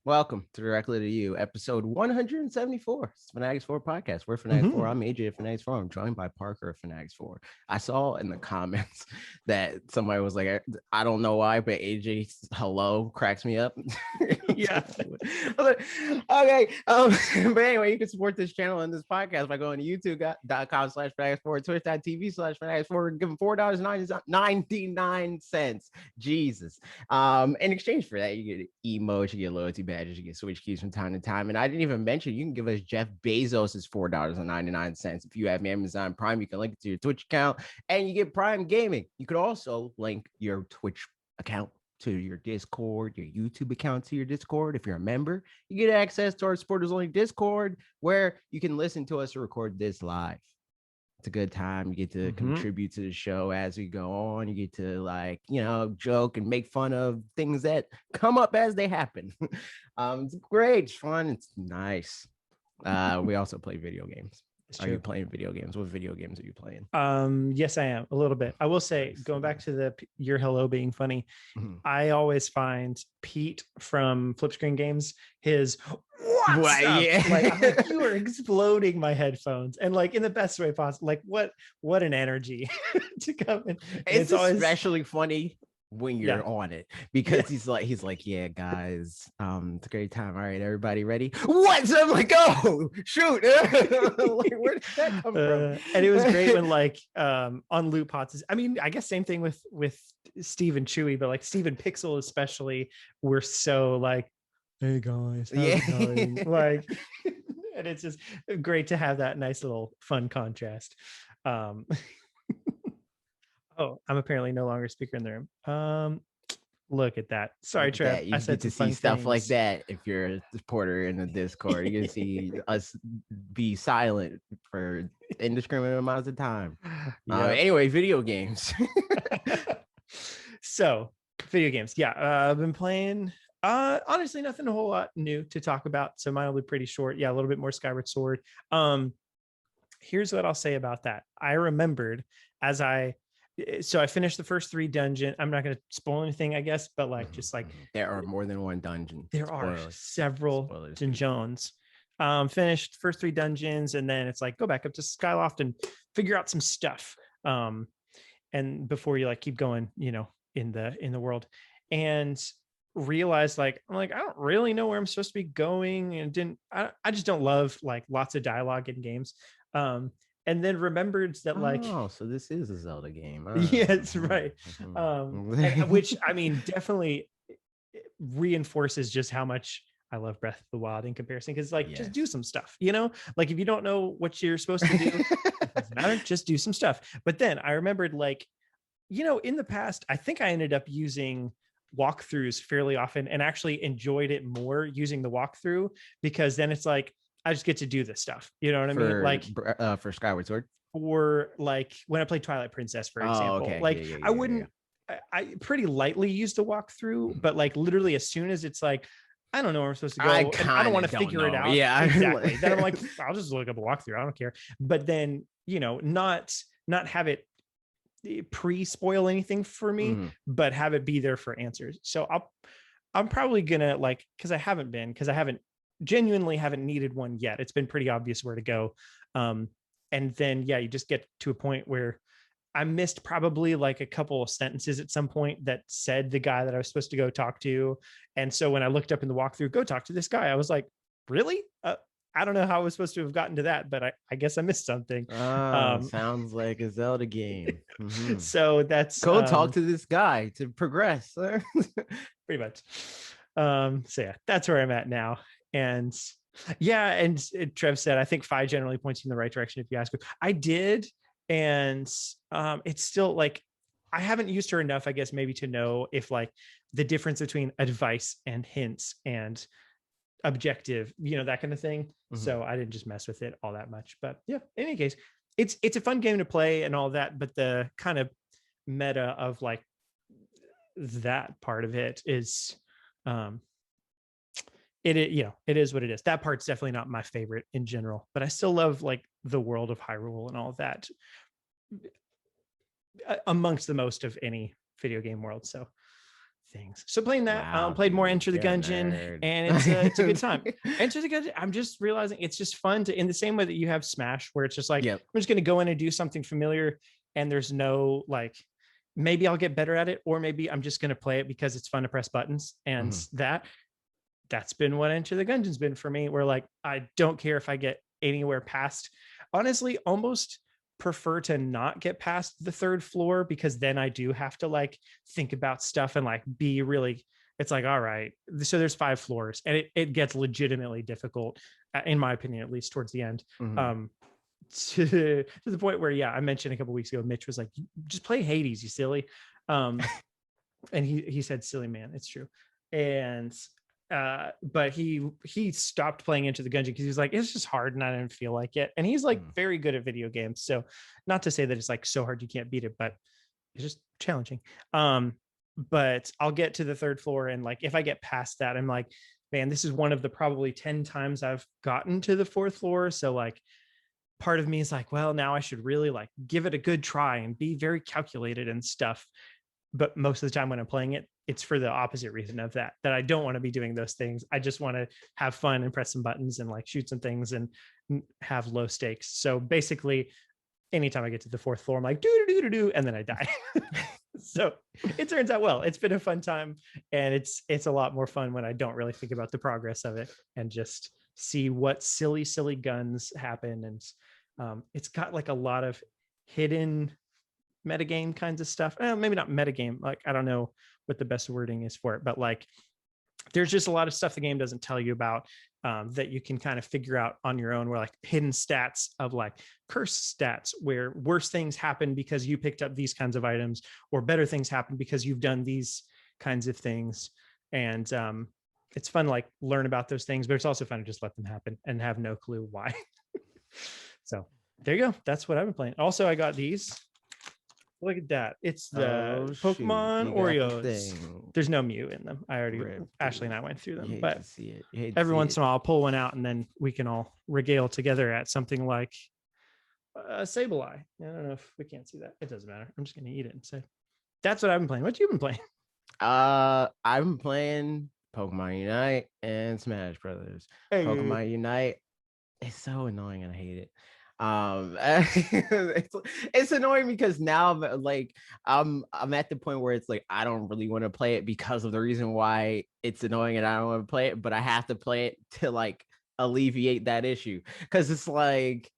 Welcome to Directly to You, episode 174. It's fanatixfour podcast. We're fanatixfour. I'm AJ at fanatixfour. I'm joined by Parker at fanatixfour. I saw in the comments that somebody was like, I don't know why, but AJ's hello cracks me up. Yeah. Okay. But anyway, you can support this channel and this podcast by going to youtube.com/fanatixfour, twitch.tv/fanatixfour, give them $4.99. Jesus. In exchange for that, you get emotes, you get loyalty badges, you get Switch keys from time to time. And I didn't even mention you can give us Jeff Bezos's $4.99. If you have Amazon Prime, you can link it to your Twitch account and you get Prime Gaming. You could also link your Twitch account to your Discord, your YouTube account to your Discord. If you're a member, you get access to our supporters only Discord where you can listen to us record this live. It's a good time. You get to contribute to the show as we go on. You get to joke and make fun of things that come up as they happen. It's great. It's fun. It's nice. We also play video games. Are you playing video games? What video games are you playing? Yes, I am a little bit. I will say, going back to your hello being funny, I always find Pete from Flip Screen Games, his yeah. I'm like, you are exploding my headphones, and like in the best way possible. Like what an energy to come in. It's always especially funny when you're on it because he's like, yeah, guys, it's a great time. All right, everybody ready? What? So I'm like, oh, shoot. Like, where did that come from? And it was great when on Loot Pots. I mean, I guess same thing with Steve and Chewy, but like Steve and Pixel especially were so like, hey guys, how's it going? Like, and it's just great to have that nice little fun contrast. Oh, I'm apparently no longer speaker in the room. Look at that. Sorry, Trev. You get to see stuff like that if you're a supporter in the Discord. You can see us be silent for indiscriminate amounts of time. Anyway, video games. So, video games. Yeah, I've been playing. Honestly, nothing a whole lot new to talk about. So mine will be pretty short. Yeah, a little bit more Skyward Sword. Here's what I'll say about that. I remembered so I finished the first 3 dungeons. I'm not going to spoil anything, I guess, but there are more than one dungeon. There are several dungeons. Finished first 3 dungeons, and then it's like go back up to Skyloft and figure out some stuff. And before you keep going, in the world, and realized I'm like, I don't really know where I'm supposed to be going, and I just don't love lots of dialogue in games. And then remembered that so this is a Zelda game. Yes, right. Which I mean definitely reinforces just how much I love Breath of the Wild in comparison, because just do some stuff, if you don't know what you're supposed to do, it doesn't matter, just do some stuff. But then I remembered in the past, I think I ended up using walkthroughs fairly often and actually enjoyed it more using the walkthrough, because then it's I just get to do this stuff. You know what I mean? For Skyward Sword, or when I played Twilight Princess, for example, I wouldn't, I pretty lightly used the walkthrough, but literally as soon as it's I don't know where I'm supposed to go, I don't want to figure it out. Yeah, exactly. Then I'm I'll just look up a walkthrough. I don't care. But then, not have it pre-spoil anything for me, but have it be there for answers. So I'm probably gonna because I genuinely haven't needed one yet. It's been pretty obvious where to go. And then, you just get to a point where I missed probably a couple of sentences at some point that said the guy that I was supposed to go talk to. And so when I looked up in the walkthrough, go talk to this guy, I was like, really? I don't know how I was supposed to have gotten to that, but I guess I missed something. Sounds like a Zelda game. So that's go talk to this guy to progress. Pretty much. So yeah, that's where I'm at now. And Trev said, I think 5 generally points you in the right direction if you ask her. I did. And it's still I haven't used her enough, I guess, maybe to know if the difference between advice and hints and objective, that kind of thing. So I didn't just mess with it all that much. But yeah, in any case, it's a fun game to play and all that. But the kind of meta of that part of it is it is what it is. That part's definitely not my favorite in general, but I still love the world of Hyrule and all of that amongst the most of any video game world. So things. So playing that, Wow, played more dude, Enter the you're a Gungeon, nerd. and it's a good time. Enter the Gungeon, I'm just realizing it's just fun to, in the same way that you have Smash, where it's just like, Yep. I'm just going to go in and do something familiar, and there's no like, maybe I'll get better at it, or maybe I'm just going to play it because it's fun to press buttons. And that's been what Enter the Gungeon's been for me, where like, I don't care if I get anywhere past, honestly, almost prefer to not get past the third floor, because then I do have to like think about stuff and like be really, it's like, all right, so there's 5 floors, and it gets legitimately difficult, in my opinion, at least towards the end. To the point where, yeah, I mentioned a couple weeks ago, Mitch was like, just play Hades, you silly. And he said, silly man, it's true. And but he stopped playing Into the Gungeon because he was like, it's just hard and I didn't feel like it. And he's like very good at video games, so not to say that it's like so hard you can't beat it, but it's just challenging. But I'll get to the third floor, and like if I get past that, I'm like, man, this is one of the probably 10 times I've gotten to the 4th floor. So like part of me is like, well, now I should really like give it a good try and be very calculated and stuff. But most of the time when I'm playing it, it's for the opposite reason of that I don't want to be doing those things. I just want to have fun and press some buttons and like shoot some things and have low stakes. So basically, anytime I get to the 4th floor, I'm like, do, and then I die. So it turns out well. It's been a fun time, and it's a lot more fun when I don't really think about the progress of it and just see what silly guns happen. And it's got like a lot of hidden metagame kinds of stuff. Maybe not metagame, like I don't know what the best wording is for it, but like there's just a lot of stuff the game doesn't tell you about, that you can kind of figure out on your own, where like hidden stats of like curse stats, where worse things happen because you picked up these kinds of items, or better things happen because you've done these kinds of things. And it's fun to like learn about those things, but it's also fun to just let them happen and have no clue why. So there you go. That's what I've been playing. Also, I got these. Look at that. It's the Pokemon Oreos. There's no Mew in them. I already, Ashley and I went through them, but every once in a while I'll pull one out, and then we can all regale together at something like Sableye. I don't know if we can't see that. It doesn't matter. I'm just going to eat it and say, that's what I've been playing. What you been playing? I've been playing Pokemon Unite and Smash Brothers. Pokemon Unite, it's so annoying and I hate it. It's annoying because now I'm at the point where it's like I don't really want to play it because of the reason why it's annoying and I don't want to play it, but I have to play it to like alleviate that issue, because it's like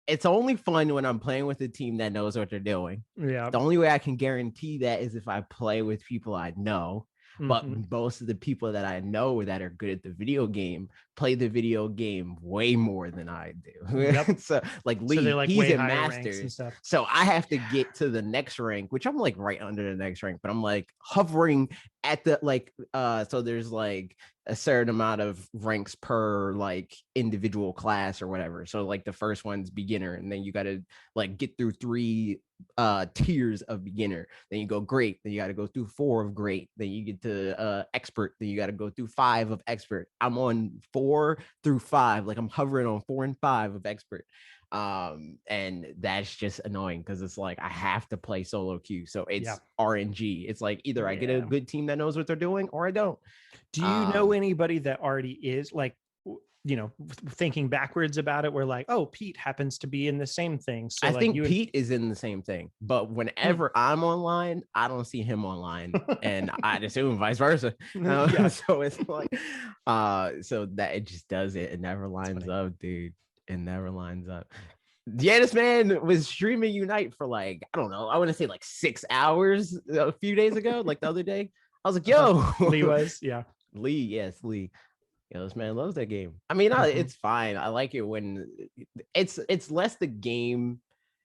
it's only fun when I'm playing with a team that knows what they're doing. Yeah. The only way I can guarantee that is if I play with people I know. But most of the people that I know that are good at the video game play the video game way more than I do. Yep. So like Lee, so like he's in Masters. So I have to get to the next rank, which I'm like right under the next rank, but I'm like hovering at the like so there's like a certain amount of ranks per like individual class or whatever. So like the first one's beginner, and then you got to like get through 3 tiers of beginner, then you go great, then you got to go through 4 of great, then you get to expert, then you got to go through 5 of expert. I'm on 4 through 5, like I'm hovering on 4 and 5 of expert. And that's just annoying because it's like I have to play solo queue, so it's RNG. It's like either I get a good team that knows what they're doing or I don't. Do you know anybody that already is like, you know, thinking backwards about it, where like, oh, Pete happens to be in the same thing, so I like think Pete is in the same thing, but whenever I'm online, I don't see him online, and I'd assume vice versa. So it's like so that it just does it never lines up, dude. It never lines up. Yeah, this man was streaming Unite for like, I don't know, I want to say like 6 hours a few days ago, like the other day. I was like, yo, Lee was, Lee, yes, Lee. Yo, this man loves that game. I mean, it's fine. I like it when it's less the game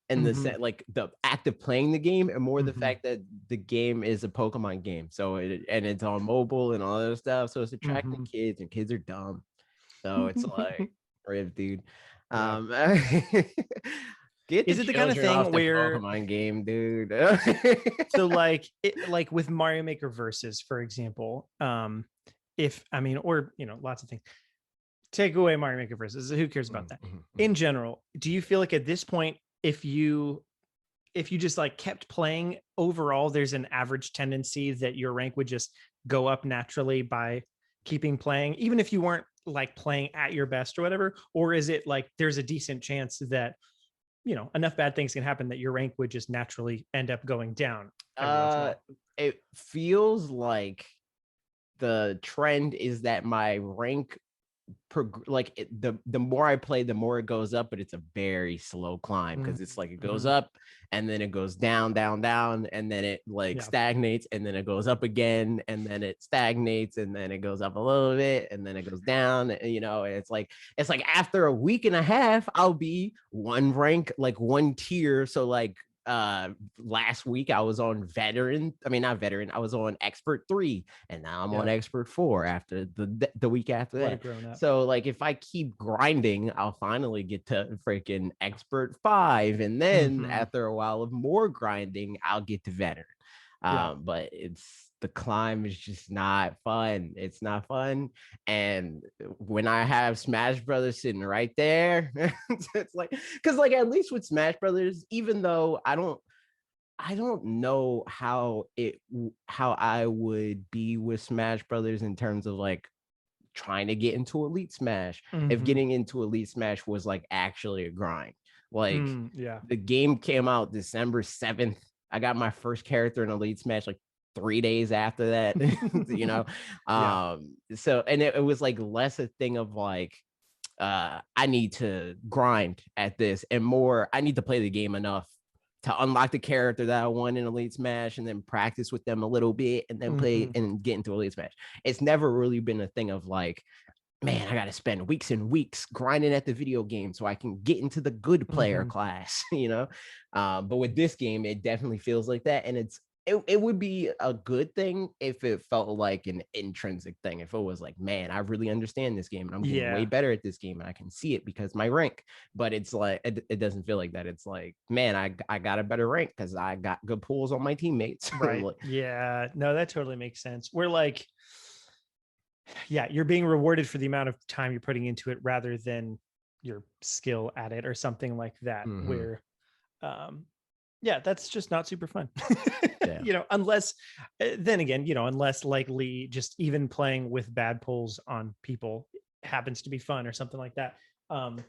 and the set, like the act of playing the game, and more the fact that the game is a Pokemon game. So it's on mobile and all that stuff. So it's attracting kids, and kids are dumb. So it's like, rip, dude. Is it the kind of thing where Pokemon game, dude? So like with Mario Maker Versus, for example, if I mean, or you know, lots of things. Take away Mario Maker Versus, who cares about that? In general, do you feel like at this point, if you if you just like kept playing overall, there's an average tendency that your rank would just go up naturally by keeping playing, even if you weren't like playing at your best or whatever? Or is it like there's a decent chance that, enough bad things can happen that your rank would just naturally end up going down every once in a while? It feels like the trend is that my rank the more I play, the more it goes up, but it's a very slow climb because it's like it goes up and then it goes down, down, down, and then it like stagnates, and then it goes up again, and then it stagnates, and then it goes up a little bit, and then it goes down. And, it's like after a week and a half, I'll be one rank, like one tier. So like last week I was on not veteran, I was on expert 3, and now I'm on expert 4 after the week after that. So like if I keep grinding, I'll finally get to freaking expert 5, and then after a while of more grinding, I'll get to veteran. But the climb is just not fun. It's not fun. And when I have Smash Brothers sitting right there, it's like, because like at least with Smash Brothers, even though I don't know how I would be with Smash Brothers in terms of like trying to get into Elite Smash, if getting into Elite Smash was like actually a grind. Like the game came out December 7th. I got my first character in Elite Smash like 3 days after that. So and it was like less a thing of like I need to grind at this, and more I need to play the game enough to unlock the character that I want in Elite Smash, and then practice with them a little bit, and then play and get into Elite Smash. It's never really been a thing of like, man, I got to spend weeks and weeks grinding at the video game so I can get into the good player class, but with this game, it definitely feels like that. And it would be a good thing if it felt like an intrinsic thing. If it was like, man, I really understand this game and I'm getting way better at this game and I can see it because my rank. But it's like, it doesn't feel like that. It's like, man, I got a better rank because I got good pulls on my teammates. Right. No, that totally makes sense. We're like, you're being rewarded for the amount of time you're putting into it rather than your skill at it or something like that, where that's just not super fun. Unless then again, unless likely just even playing with bad pulls on people happens to be fun or something like that. No,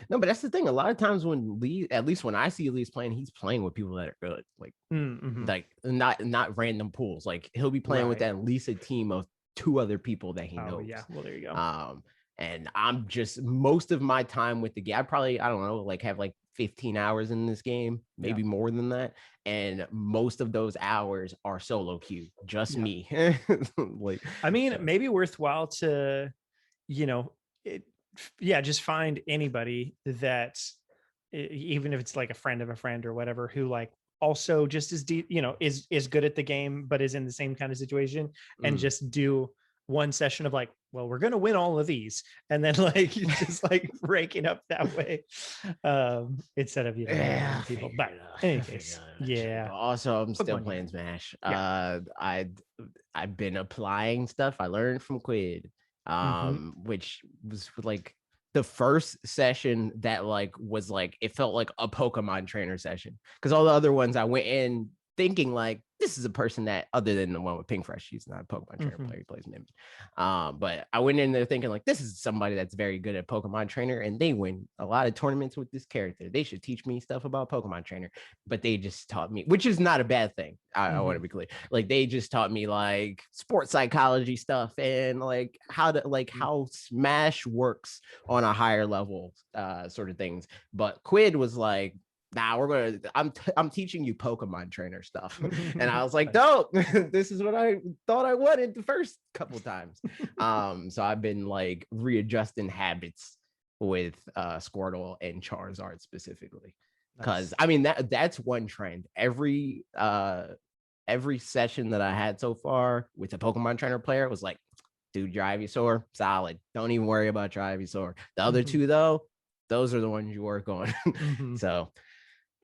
but that's the thing. A lot of times when Lee, at least when I see Lee's playing, he's playing with people that are good, like not random pools. Like he'll be playing with at least a team of 2 other people that he knows. Well, there you go. And I'm just most of my time with the game, I don't know, like have like 15 hours in this game, maybe more than that. And most of those hours are solo queue, just me. Like, I mean, maybe worthwhile to, just find anybody that, even if it's like a friend of a friend or whatever, who like also just is good at the game, but is in the same kind of situation, and just do one session of like, well, we're going to win all of these. And then like, just like ranking up that way, instead of, people. But in any case, also, I'm still playing Smash. I've been applying stuff I learned from Quid, which was like the first session that like was like, it felt like a Pokemon trainer session, because all the other ones I went in thinking like, this is a person that, other than the one with Pink Fresh, she's not a Pokemon trainer player, he plays Mimic. But I went in there thinking like, this is somebody that's very good at Pokemon trainer, and they win a lot of tournaments with this character. They should teach me stuff about Pokemon trainer. But they just taught me, which is not a bad thing. I want to be clear. Like they just taught me like sports psychology stuff, and like how Smash works on a higher level, sort of things. But Quid was like, nah, I'm teaching you Pokemon trainer stuff. And I was like, dope, this is what I thought I wanted the first couple times. So I've been like readjusting habits with Squirtle and Charizard specifically. Because I mean that's one trend. Every session that I had so far with a Pokemon trainer player was like, dude, your Ivysaur, solid. Don't even worry about your Ivysaur. The other 2 though, those are the ones you work on. So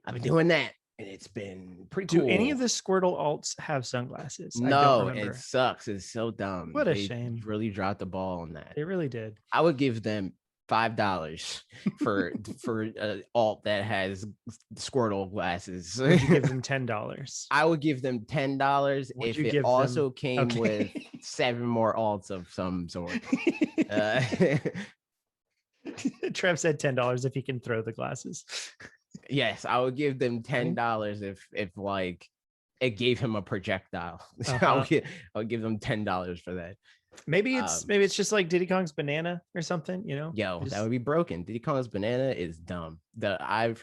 I've been doing that, and it's been pretty cool. Do any of the Squirtle alts have sunglasses? No, it sucks. It's so dumb. What a shame. Really dropped the ball on that. They really did. I would give them $5 for alt that has Squirtle glasses. Would you give them $10? I would give them $10 Would if you it give also them... came Okay. with 7 more alts of some sort. Trev said $10 if he can throw the glasses. Yes, I would give them $10 if like it gave him a projectile. I would give them $10 for that. Maybe it's just like Diddy Kong's banana or something, you know? Yo, that would be broken. Diddy Kong's banana is dumb. I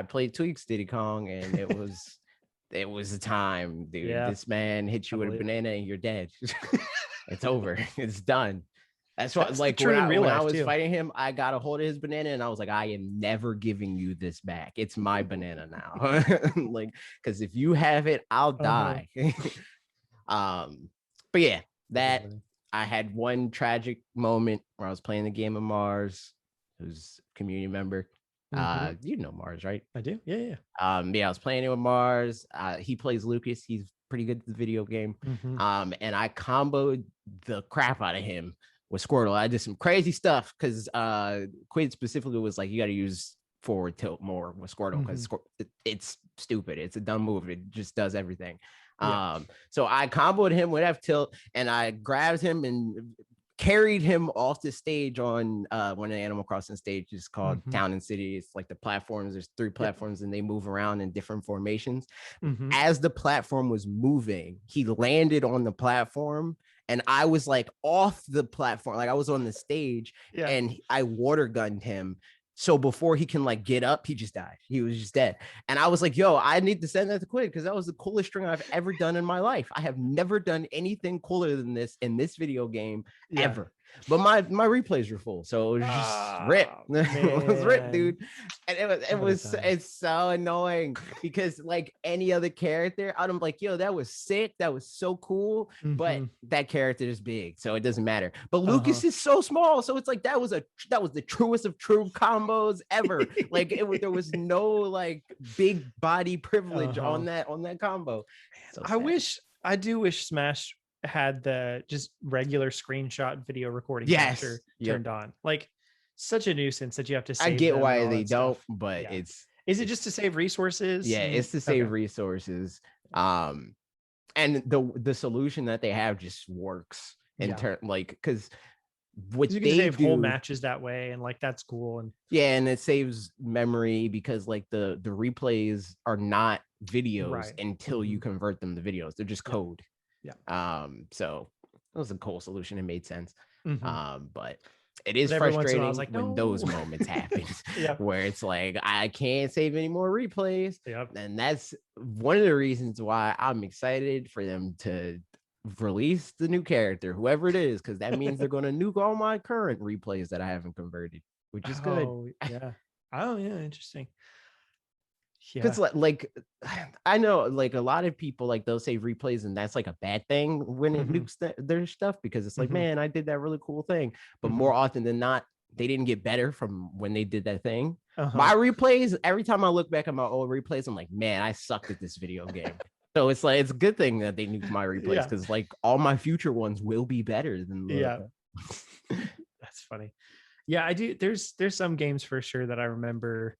played Tweaks Diddy Kong, and it was a time, dude. Yeah. This man hits you with a banana and you're dead. It's over. It's done. That's what, like, when I was fighting him, I got a hold of his banana and I was like, I am never giving you this back. It's my banana now. Like, because if you have it, I'll die. But yeah, that I had one tragic moment where I was playing the game of Mars, who's a community member. You know Mars, right? I do. Yeah. I was playing it with Mars. He plays Lucas. He's pretty good at the video game. And I comboed the crap out of him with Squirtle. I did some crazy stuff because Quid specifically was like, you got to use forward tilt more with Squirtle because it's stupid. It's a dumb move. It just does everything. So I comboed him with F tilt and I grabbed him and carried him off the stage on one of the Animal Crossing stages called Town and City. It's like the platforms. There's 3 platforms and they move around in different formations. As the platform was moving, he landed on the platform and I was like off the platform, like I was on the stage and I water gunned him. So before he can like get up, he just died. He was just dead. And I was like, yo, I need to send that to Quid because that was the coolest string I've ever done in my life. I have never done anything cooler than this in this video game ever. But my replays were full, so it was just rip. It was rip, dude. And it's so annoying because like any other character, I'm like, yo, that was sick, that was so cool. But that character is big, so it doesn't matter. But Lucas is so small, so it's like that was the truest of true combos ever. Like there was no like big body privilege on that combo. So I do wish Smash had the just regular screenshot video recording capture turned on. Like such a nuisance that you have to save. I get why they don't, but is it just to save resources? Yeah, it's to save resources. And the solution that they have just works in turn, like because what you can save whole matches that way, and like that's cool. And and it saves memory because like the replays are not videos until you convert them to videos. They're just code. So it was a cool solution. It made sense. But it is frustrating when those moments happen where it's like I can't save any more replays. And that's one of the reasons why I'm excited for them to release the new character, whoever it is, because that means they're going to nuke all my current replays that I haven't converted, which is good. Interesting. Because like I know like a lot of people like they'll say replays and that's like a bad thing when it nukes their stuff because it's like, man, I did that really cool thing. But more often than not, they didn't get better from when they did that thing. My replays, every time I look back at my old replays, I'm like, man, I sucked at this video game. So it's like it's a good thing that they nuked my replays because like all my future ones will be better than That's funny. Yeah, I do. There's some games for sure that I remember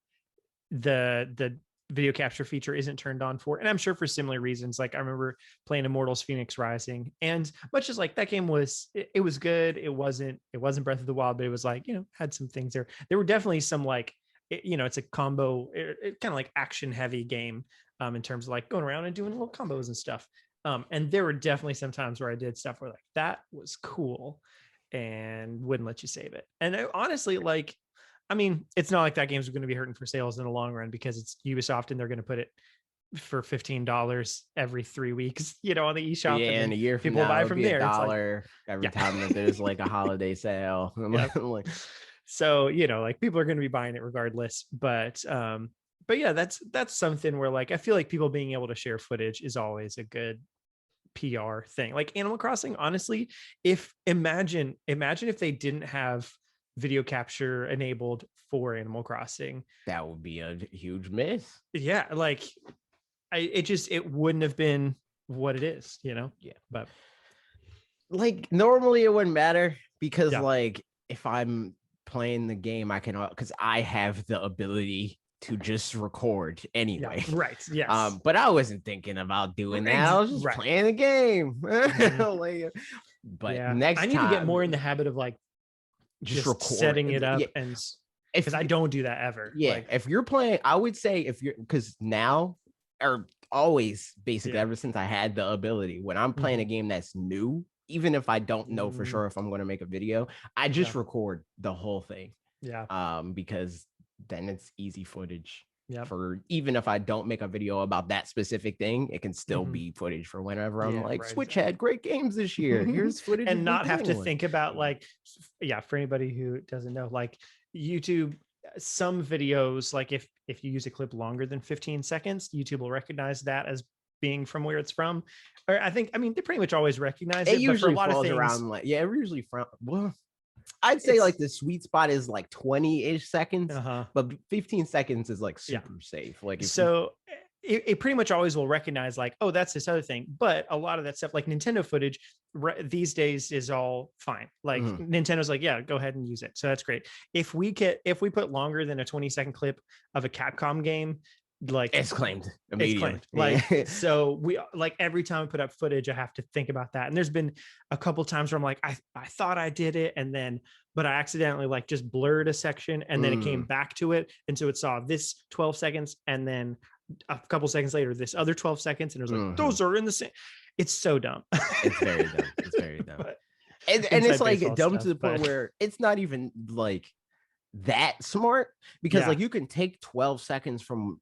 the video capture feature isn't turned on for, and I'm sure for similar reasons. Like I remember playing Immortals Phoenix Rising, and much as like that game was it was good, it wasn't Breath of the Wild, but it was like, you know, had some things there were definitely some like it's a combo, it kind of like action heavy game in terms of like going around and doing little combos and stuff, and there were definitely some times where I did stuff where like that was cool and wouldn't let you save it. And honestly, like I mean, it's not like that game's going to be hurting for sales in the long run because it's Ubisoft and they're going to put it for $15 every 3 weeks, you know, on the eShop. Yeah, and a year from people now, buy from there. $1 every time that there's like a holiday sale. Like, so, you know, like people are going to be buying it regardless. But yeah, that's something where like I feel like people being able to share footage is always a good PR thing. Like Animal Crossing, honestly, imagine if they didn't have video capture enabled for Animal Crossing, that would be a huge miss. Yeah, like it wouldn't have been what it is, you know. But like normally it wouldn't matter because like if I'm playing the game, I can, because I have the ability to just record anyway. Yeah, right. Yes. But I wasn't thinking about doing that. I was just playing the game. Like, but yeah, next I need time, to get more in the habit of like just record, setting it up, yeah. and because I don't do that ever. Yeah, like, if you're playing, I would say if you're, because now or always basically ever since I had the ability, when I'm playing a game that's new, even if I don't know for sure if I'm going to make a video, I just record the whole thing. Yeah. Because then it's easy footage. Yeah. For even if I don't make a video about that specific thing, it can still be footage for whenever I'm like, Switch had great games this year. Here's footage. And not have to think about like, for anybody who doesn't know, like YouTube, some videos, like if you use a clip longer than 15 seconds, YouTube will recognize that as being from where it's from. Or I mean, they pretty much always recognize it, usually but for a lot of things around like, it usually from, well, I'd say like the sweet spot is like 20-ish seconds, but 15 seconds is like super safe. Like, so it pretty much always will recognize like, oh, that's this other thing. But a lot of that stuff, like Nintendo footage these days, is all fine. Like Nintendo's like, yeah, go ahead and use it. So that's great. If we put longer than a 20-second clip of a Capcom game, like it's claimed immediately. Like, so we, like, every time I put up footage, I have to think about that. And there's been a couple times where I'm like, I thought I did it, and then but I accidentally like just blurred a section, and then it came back to it, and so it saw this 12 seconds, and then a couple seconds later this other 12 seconds, and it was like, those are in the same. It's so dumb. It's very dumb. It's very dumb. And it's like dumb to the point where it's not even like that smart, because like you can take 12 seconds from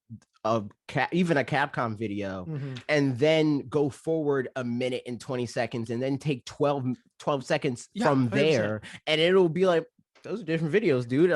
even a Capcom video and then go forward a minute and 20 seconds and then take 12 seconds from 100%. There, and it'll be like, those are different videos, dude.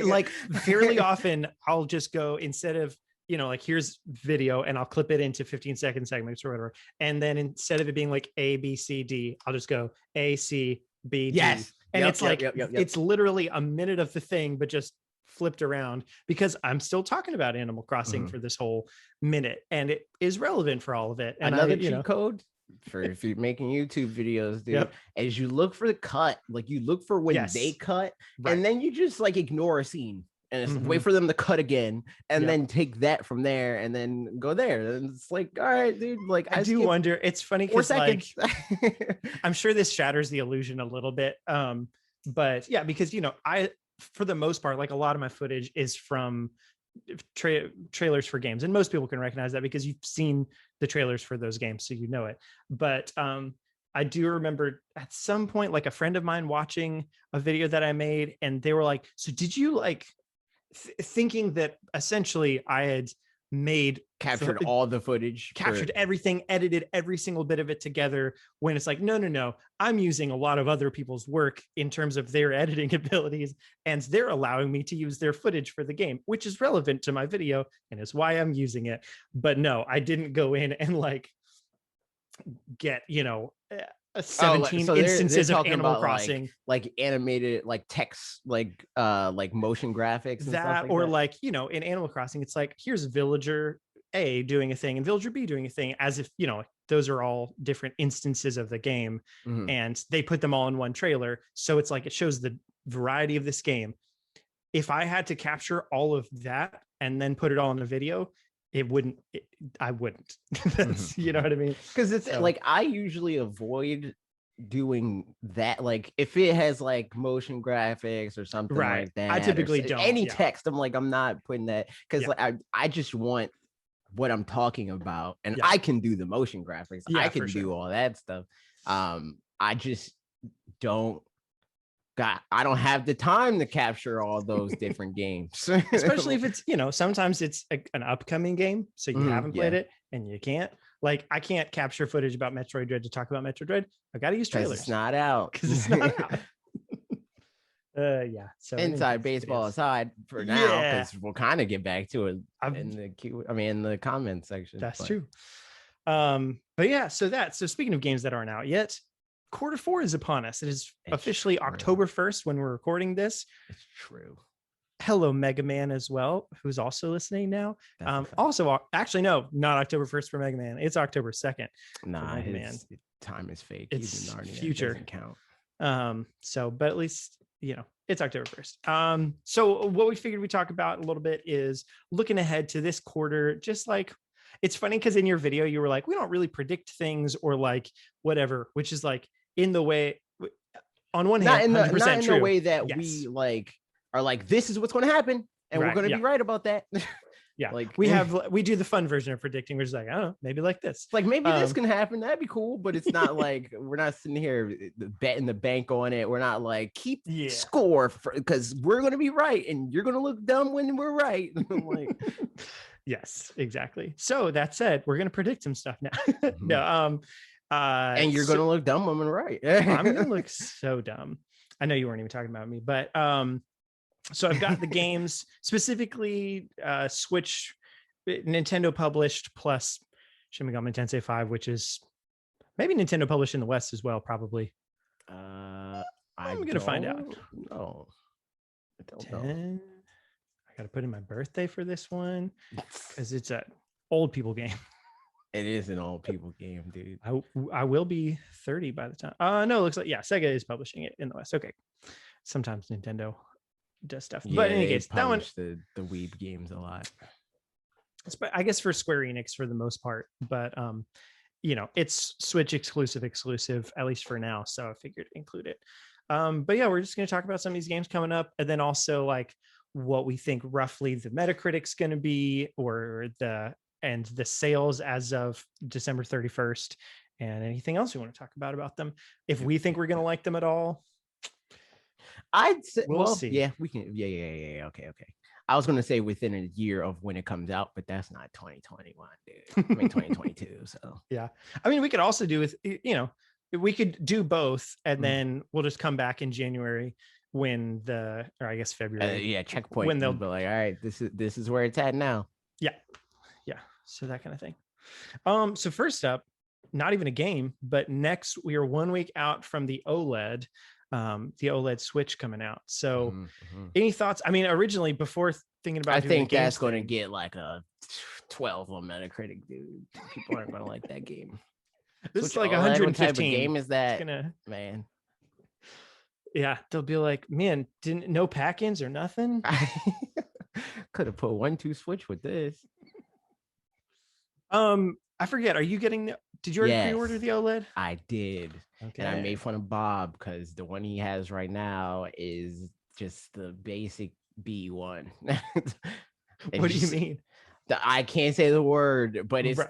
like fairly often I'll just go, instead of, like, here's video, and I'll clip it into 15-second segments or whatever, and then instead of it being like A, B, C, D, I'll just go A, C, B, D. Yes. And it's like, it's literally a minute of the thing, but just flipped around, because I'm still talking about Animal Crossing for this whole minute, and it is relevant for all of it. And another cheat code for if you're making YouTube videos, dude, as you look for the cut, like you look for when they cut, and then you just like ignore a scene and wait for them to cut again, and then take that from there and then go there. And it's like, all right, dude, like I do wonder, it's funny because like I'm sure this shatters the illusion a little bit, but yeah, because I, for the most part, like a lot of my footage is from trailers for games, and most people can recognize that because you've seen the trailers for those games, so you know it. But I do remember at some point, like a friend of mine watching a video that I made, and they were like, so did you like thinking that essentially I had captured all the footage, captured everything, edited every single bit of it together, when it's like, no, I'm using a lot of other people's work in terms of their editing abilities, and they're allowing me to use their footage for the game, which is relevant to my video and is why I'm using it. But no, I didn't go in and like get 17 instances of Animal Crossing, like animated, like text, like motion graphics and that, stuff like or that. like, in Animal Crossing, it's like, here's villager A doing a thing and villager B doing a thing, as if those are all different instances of the game, and they put them all in one trailer, so it's like it shows the variety of this game. If I had to capture all of that and then put it all in a video, I wouldn't. That's, you know what I mean? Because it's like, I usually avoid doing that. Like if it has like motion graphics or something like that, I typically don't. Any text, I'm not putting that, because like I just want what I'm talking about, and I can do the motion graphics. I can do all that stuff. I just don't have the time to capture all those different games. Especially if it's, sometimes it's an upcoming game, so you haven't played it and you can't. Like, I can't capture footage about Metroid Dread to talk about Metroid Dread. I got to use trailers. It's not out. Because it's not out. So inside baseball aside for now, because we'll kind of get back to it in the comment section. That's true. But yeah, so speaking of games that aren't out yet, Q4 is upon us. It is officially October 1st when we're recording this. It's true. Hello, Mega Man, as well, who's also listening now. Also, actually, no, not October 1st for Mega Man. It's October 2nd. Nah, his time is fake. It's future. Doesn't count. So, but at least, It's October 1st. So what we figured we talk about a little bit is looking ahead to this quarter. Just like, it's funny because in your video you were like, we don't really predict things or like whatever, which is like in the way. On one hand, 100% not in true. the way that yes. we like are like, this is what's going to happen, and we're going to be right about that. Yeah, like we do the fun version of predicting. We're just like, I don't know, maybe like this. It's like, maybe this can happen. That'd be cool, but it's not like we're not sitting here betting the bank on it. We're not like keep score because we're going to be right and you're going to look dumb when we're right. Like, yes, exactly. So that said, we're going to predict some stuff now. No, and you're going to look dumb when we're right. I'm going to look so dumb. I know you weren't even talking about me, but so I've got the games, specifically Switch, Nintendo published, plus Shin Megami Tensei 5, which is maybe Nintendo published in the West as well, probably. I'm going to find out. No, I don't know. I got to put in my birthday for this one because it's an old people game. It is an old people game, dude. I will be 30 by the time. No, it looks like, Sega is publishing it in the West. Okay. Sometimes Nintendo does stuff. But in any case, that one, the Weeb games a lot. I guess for Square Enix for the most part, but it's Switch exclusive, at least for now. So I figured to include it. But yeah, we're just going to talk about some of these games coming up, and then also like what we think roughly the Metacritic's going to be, or the sales as of December 31st, and anything else we want to talk about them. If we think we're going to like them at all, I'd say we'll see. Yeah, we can. Yeah. Okay. I was going to say within a year of when it comes out, but that's not 2021, dude. I mean 2022. So yeah, I mean we could also do with we could do both, and then we'll just come back in January when or I guess February. Checkpoint. When they'll be like, all right, this is where it's at now. Yeah. So that kind of thing. So first up, not even a game, but next we are 1 week out from the OLED. The OLED Switch coming out. So any thoughts? I mean, originally before thinking about, I think that's going to get like a 12 on Metacritic, dude. People aren't going to like that game. This is like 115. What type of game is that, man? Yeah, they'll be like, man, no pack-ins or nothing. Could have put 1-2 Switch with this. I forget. Are you getting? Did you already pre-order the OLED? I did. Okay. And I made fun of Bob because the one he has right now is just the basic B one. What do you mean? I can't say the word, but it's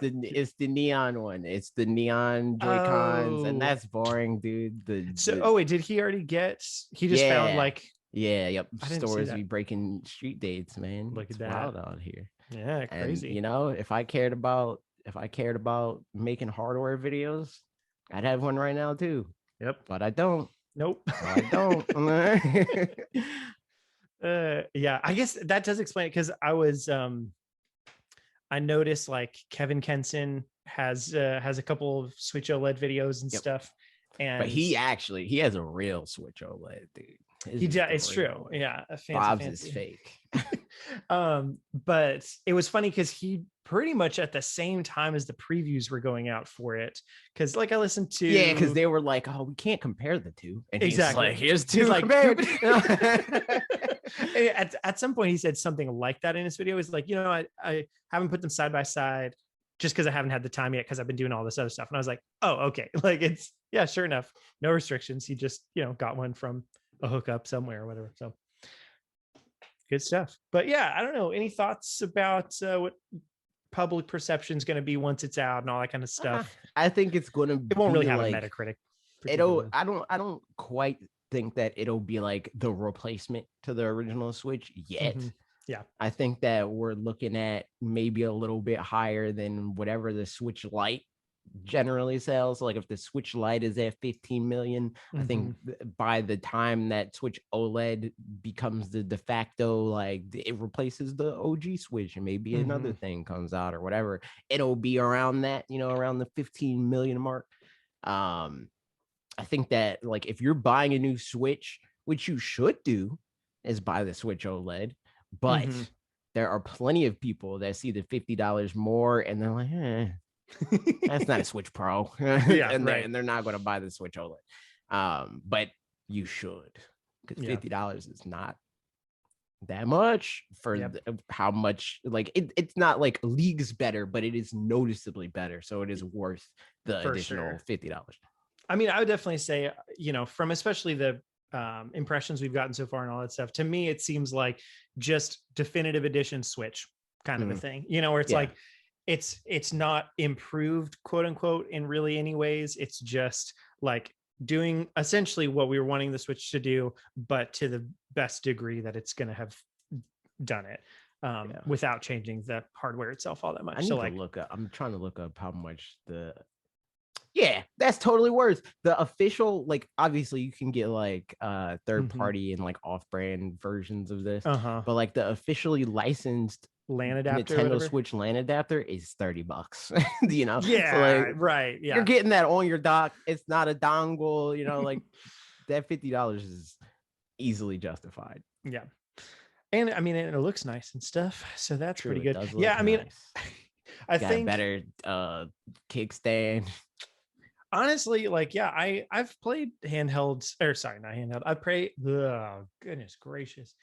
the neon one. It's the neon Joy-Cons, and that's boring, dude. Wait, did he already get? He just found like. Yeah, yep. Stores be breaking street dates, man. Look at that. Wild out here. Yeah, crazy. And, if I cared about making hardware videos, I'd have one right now too. Yep. But I don't. Nope. I don't. Yeah, I guess that does explain it, because I noticed like Kevin Kenson has a couple of Switch OLED videos and stuff. But he has a real Switch OLED, dude. It's true. Yeah. Bob's is fake. But it was funny because he pretty much at the same time as the previews were going out for it, because like I listened to because they were like, oh, we can't compare the two, and exactly, he's like, here's two compared. At some point he said something like that in his video. He's like, I haven't put them side by side just because I haven't had the time yet, because I've been doing all this other stuff. And I was like, oh, okay. Like it's sure enough, no restrictions. He just got one from a hookup somewhere or whatever. So good stuff. But yeah, I don't know. Any thoughts about what public perception is going to be once it's out and all that kind of stuff? I think it's going to. It won't really have a Metacritic. I don't quite think that it'll be like the replacement to the original Switch yet. Mm-hmm. Yeah, I think that we're looking at maybe a little bit higher than whatever the Switch Lite generally sells. Like if the Switch Lite is at 15 million, I think by the time that Switch OLED becomes the de facto, like it replaces the OG Switch, and maybe another thing comes out or whatever, it'll be around that, around the 15 million mark. I think that like if you're buying a new Switch, which you should do, is buy the Switch OLED, but there are plenty of people that see the $50 more and they're like, that's not a Switch Pro. And they're not going to buy the Switch OLED. But you should. because $50 is not that much for how much, like it's not like leagues better, but it is noticeably better, so it is worth the additional $50. I mean, I would definitely say, from especially the impressions we've gotten so far and all that stuff, to me it seems like just definitive edition Switch kind of a thing, where it's like it's not improved, quote unquote, in really any ways. It's just like doing essentially what we were wanting the Switch to do, but to the best degree that it's going to have done it, without changing the hardware itself all that much. I need to look up. I'm trying to look up how much that's totally worth the official. Like, obviously you can get like third party and like off-brand versions of this, but like the officially licensed LAN adapter, Nintendo Switch LAN adapter is $30. Yeah, so like, right. Yeah, you're getting that on your dock. It's not a dongle. Like that $50 is easily justified. Yeah, and I mean, it looks nice and stuff, so that's pretty good. Yeah, I mean, nice. I got think a better kickstand. Honestly, like, I've played handhelds, or sorry, not handheld. I played, goodness gracious,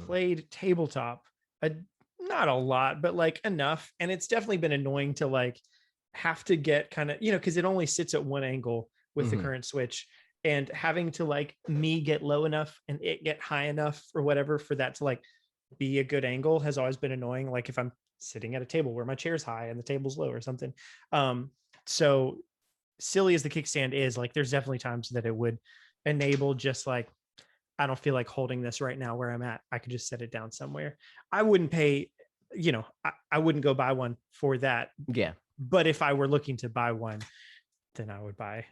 played tabletop, not a lot, but like enough. And it's definitely been annoying to like have to get kind of, because it only sits at one angle with the current Switch, and having to like me get low enough and it get high enough or whatever for that to like be a good angle has always been annoying. Like if I'm sitting at a table where my chair's high and the table's low or something. So silly as the kickstand is, like there's definitely times that it would enable just like, I don't feel like holding this right now where I'm at. I could just set it down somewhere. I wouldn't pay, I wouldn't go buy one for that. Yeah. But if I were looking to buy one, then I would buy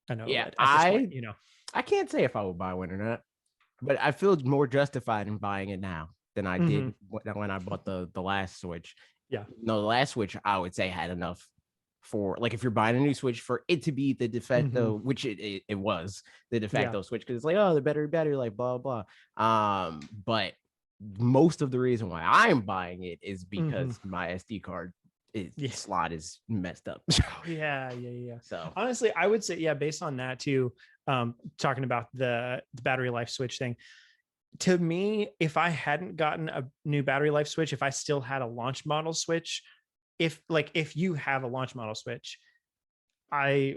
an OLED. Yeah, I can't say if I would buy one or not, but I feel more justified in buying it now than I did when I bought the last Switch. Yeah. No, the last Switch I would say had enough for, like, if you're buying a new Switch, for it to be the de facto, which it was the de facto Switch, because it's like, oh, the better, like blah blah. But most of the reason why I'm buying it is because my SD card slot is messed up. Yeah. So honestly, I would say, based on that too, talking about the battery life switch thing, to me, if I hadn't gotten a new battery life switch, if I still had a launch model Switch, if you have a launch model Switch, I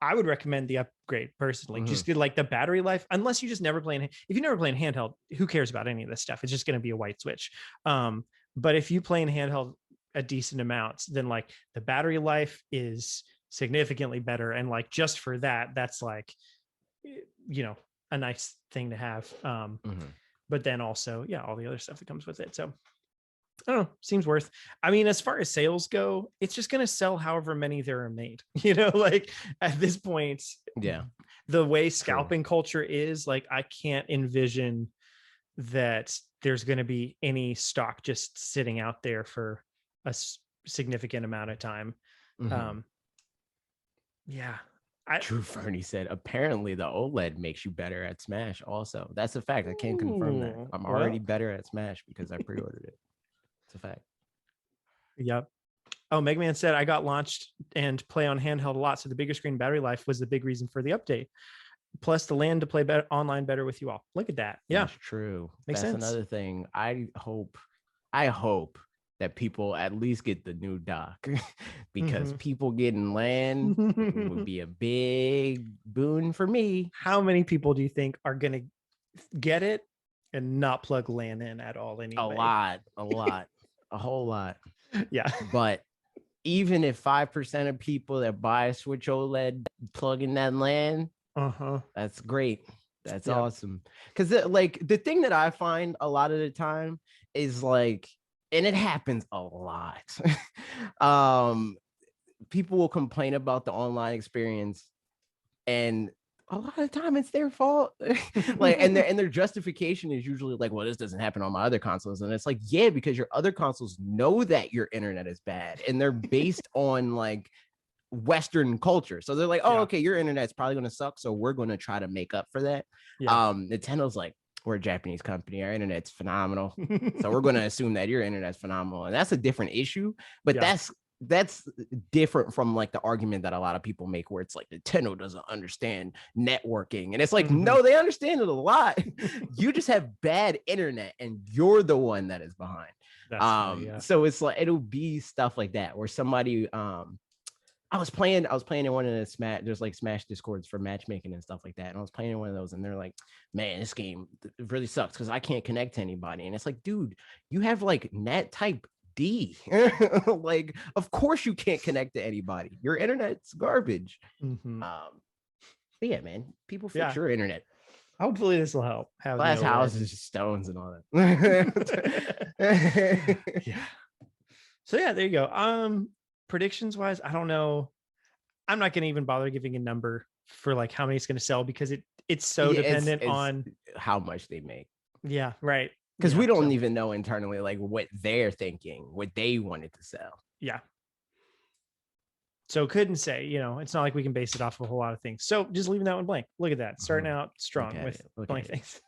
would recommend the upgrade personally. Just get like the battery life, unless you just never play if you never play in handheld, who cares about any of this stuff? It's just going to be a white Switch. But if you play in handheld a decent amount, then like the battery life is significantly better, and like just for that, that's like a nice thing to have. But then also all the other stuff that comes with it. So I don't know, seems worth. I mean, as far as sales go, it's just going to sell however many there are made, like at this point, the way scalping culture is, like, I can't envision that there's going to be any stock just sitting out there for a significant amount of time. True Fernie said, apparently the OLED makes you better at Smash also. That's a fact. I can't confirm that. I'm already better at Smash because I pre-ordered it. It's a fact. Yep. Oh, Mega Man said, I got launched and play on handheld a lot, so the bigger screen battery life was the big reason for the update. Plus the LAN to play online better with you all. Look at that. Yeah, that's true. Makes That's sense. Another thing. I hope that people at least get the new dock because people getting LAN would be a big boon for me. How many people do you think are going to get it and not plug LAN in at all anyway? A lot, a whole lot. Yeah. But even if 5% of people that buy a Switch OLED plug in that LAN, that's great. That's awesome. Because the thing that I find a lot of the time is like, and it happens a lot. People will complain about the online experience, and a lot of the time it's their fault. and their justification is usually like, well, this doesn't happen on my other consoles. And it's like, yeah, because your other consoles know that your internet is bad, and they're based on like Western culture. So they're like, oh, okay, your internet's probably going to suck, so we're going to try to make up for that. Nintendo's like, we're a Japanese company, our internet's phenomenal, so we're going to assume that your internet's phenomenal, and that's a different issue. But that's that's different from like the argument that a lot of people make where it's like Nintendo doesn't understand networking. And it's like, no, they understand it a lot. You just have bad internet and you're the one that is behind. That's funny, yeah. So it's like, it'll be stuff like that where somebody, I was playing in one of the there's like Smash Discords for matchmaking and stuff like that. And I was playing in one of those and they're like, man, this game really sucks because I can't connect to anybody. And it's like, dude, you have like net type D. Like, of course you can't connect to anybody. Your internet's garbage. But yeah, man, people fix your internet. Hopefully this will help. Glass houses, stones, and all that. Yeah. So yeah, there you go. Predictions wise, I don't know. I'm not going to even bother giving a number for like how many it's going to sell because it's so dependent on how much they make. Yeah, right. Because we don't even know internally like what they're thinking, what they wanted to sell. Yeah. So couldn't say, it's not like we can base it off of a whole lot of things. So just leaving that one blank. Look at that. Starting out strong with blank things.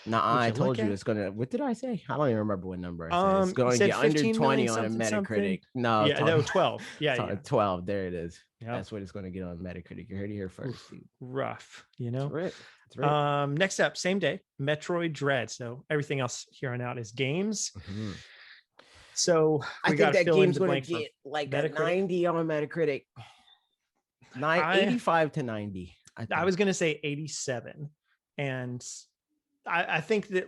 Nah, I told you it's gonna. What did I say? I don't even remember what number I said. It's going to get under 20 on a Metacritic. No, yeah, no, 12. Yeah, 12. There it is. Yep. That's what it's going to get on Metacritic. You heard it here first. Rough, It's right. Next up, same day, Metroid Dread. So everything else here on out is games. So I think that game's going to get like a 90 on Metacritic. 85 to 90. I was going to say 87, and I think that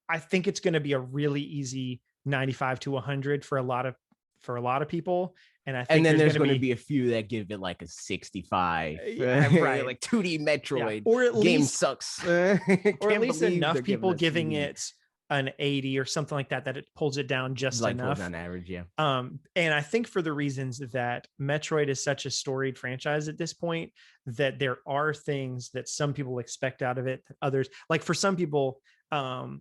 I think it's going to be a really easy 95 to 100 for a lot of people. And I think and then there's going to be a few that give it like a 65, right? Like 2D Metroid, or at least game sucks, or at least enough people giving it an 80 or something like that it pulls it down just like enough on average. Yeah. And I think for the reasons that Metroid is such a storied franchise at this point, that there are things that some people expect out of it, others, like for some people, one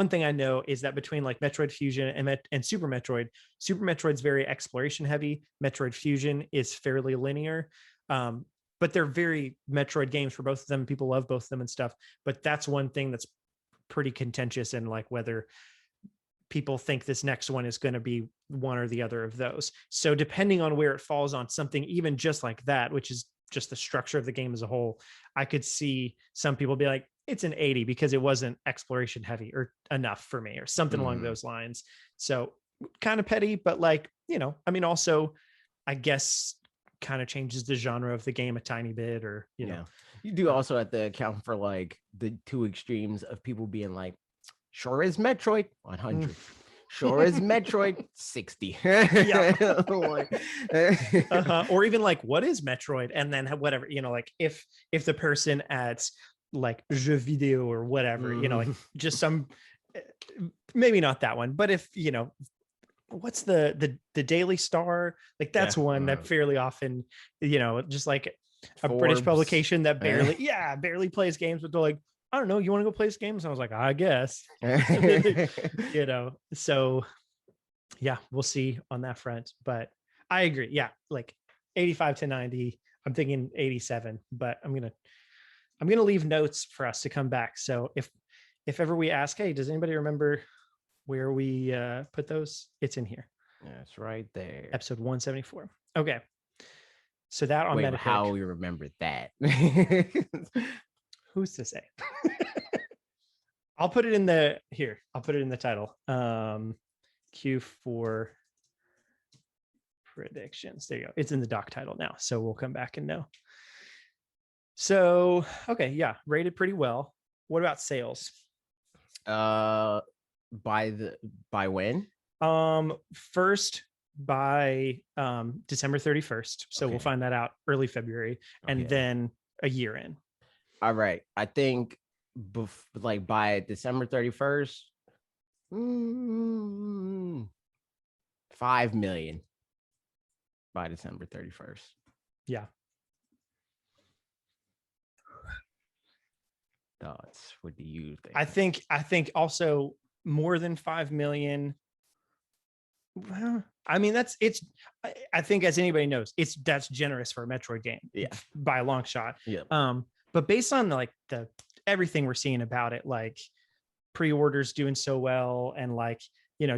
thing I know is that between like Metroid Fusion and Super Metroid's very exploration heavy. Metroid Fusion is fairly linear. But they're very Metroid games for both of them. People love both of them and stuff. But that's one thing that's pretty contentious, and like whether people think this next one is going to be one or the other of those. So depending on where it falls on something, even just like that, which is just the structure of the game as a whole, I could see some people be like, it's an 80 because it wasn't exploration heavy or enough for me or something along those lines. So kind of petty, but like, also I guess kind of changes the genre of the game a tiny bit, or, know. You do also have to account for like the two extremes of people being like, sure is Metroid 100. Sure is Metroid 60. Or even like, what is Metroid? And then whatever, like if the person at like jeux video or whatever, like just some, maybe not that one, but if, what's the Daily Star? Like that's one that fairly often, just like a Forbes. British publication that barely plays games, but they're like, I don't know, you want to go play this game? And I was like, I guess. So yeah, we'll see on that front. But I agree. Yeah, like 85 to 90. I'm thinking 87, but I'm gonna leave notes for us to come back. So if ever we ask, hey, does anybody remember where we put those? It's in here. Yeah, it's right there. Episode 174. Okay. So that on Metacritic. How we remembered that. Who's to say? I'll put it in the title. Q4 predictions. There you go. It's in the doc title now. So we'll come back and know. So, okay. Yeah. Rated pretty well. What about sales? By when? First by December 31st. So we'll find that out early February, and then a year in. All right. I think like by December 31st, 5 million by December 31st. Yeah. Thoughts? What do you think? I think also more than 5 million. Well, I mean, I think, as anybody knows, that's generous for a Metroid game. Yeah. By a long shot. Yeah. But based on like everything we're seeing about it, like pre-orders doing so well, and like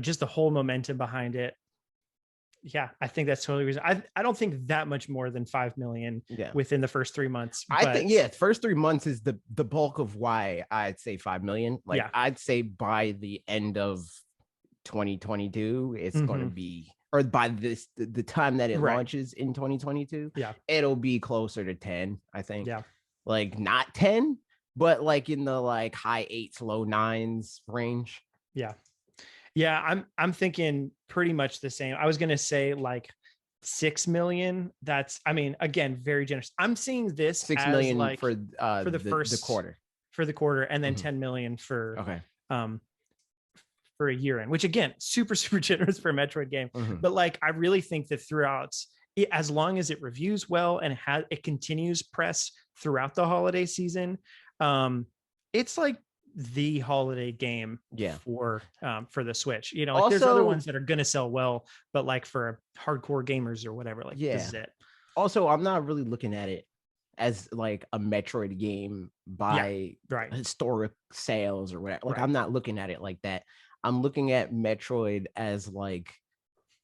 just the whole momentum behind it. Yeah, I think that's totally reason. I don't think that much more than 5 million within the first 3 months. I think first 3 months is the bulk of why I'd say 5 million. Like I'd say by the end of 2022, it's going to be, or by the time that it launches in 2022, it'll be closer to 10, I think. Yeah. Like not 10, but like in the like high 8s, low 9s range. Yeah. Yeah, I'm thinking pretty much the same. I was going to say like 6 million. That's, I mean, again, very generous. I'm seeing this 6 million like for the quarter. For the quarter, and then 10 million for for a year in, which again, super generous for a Metroid game. But like, I really think that throughout, as long as it reviews well and it continues press throughout the holiday season, it's like the holiday game for the Switch. Like also, there's other ones that are gonna sell well, but like for hardcore gamers or whatever, like this is it. Also, I'm not really looking at it as like a Metroid game by historic sales or whatever. Like I'm not looking at it like that. I'm looking at Metroid as like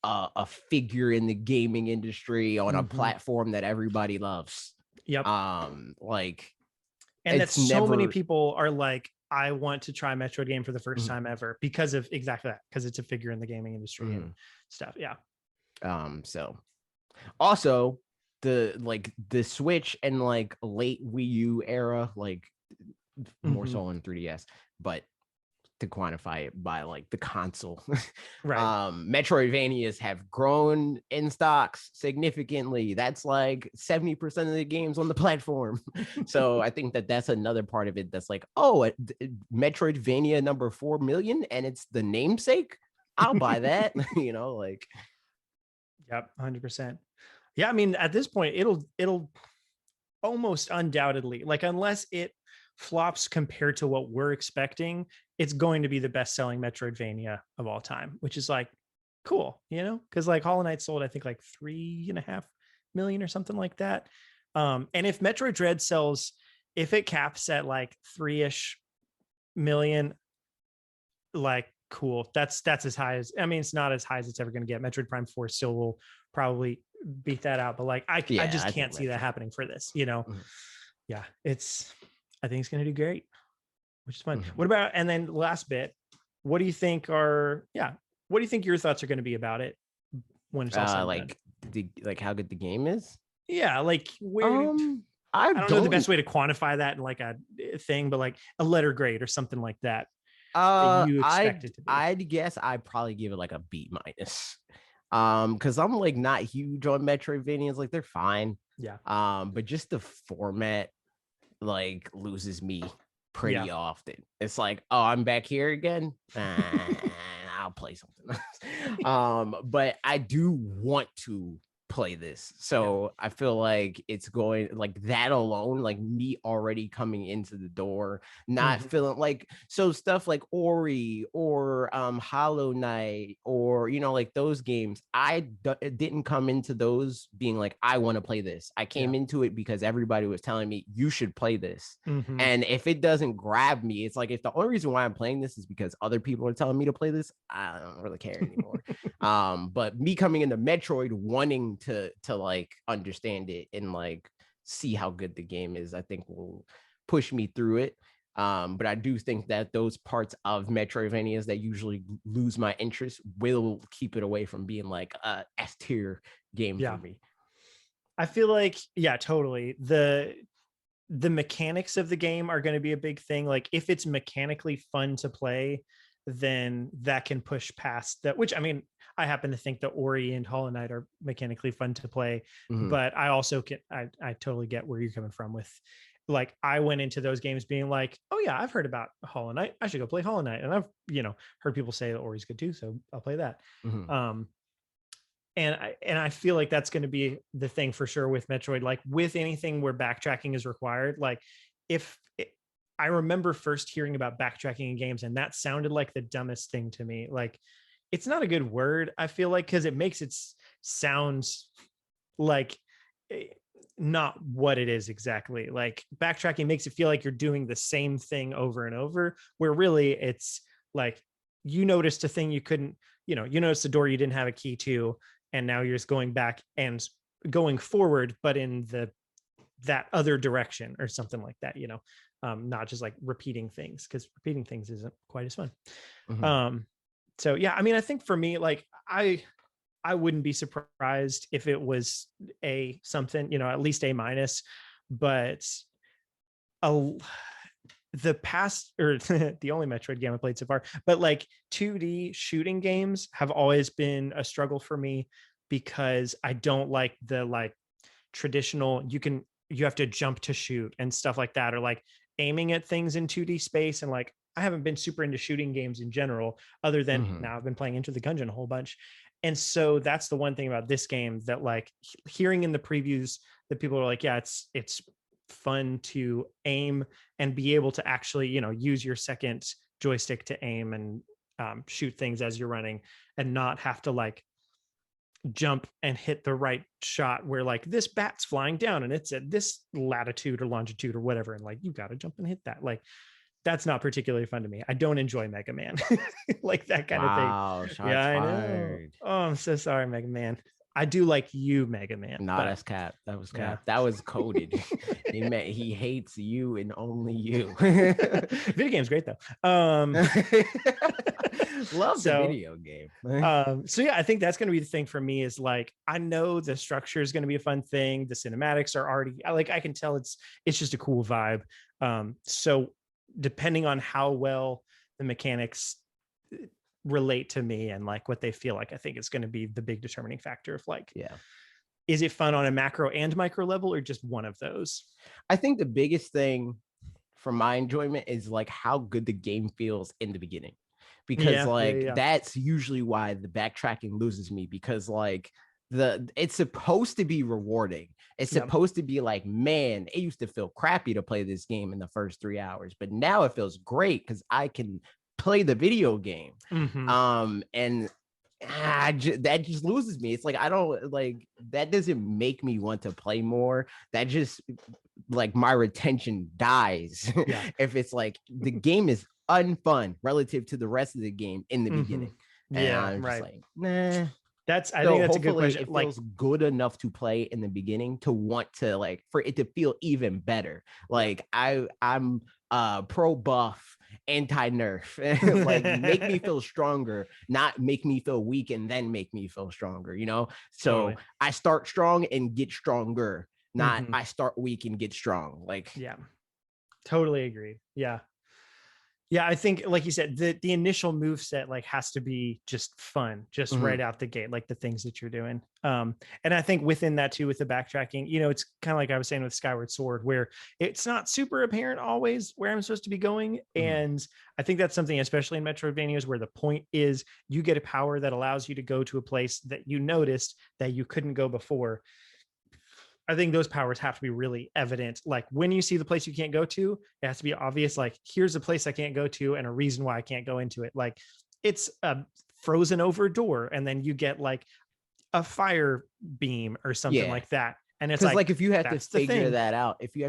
a figure in the gaming industry on a platform that everybody loves. Yep. Like, and that so many people are like, I want to try a Metroid game for the first time ever because of exactly that, because it's a figure in the gaming industry and stuff. Yeah. So also the Switch and like late Wii U era, like more so on 3DS, but to quantify it by like the console, Metroidvanias have grown in stocks significantly. That's like 70% of the games on the platform. So I think that's another part of it. That's like, oh, Metroidvania number 4 million, and it's the namesake. I'll buy that. Like, yep, 100%. Yeah, I mean, at this point, it'll almost undoubtedly, like, unless it flops compared to what we're expecting, it's going to be the best-selling Metroidvania of all time, which is like cool, because like Hollow Knight sold, I think, like 3.5 million or something like that. And if Metroid Dread sells, if it caps at like 3-ish million, like cool. That's as high as, I mean, it's not as high as it's ever going to get. Metroid Prime 4 still will probably beat that out, but like I just can't see that happening for this. Yeah, I think it's going to do great, which is fun. What about, and then last bit, what do you think your thoughts are going to be about it when it's all said and done? How good the game is? Yeah, like where I don't know the best way to quantify that in like a thing, but like a letter grade or something like that. You expect it to be. I'd guess I'd probably give it like a B-. Because I'm like not huge on Metroidvanias, like they're fine. Yeah. But just the format like loses me pretty often. It's like, oh, I'm back here again. I'll play something else. But I do want to play this, so I feel like it's going, like that alone, like me already coming into the door not feeling like, so stuff like Ori or Hollow Knight or like those games, I didn't come into those being like, I want to play this. I came into it because everybody was telling me you should play this. And if it doesn't grab me, it's like, if the only reason why I'm playing this is because other people are telling me to play this, I don't really care anymore. But me coming into Metroid wanting to like understand it and like see how good the game is, I think will push me through it. But I do think that those parts of Metroidvanias that usually lose my interest will keep it away from being like a S tier game for me. I feel like, totally. The mechanics of the game are going to be a big thing. Like if it's mechanically fun to play, then that can push past that, which, I mean, I happen to think that Ori and Hollow Knight are mechanically fun to play, but I also I totally get where you're coming from with, like, I went into those games being like, oh yeah, I've heard about Hollow Knight, I should go play Hollow Knight. And I've, heard people say that Ori's good too, so I'll play that. And I feel like that's going to be the thing for sure with Metroid, like with anything where backtracking is required. Like I remember first hearing about backtracking in games, and that sounded like the dumbest thing to me. Like, it's not a good word, I feel like, because it makes it sounds like not what it is exactly. Like backtracking makes it feel like you're doing the same thing over and over, where really it's like you noticed a thing you couldn't, you noticed a door you didn't have a key to, and now you're just going back and going forward, but in that other direction or something like that, not just like repeating things, because repeating things isn't quite as fun. Mhm. So yeah, I mean, I think for me, like I wouldn't be surprised if it was a something, at least A minus, but a the past or the only Metroid game I played so far, but like 2D shooting games have always been a struggle for me because I don't like the like traditional you have to jump to shoot and stuff like that, or like aiming at things in 2D space. And like I haven't been super into shooting games in general, other than Mhm. now I've been playing Into the Gungeon a whole bunch. And so that's the one thing about this game that like hearing in the previews that people are like, yeah, it's fun to aim and be able to actually, use your second joystick to aim and shoot things as you're running, and not have to like jump and hit the right shot where like this bat's flying down and it's at this latitude or longitude or whatever, and like you got to jump and hit that. Like that's not particularly fun to me. I don't enjoy Mega Man. Like that kind of thing. Wow, Yeah, shots I know. fired. Oh, I'm so sorry, Mega Man. I do like you, Mega Man, Nah, but that's cap. That was yeah. cap. That was coded. He hates you and only you. Video game's great though. Love the So video game. so yeah, I think that's going to be the thing for me, is like I know the structure is going to be a fun thing, the cinematics are already like I can tell it's just a cool vibe. So depending on how well the mechanics relate to me and like what they feel like, I think it's going to be the big determining factor of like, Yeah. is it fun on a macro and micro level, or just one of those? I think the biggest thing for my enjoyment is like how good the game feels in the beginning. Because like Yeah. that's usually why the backtracking loses me, because like it's supposed to be rewarding. It's supposed to be like, man, it used to feel crappy to play this game in the first 3 hours, but now it feels great because I can play the video game. And that just loses me. It's like I don't like that, doesn't make me want to play more. That just like my retention dies. Yeah. If it's like the game is unfun relative to the rest of the game in the beginning. And Yeah, I'm just right. like, nah. I So think that's a good hopefully question. it Like, feels good enough to play in the beginning to want to like for it to feel even better. Like I'm pro buff, anti nerf. Like make me feel stronger, not make me feel weak and then make me feel stronger, So totally. I start strong and get stronger, not Mhm. I start weak and get strong. Like Yeah, totally agreed. Yeah. Yeah, I think like you said, the initial move set like has to be just fun, just right mhm, out the gate, like the things that you're doing. And I think within that too, with the backtracking, it's kind of like I was saying with Skyward Sword, where it's not super apparent always where I'm supposed to be going. mhm. And I think that's something, especially in Metroidvanias, where the point is you get a power that allows you to go to a place that you noticed that you couldn't go before. I think those powers have to be really evident. Like when you see the place you can't go to, it has to be obvious. Like, here's a place I can't go to and a reason why I can't go into it. Like it's a frozen over door, and then you get like a fire beam or something Yeah. like that. And it's Because like, like if you have to that's the figure thing. that out, it's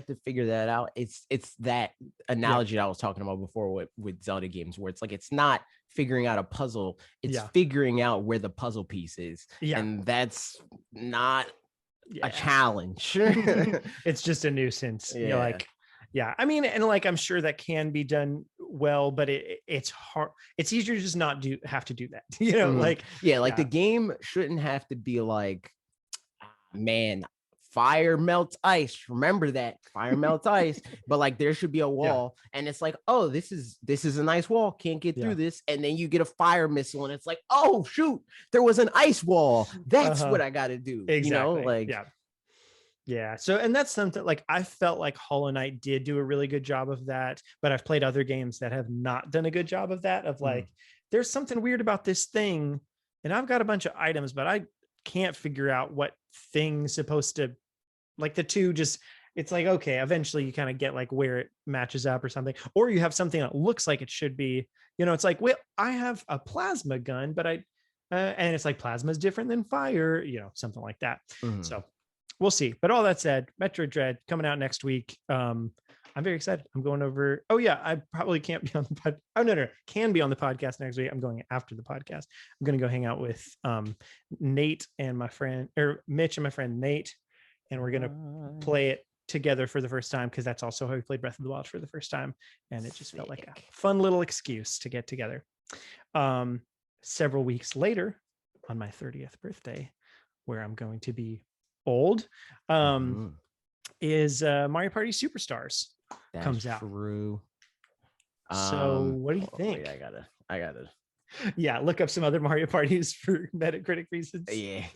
that Yeah. analogy that I was talking about before with Zelda games, where it's like it's not figuring out a puzzle, it's Yeah. figuring out where the puzzle piece is. Yeah. And that's not a Yeah. challenge. It's just a nuisance. You're Yeah. like, yeah. I mean, and like I'm sure that can be done well, but it's hard. It's easier to just not have to do that. Mhm. Like, Yeah, like yeah. the game shouldn't have to be like, man, fire melts ice. Remember that fire melts ice, but like there should be a Yeah. wall, and it's like, oh, this is a nice wall. Can't get through Yeah. this, and then you get a fire missile, and it's like, oh shoot, there was an ice wall. That's Uh-huh. what I got to do. Exactly. Like Yeah. Yeah. So, and that's something like I felt like Hollow Knight did do a really good job of that, but I've played other games that have not done a good job of that. Of like, there's something weird about this thing, and I've got a bunch of items, but I can't figure out what thing's supposed to, like the two just, it's like, okay, eventually you kind of get like where it matches up or something, or you have something that looks like it should be, it's like, well, I have a plasma gun, but and it's like plasma is different than fire, something like that. mhm. So we'll see. But all that said, Metroid Dread coming out next week. I'm very excited. I'm going over. Oh yeah, I probably can't be on the pod. Oh no, can be on the podcast next week. I'm going after the podcast. I'm going to go hang out with Nate and my friend, or Mitch and my friend Nate, and we're going to play it together for the first time, because that's also how we played Breath of the Wild for the first time, and it just felt like a fun little excuse to get together. Several weeks later, on my 30th birthday, where I'm going to be old, is Mario Party Superstars. That's comes out. True. So what do you think? Wait, I gotta. Yeah, look up some other Mario parties for Metacritic reasons. Yeah.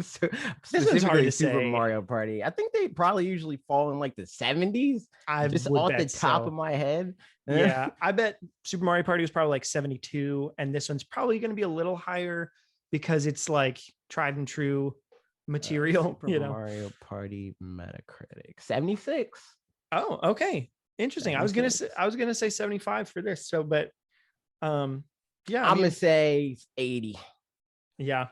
So, this one's hard to Super say. Mario Party. I think they probably usually fall in like the 70s. Just off the top of my head. Yeah, I bet Super Mario Party was probably like 72, and this one's probably going to be a little higher because it's like tried and true material. Super Mario Party Metacritic 76. Oh, okay, interesting. 76. I was gonna say 75 for this. So, but yeah, I'm gonna say 80. Yeah,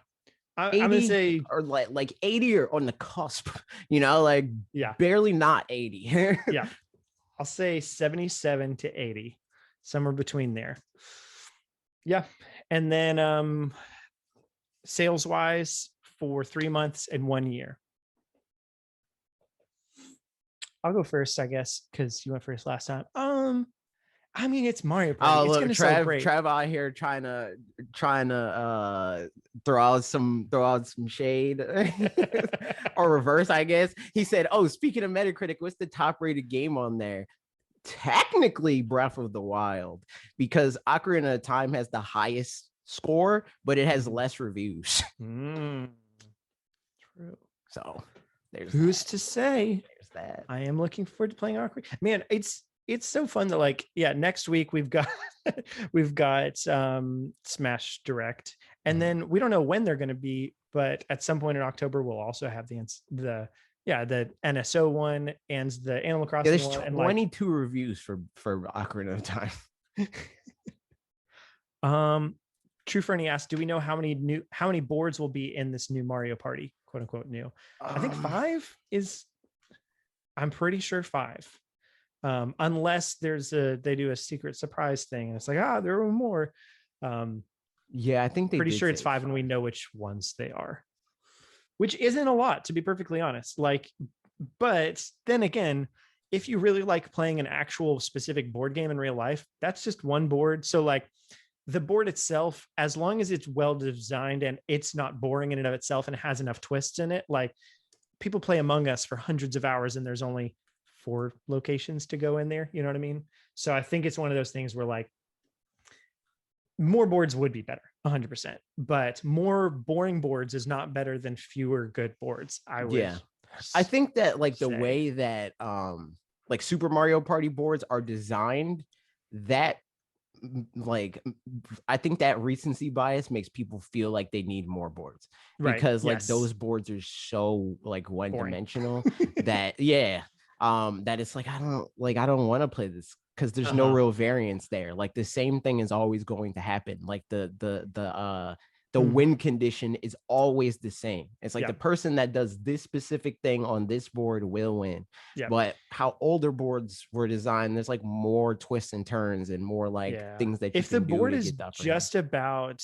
I'm gonna say, or like 80 or on the cusp. Like barely not 80. Yeah, I'll say 77 to 80, somewhere between there. Yeah, and then sales wise for 3 months and 1 year. I'll go first, I guess, because you went first last time. I mean, it's Mario Party. Oh, it's look, Trev out here trying to throw out some shade, or reverse, I guess. He said, "Oh, speaking of Metacritic, what's the top rated game on there?" Technically, Breath of the Wild, because Ocarina of Time has the highest score, but it has less reviews. True. So there's who's to say. There's that. I am looking forward to playing Ocarina. Man, it's so fun that, like, next week we've got Smash Direct, and then we don't know when they're going to be, but at some point in October we'll also have the NSO one and the Animal Crossing there's one. 22 reviews for Ocarina of Time. True Fernie asked, do we know how many boards will be in this new Mario Party, quote unquote new? I think 5 is, I'm pretty sure 5. Unless they do a secret surprise thing and it's like, there are more. Yeah, I think pretty sure it's 5 and we know which ones they are, which isn't a lot, to be perfectly honest. But then again, if you really like playing an actual specific board game in real life, that's just one board. So like the board itself, as long as it's well designed and it's not boring in and of itself and it has enough twists in it, like people play Among Us for hundreds of hours and there's only 4 locations to go in there. You know what I mean? So I think it's one of those things where like more boards would be better, 100%, but more boring boards is not better than fewer good boards. I think that like the way that like Super Mario Party boards are designed, that like I think that recency bias makes people feel like they need more boards, because like those boards are so like one-dimensional that that it's like I don't want to play this because there's no real variance there. Like the same thing is always going to happen. Like the win condition is always the same. It's like the person that does this specific thing on this board will win. But how older boards were designed, there's like more twists and turns and more like things that you if the board is just about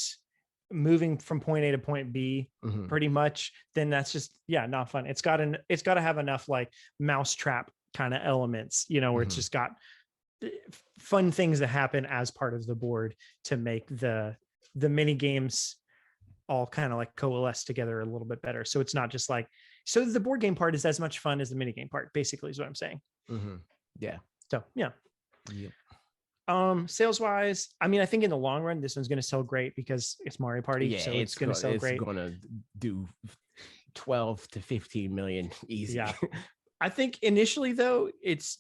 moving from point A to point B pretty much, then that's just not fun. It's got to have enough like mousetrap kind of elements, where it's just got fun things that happen as part of the board to make the mini games all kind of like coalesce together a little bit better. So it's not just like, so the board game part is as much fun as the mini game part, basically, is what I'm saying. So sales wise, I mean, I think in the long run this one's going to sell great because it's Mario Party, so it's going to sell great. It's going to do 12 to 15 million easy. I think initially though, it's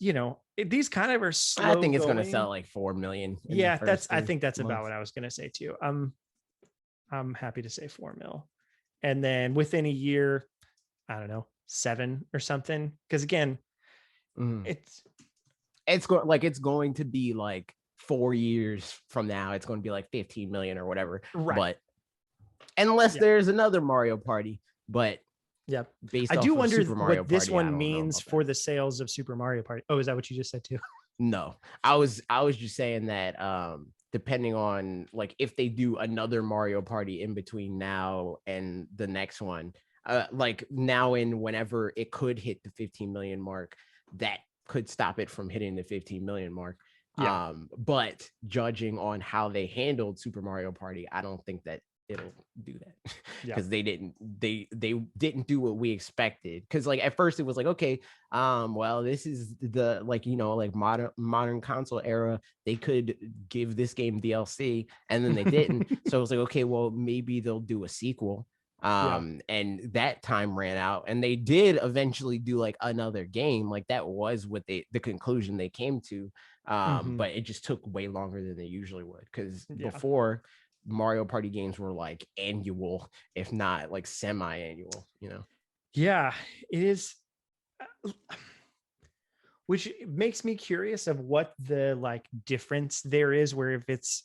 these kind of are slow. I think it's going to sell like 4 million. I think that's about what I was going to say too. I'm happy to say 4 mil, and then within a year, I don't know, 7 or something. Because again, it's going to be like 4 years from now, it's going to be like 15 million or whatever. Right. But unless there's another Mario Party, but Yeah. based I off do of wonder Super Mario what this Party. I one don't know means about for that. the sales of Super Mario Party. Oh, is that what you just said too? No, I was just saying that depending on like if they do another Mario Party in between now and the next one, like now and whenever it could hit the 15 million mark, that could stop it from hitting the 15 million mark. Yeah. But judging on how they handled Super Mario Party, I don't think that it'll do that Yeah. because they didn't do what we expected. Because like at first it was like, okay, well, this is the like, you know, like modern console era, they could give this game DLC, and then they didn't. So it was like, okay, well, maybe they'll do a sequel. Yeah. And that time ran out, and they did eventually do like another game. Like that was what the conclusion they came to. But it just took way longer than they usually would, because Yeah. before, Mario Party games were like annual, if not like semi-annual, you know. Yeah, it is. Which makes me curious of what the like difference there is, where if it's,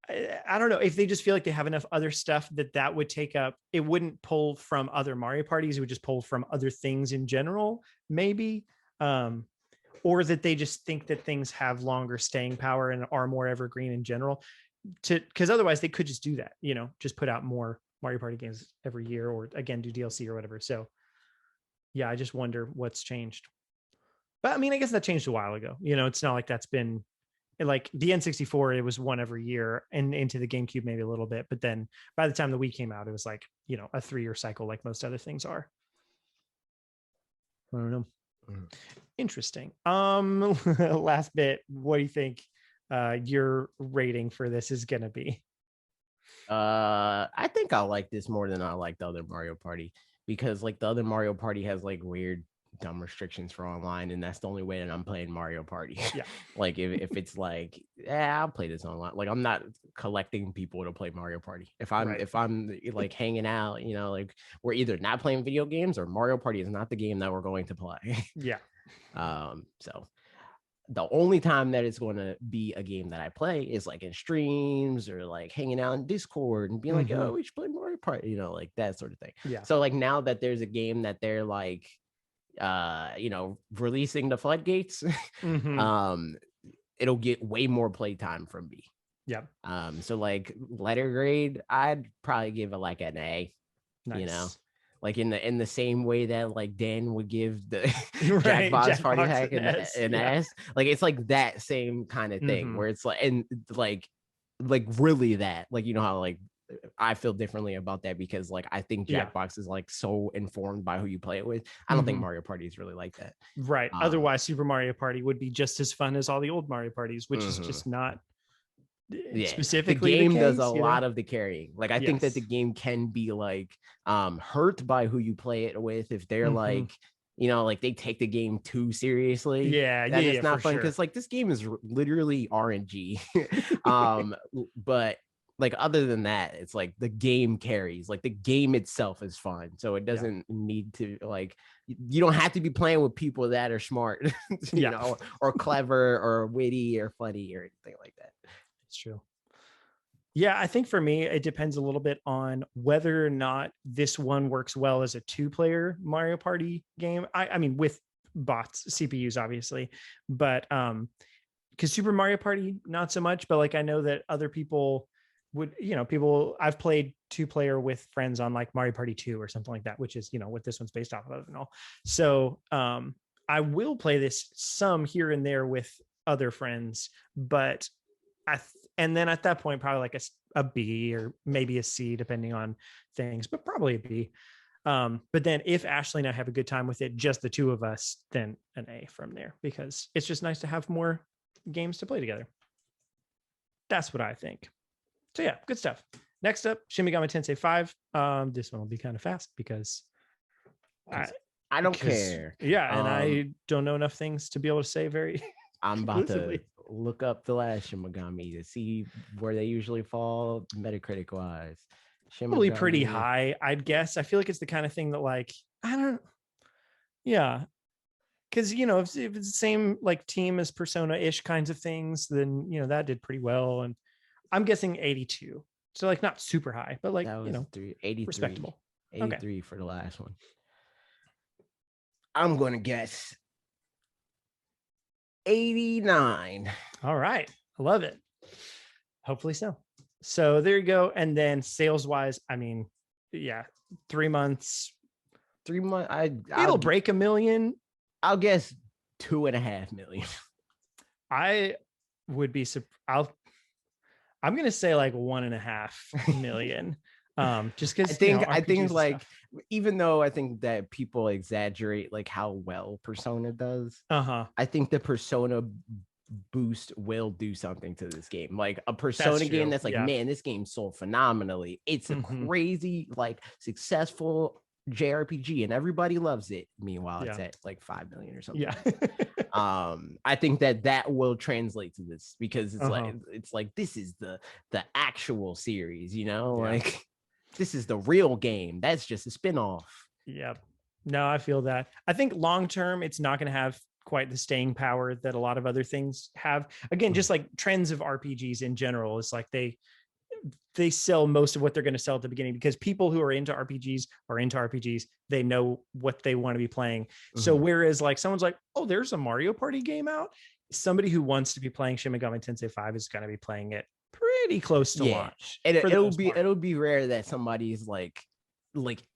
I don't know, if they just feel like they have enough other stuff that would take up, it wouldn't pull from other Mario parties, it would just pull from other things in general, maybe. Or that they just think that things have longer staying power and are more evergreen in general. Because otherwise they could just do that, you know, just put out more Mario Party games every year, or again do DLC or whatever. So yeah, I just wonder what's changed. But I mean, I guess that changed a while ago. You know, it's not like that's been like the N64, it was one every year, and into the GameCube maybe a little bit. But then by the time the Wii came out, it was like, you know, a 3-year cycle like most other things are. I don't know. Interesting. Last bit, what do you think your rating for this is gonna be? I think I like this more than I like the other Mario Party, because like the other Mario Party has like weird dumb restrictions for online, and that's the only way that I'm playing Mario Party. Yeah. Like if it's like, yeah, I'll play this online. Like I'm not collecting people to play Mario Party. Right. If I'm like hanging out, you know, like we're either not playing video games, or Mario Party is not the game that we're going to play. Yeah. So the only time that it's going to be a game that I play is like in streams, or like hanging out in Discord and being like, oh, we should play Mario Party, you know, like that sort of thing. Yeah. So like now that there's a game that they're like, you know, releasing the floodgates, it'll get way more playtime from me. Yeah. So like letter grade, I'd probably give it like an A. Nice. You know, like in the same way that like Dan would give the Right, Jackbox Party Jackbox Hack an S, an yeah. S. Like it's like that same kind of thing where it's like, and like really that, like, you know how like I feel differently about that, because like I think Yeah. Jackbox is like so informed by who you play it with. I don't think Mario Party is really like that. Right. Otherwise, Super Mario Party would be just as fun as all the old Mario parties, which is just not Yeah, specifically the game case, does a you know? lot of the carrying. Like I think that the Yes. game can be like hurt by who you play it with, if they're like, you know, like they take the game too seriously. Yeah, Then yeah, it's yeah, not for fun, sure. because like this game is literally RNG. But like other than that, it's like the game carries. Like the game itself is fun, so it Yeah. doesn't need to, like, you don't have to be playing with people that are smart, you Yeah. know, or clever or witty or funny or anything like that. It's true. Yeah, I think for me, it depends a little bit on whether or not this one works well as a 2-player Mario Party game. I mean, with bots, CPUs, obviously, but because Super Mario Party, not so much. But like, I know that other people would, you know, people I've played 2-player with friends on like Mario Party 2 or something like that, which is, you know, what this one's based off of and all. So I will play this some here and there with other friends, but and then at that point, probably like a B or maybe a C, depending on things, but probably a B. But then if Ashley and I have a good time with it, just the two of us, then an A from there, because it's just nice to have more games to play together. That's what I think. So yeah, good stuff. Next up, Shin Megami Tensei 5. This one will be kind of fast because I don't care. Yeah, and I don't know enough things to be able to say very I'm about to look up the last Shin Megami to see where they usually fall Metacritic wise. Probably pretty high, I'd guess. I feel like it's the kind of thing that, like, I don't, yeah, because, you know, if it's the same like team as Persona-ish kinds of things, then, you know, that did pretty well. And I'm guessing 82, so like not super high, but like, you know, 83. respectable. 83 for the last one. I'm going to guess 89. All right. I love it. Hopefully so. So there you go. And then sales wise, I mean, yeah, 3 months. 3 months. It'll break 1 million. I'll guess 2.5 million. I would be I'm going to say like 1.5 million. Just because I think like stuff. Even though I think that people exaggerate like how well Persona does, I think the Persona boost will do something to this game. Like a Persona game that's like, man, this game sold phenomenally. It's a crazy, like successful JRPG and everybody loves it. Meanwhile, it's at like 5 million or something. I think that will translate to this because it's like this is the actual series, you know, like this is the real game. That's just a spinoff. No, I feel that. I think long term it's not going to have quite the staying power that a lot of other things have. Again, just like trends of RPGs in general, it's like they sell most of what they're going to sell at the beginning because people who are into RPGs, they know what they want to be playing. So whereas like someone's like, oh, there's a Mario Party game out, somebody who wants to be playing Shin Megami Tensei 5 is going to be playing it pretty close to launch. It'll be rare that somebody's like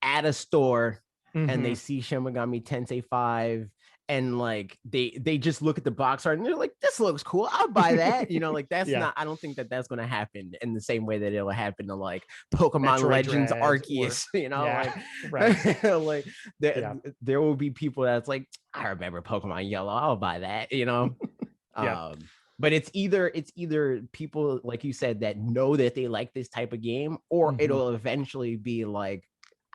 at a store and they see Shin Megami Tensei 5 and like they just look at the box art and they're like, this looks cool, I'll buy that. You know, like that's not, I don't think that's going to happen in the same way that it'll happen to like Pokemon Metroid Legends Arceus, you know, like there will be people that's like, I remember Pokemon Yellow, I'll buy that, you know. But it's either people like you said that know that they like this type of game, or it'll eventually be like,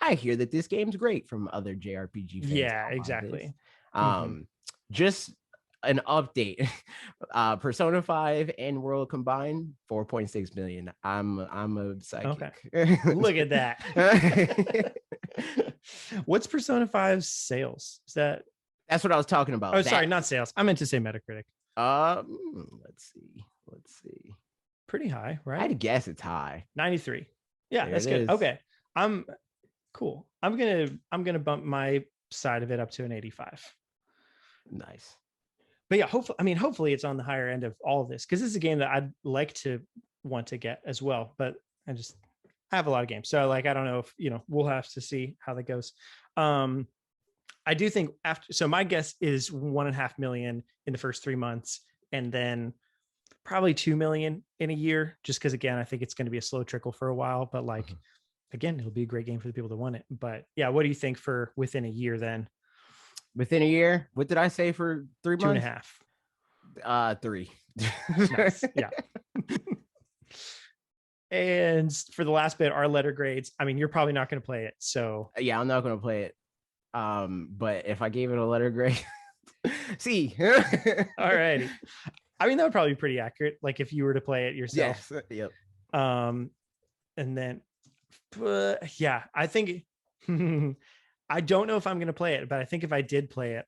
I hear that this game's great from other JRPG fans. Yeah, exactly. Just an update. Persona 5 and World combined 4.6 million. I'm a psychic. Look at that. What's Persona 5's sales? That's what I was talking about. Oh, sorry, not sales. I meant to say Metacritic. Let's see. Pretty high, right? I'd guess it's high. 93. Yeah, there that's good. Is. Okay. I'm cool. I'm gonna bump my side of it up to an 85. Nice. But yeah, hopefully it's on the higher end of all of this, because this is a game that I'd like to want to get as well. But I have a lot of games, so like I don't know if we'll have to see how that goes. I do think so my guess is 1.5 million in the first 3 months, and then probably 2 million in a year, just because again I think it's going to be a slow trickle for a while. But like again, it'll be a great game for the people that want it. But yeah, what do you think for within a year then? Within a year, what did I say for 3 months? 2.5. 3. Nice. Yeah. And for the last bit, our letter grades. I mean, you're probably not going to play it, so yeah, I'm not going to play it. But if I gave it a letter grade, see. All righty. I mean, that would probably be pretty accurate. Like if you were to play it yourself. Yes. Yep. And then, yeah, I think. I don't know if I'm going to play it, but I think if I did play it,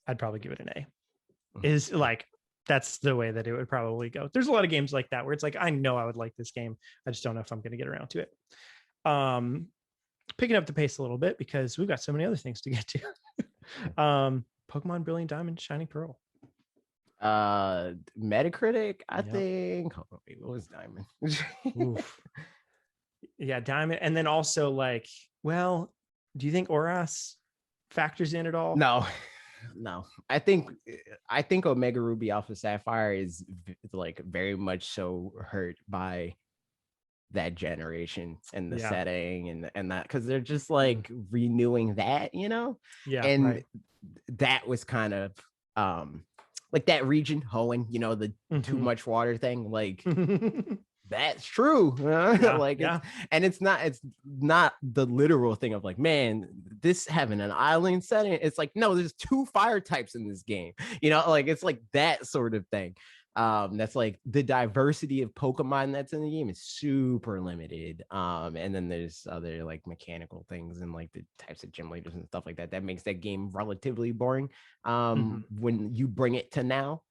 I'd probably give it an A. Is like, that's the way that it would probably go. There's a lot of games like that where it's like, I know I would like this game. I just don't know if I'm going to get around to it. Picking up the pace a little bit because we've got so many other things to get to. Pokemon Brilliant Diamond, Shining Pearl. Metacritic, I think. Oh, wait, what was Diamond? Yeah, Diamond. And then also like, well, do you think Oras factors in at all? No. I think Omega Ruby Alpha Sapphire is like very much so hurt by that generation and the setting and that, because they're just like renewing that, and that was kind of like that region Hoenn, the too much water thing, like that's true. And it's not the literal thing of like, man, this having an island setting. It's like, no, there's 2 fire types in this game. Like it's like that sort of thing. That's like the diversity of Pokemon that's in the game is super limited. And then there's other like mechanical things and like the types of gym leaders and stuff like that makes that game relatively boring. When you bring it to now,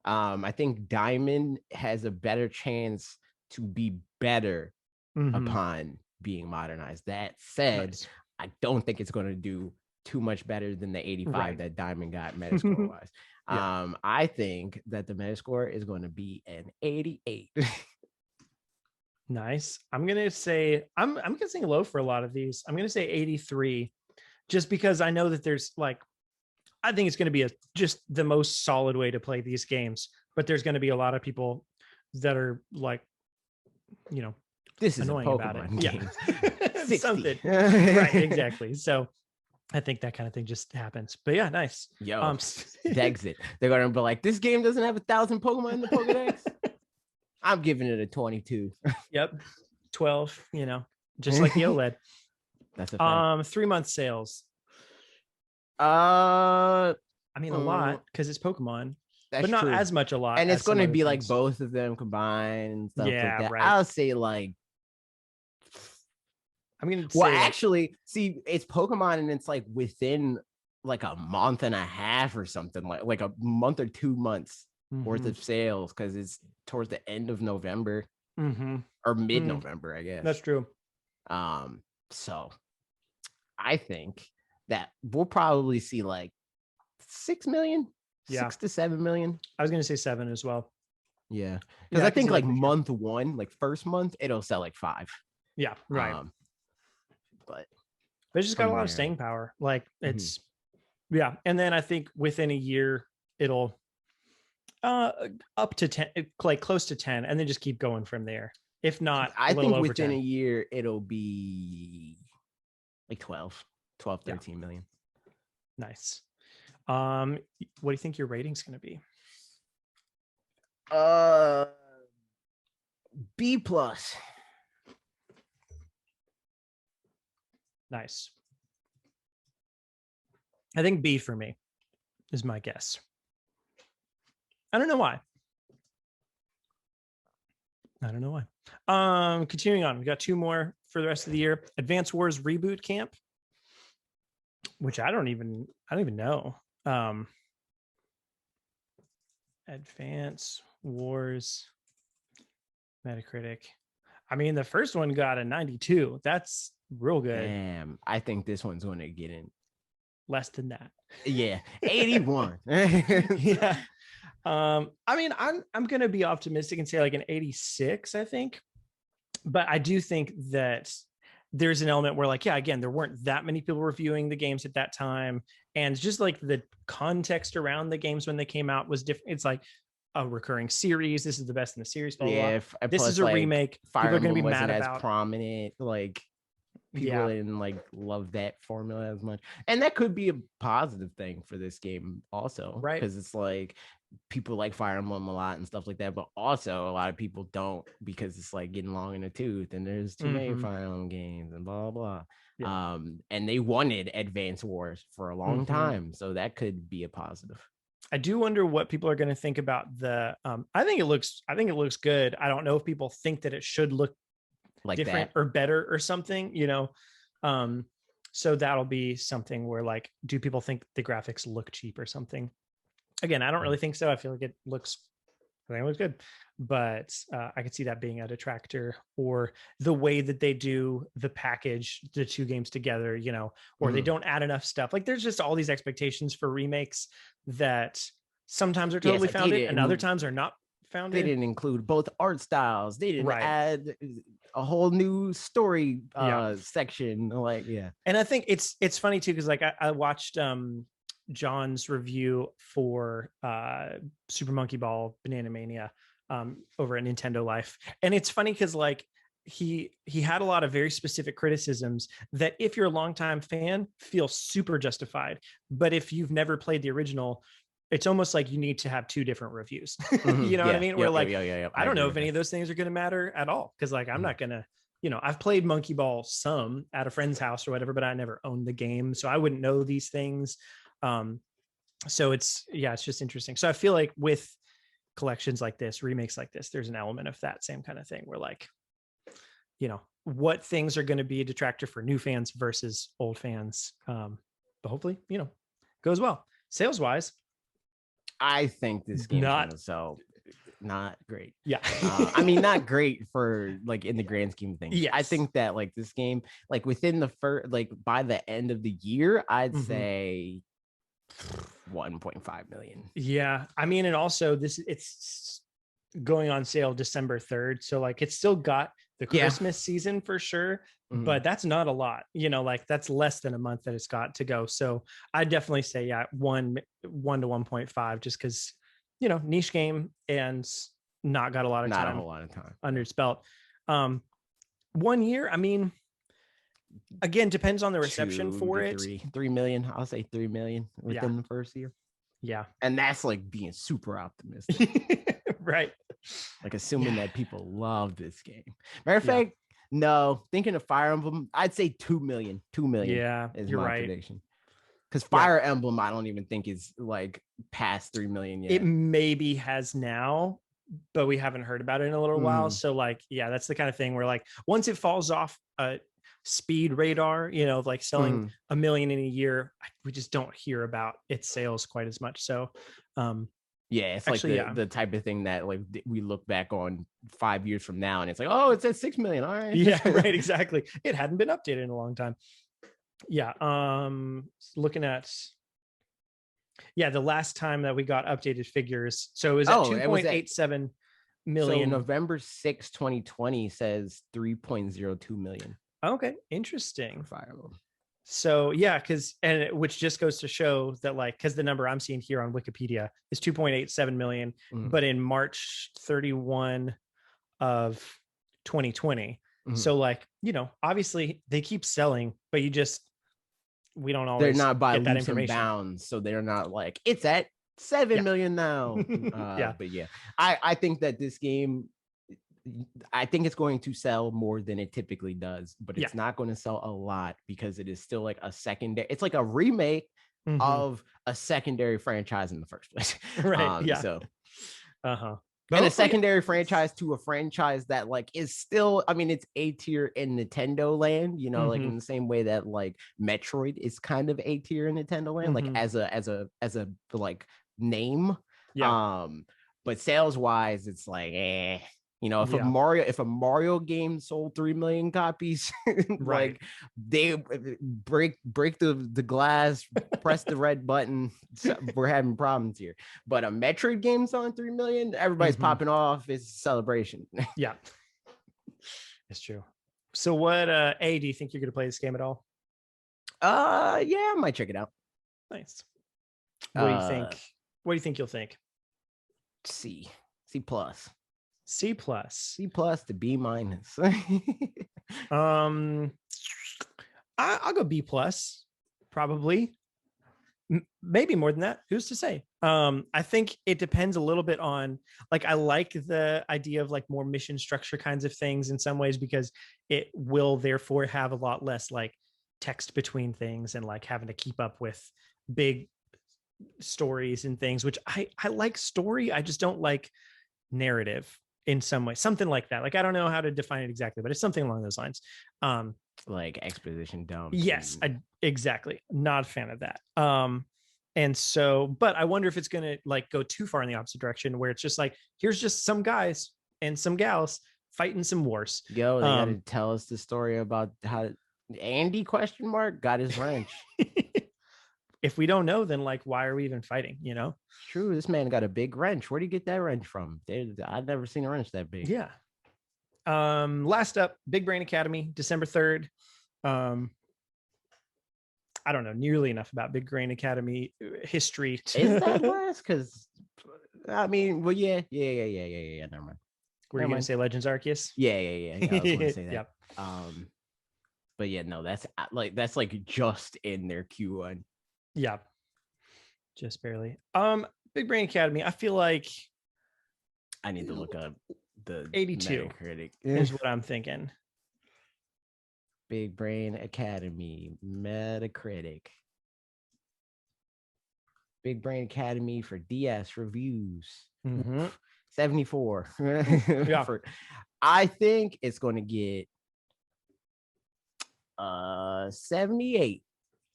I think Diamond has a better chance to be better upon being modernized. That said, I don't think it's going to do too much better than the 85 Right. that Diamond got Metascore wise. Yeah. I think that the Metascore is going to be an 88. Nice. I'm gonna say I'm guessing low for a lot of these. I'm gonna say 83, just because I know that there's like I think it's gonna be just the most solid way to play these games, but there's gonna be a lot of people that are like, you know, This is annoying a about it. Pokemon game. Yeah. Something. Right, exactly. So I think that kind of thing just happens. But yeah, nice. Yo, Degs it. They're gonna be like, this game doesn't have 1,000 Pokemon in the Pokedex. I'm giving it a 22. Yep. 12, just like the OLED. That's a fact. 3-month sales. I mean, a lot because it's Pokemon, that's but not true. as much a lot. And it's going to be like things. both of them combined and stuff Yeah, like that. right. I'll say like, I'm going to well, actually, see, it's Pokemon and it's like within like a month and a half or something, like a month or 2 months worth of sales, because it's towards the end of November or mid-November, I guess. That's true. So I think that we'll probably see like 6 million, 6 to 7 million. I was going to say 7 as well. Yeah, because I think like month one, like first month, it'll sell like 5. Yeah, right. But it's just got a lot of staying power. Like it's yeah, and then I think within a year it'll up to 10, like close to 10, and then just keep going from there. If not, I think within 10. a year it'll be like 12, 13 million. Nice. What do you think your rating's going to be? B plus. Nice. I think B for me is my guess. I don't know why. Continuing on, we got 2 more for the rest of the year. Advance Wars Reboot Camp, which I don't even know. Advance Wars Metacritic. I mean, the first one got a 92. That's real good. Damn, I think this one's going to get in less than that. Yeah, 81. Yeah. I mean, I'm going to be optimistic and say like an 86, I think. But I do think that there's an element where like, yeah, again, there weren't that many people reviewing the games at that time. And just like the context around the games when they came out was different. It's like a recurring series. This is the best in the series. Blah, blah, blah. This is a remake. Fire People are going to be mad as about prominent. Like people didn't like love that formula as much. And that could be a positive thing for this game also. Right. Because it's like people like Fire Emblem a lot and stuff like that, but also a lot of people don't, because it's like getting long in the tooth and there's too many Fire Emblem games and blah blah. Yeah. And they wanted Advance Wars for a long time, so that could be a positive. I do wonder what people are going to think about the I think it looks good. I don't know if people think that it should look like different or better or something, so that'll be something where like, do people think the graphics look cheap or something? Again, I don't really think so. I feel like it looks good, but I could see that being a detractor, or the way that they do the package, the 2 games together, or they don't add enough stuff. Like there's just all these expectations for remakes that sometimes are totally founded and other times are not founded. They didn't include both art styles. They didn't add a whole new story section. Like, and I think it's funny too, because like I watched John's review for Super Monkey Ball Banana Mania over at Nintendo Life, and it's funny because like he had a lot of very specific criticisms that if you're a longtime fan feel super justified, but if you've never played the original, it's almost like you need to have 2 different reviews. You know what I mean? Where like I don't know if any of those things are going to matter at all, because like I'm not gonna, I've played Monkey Ball some at a friend's house or whatever, but I never owned the game, so I wouldn't know these things. So it's just interesting. So I feel like with collections like this, remakes like this, there's an element of that same kind of thing where like, what things are going to be a detractor for new fans versus old fans. But hopefully, goes well. Sales wise, I think this game is going to sell not great. Yeah. I mean, not great for like in the grand scheme of things. Yes. I think that like this game, like within the first, like by the end of the year, I'd say 1.5 million. Yeah. I mean, and also it's going on sale December 3rd. So like it's still got the Christmas season for sure, but that's not a lot, like that's less than a month that it's got to go. So I definitely say, 1 to 1.5, just because, niche game and not got a lot of not time, a whole lot of time under its belt. 1 year, I mean, again, depends on the reception for it. 3 million. I'll say 3 million within the first year. Yeah. And that's like being super optimistic. Right. Like assuming that people love this game. Matter of fact, no, thinking of Fire Emblem, I'd say 2 million. 2 million is my prediction. Because Fire Emblem, I don't even think is like past 3 million yet. It maybe has now, but we haven't heard about it in a little while. So like, that's the kind of thing where like once it falls off speed radar, like selling 1 million in a year, we just don't hear about its sales quite as much. So it's actually, like the type of thing that like we look back on 5 years from now and it's like, oh, it's at 6 million. All right. Yeah, right. Exactly. It hadn't been updated in a long time. Looking at the last time that we got updated figures, so it was at 2.87 million. So November 6, 2020 says 3.02 million. Okay, interesting. Fire Emblem. So which just goes to show that like, because the number I'm seeing here on Wikipedia is 2.87 million, but in March 31 of 2020. So like, obviously they keep selling, but we don't always, they're not by get that leaps and information. bounds. So they're not like, it's at 7 million now. But I think that this game, I think it's going to sell more than it typically does, but it's not going to sell a lot because it is still like a secondary. It's like a remake of a secondary franchise in the first place. Right. So, but and a secondary franchise to a franchise that like is still, I mean, it's A tier in Nintendo land, like in the same way that like Metroid is kind of A tier in Nintendo land, like as a like name. But sales wise, it's like, if a Mario game sold 3 million copies, like they break the glass, press the red button, we're having problems here. But a Metroid game selling 3 million, everybody's popping off. It's a celebration. Yeah, it's true. So what do you think you're gonna play this game at all? I might check it out. Nice. What do you think? What do you think you'll think? C+. C plus. C plus to B minus. I'll go B plus, probably. Maybe more than that. Who's to say? I think it depends a little bit on, like, I like the idea of like more mission structure kinds of things in some ways, because it will therefore have a lot less like text between things and like having to keep up with big stories and things, which I like story. I just don't like narrative in some way, something like that. Like, I don't know how to define it exactly, but it's something along those lines. Like exposition dump. Yes, exactly. Not a fan of that. And so, but I wonder if it's going to like go too far in the opposite direction, where it's just like, here's just some guys and some gals fighting some wars. They got to tell us the story about how Andy got his wrench. If we don't know, then like, why are we even fighting? True. This man got a big wrench. Where do you get that wrench from? I've never seen a wrench that big. Yeah. Last up, Big Brain Academy, December 3rd. I don't know nearly enough about Big Brain Academy history. Is that last? Because I mean, well, yeah. Never mind. Were you going to say Legends Arceus? Yeah. I was going to say that. Yep. But yeah, no, that's like just in their Q1. Yeah, just barely. Big Brain Academy, I feel like I need to look up the 82 Metacritic is what I'm thinking. Big Brain Academy Metacritic. Big Brain Academy for DS reviews. 74. Yeah. I think it's going to get 78.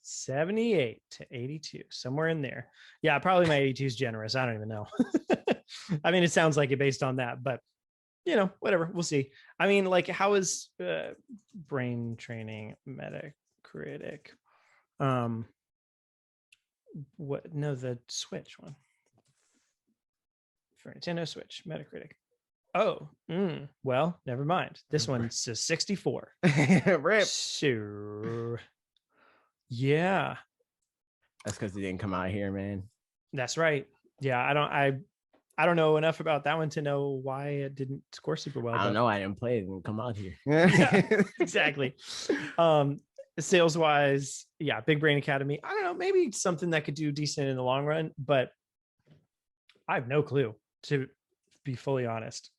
78 to 82, somewhere in there. Yeah, probably my 82 is generous. I don't even know. I mean, it sounds like it based on that, but whatever. We'll see. I mean, like, how is brain training Metacritic? What? No, the Switch one for Nintendo Switch Metacritic. Oh, well, never mind. This one says 64. Rip. Sure. Yeah. That's because it didn't come out here, man. That's right. Yeah, I don't know enough about that one to know why it didn't score super well. I don't know. I didn't play it. It didn't come out here. Yeah, exactly. Sales wise, yeah, Big Brain Academy. I don't know, maybe something that could do decent in the long run, but I have no clue, to be fully honest.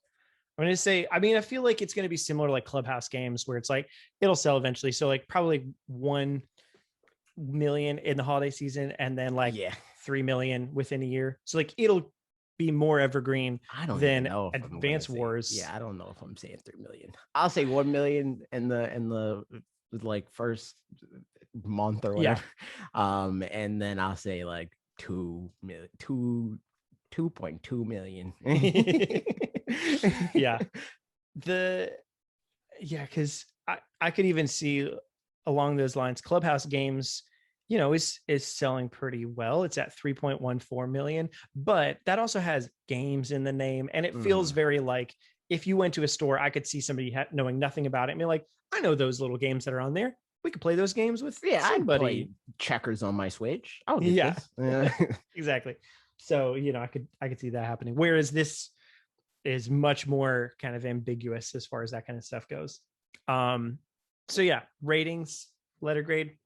I'm going to say, I mean, I feel like it's going to be similar to like Clubhouse games where it's like, it'll sell eventually. So like probably 1 million in the holiday season and then like 3 million within a year. So like, it'll be more evergreen than Advance Wars. I don't know if I'm saying 3 million. I'll say 1 million in the like first month or whatever. And then I'll say like 2.2 million. Because I could even see along those lines, Clubhouse games, is selling pretty well. It's at 3.14 million, but that also has games in the name, and it feels very like if you went to a store, I could see somebody knowing nothing about it and be like, I know those little games that are on there. We could play those games with somebody. I'd play checkers on my Switch. I'll get this. Exactly. So I could see that happening. Whereas this is much more kind of ambiguous as far as that kind of stuff goes. So yeah, ratings, letter grade.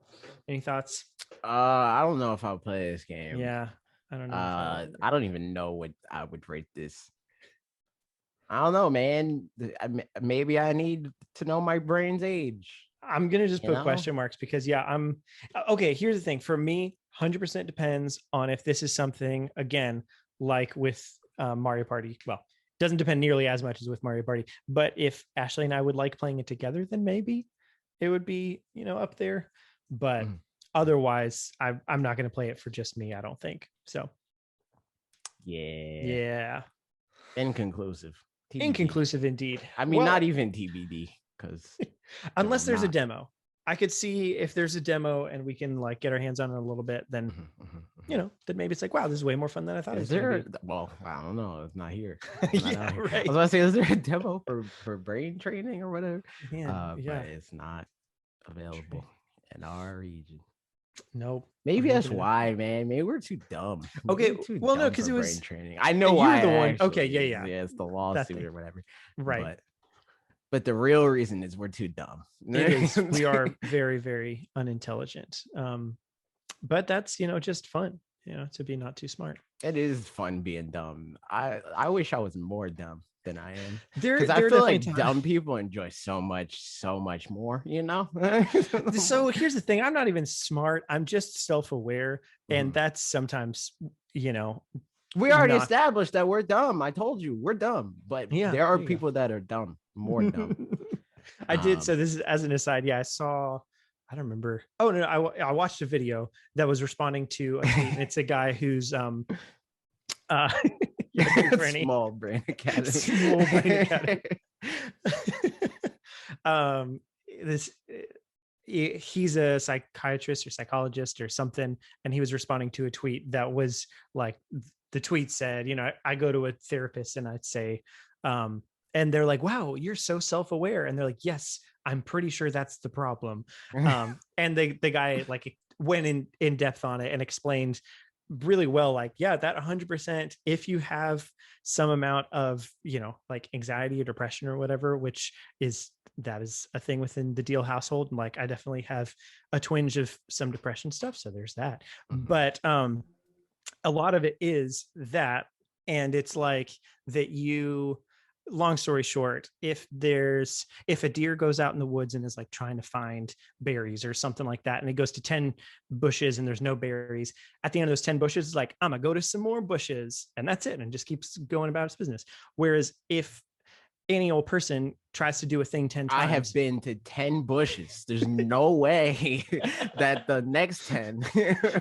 Any thoughts? I don't know if I'll play this game. Yeah, I don't know. I don't even know what I would rate this. I don't know, man. Maybe I need to know my brain's age. I'm gonna just put question marks because I'm okay. Here's the thing for me, 100% depends on if this is something again like with Mario Party. Well, it doesn't depend nearly as much as with Mario Party, but if Ashley and I would like playing it together, then maybe it would be up there. But otherwise, I'm not going to play it for just me. I don't think so. Yeah. Inconclusive. TBD. Inconclusive indeed. I mean, not even TBD because unless there's a demo, I could see if there's a demo and we can like get our hands on it a little bit. Then then maybe it's like, wow, this is way more fun than I thought. Is there? Well, I don't know. It's not here. Yeah, right. I was about to say, is there a demo for brain training or whatever? But it's not available in our region. Nope. Maybe that's why, man. Maybe we're too dumb. Okay. Well, no, because it was brain training. I know why. You're the one. Actually, okay. Yeah. Yeah. It's the lawsuit or whatever. Right. But the real reason is we're too dumb. It is. We are very, very unintelligent. But that's just fun. To be not too smart. It is fun being dumb. I wish I was more dumb than I am. Because I feel like dumb people enjoy so much more, So here's the thing. I'm not even smart. I'm just self-aware. And that's sometimes, we already established that we're dumb. I told you we're dumb, but there are people that are dumb, more dumb. I did. So this is as an aside. Yeah, I don't remember. Oh no, I watched a video that was responding to a tweet. And it's a guy who's Small Brain Academy. Small Brain Academy. He's a psychiatrist or psychologist or something, and he was responding to a tweet that was like, the tweet said, I go to a therapist and I'd say, and they're like, wow, you're so self-aware. And they're like, yes, I'm pretty sure that's the problem. And the guy like went in depth on it and explained really well, like, yeah, that 100%, if you have some amount of, like anxiety or depression or whatever, that is a thing within the Deal household. And like, I definitely have a twinge of some depression stuff. So there's that. But a lot of it is that, and it's like that long story short, if a deer goes out in the woods and is like trying to find berries or something like that, and it goes to 10 bushes and there's no berries, at the end of those 10 bushes, it's like, I'm gonna go to some more bushes, and that's it, and just keeps going about its business. Whereas if any old person tries to do a thing 10 times. I have been to 10 bushes. There's no way that the next 10.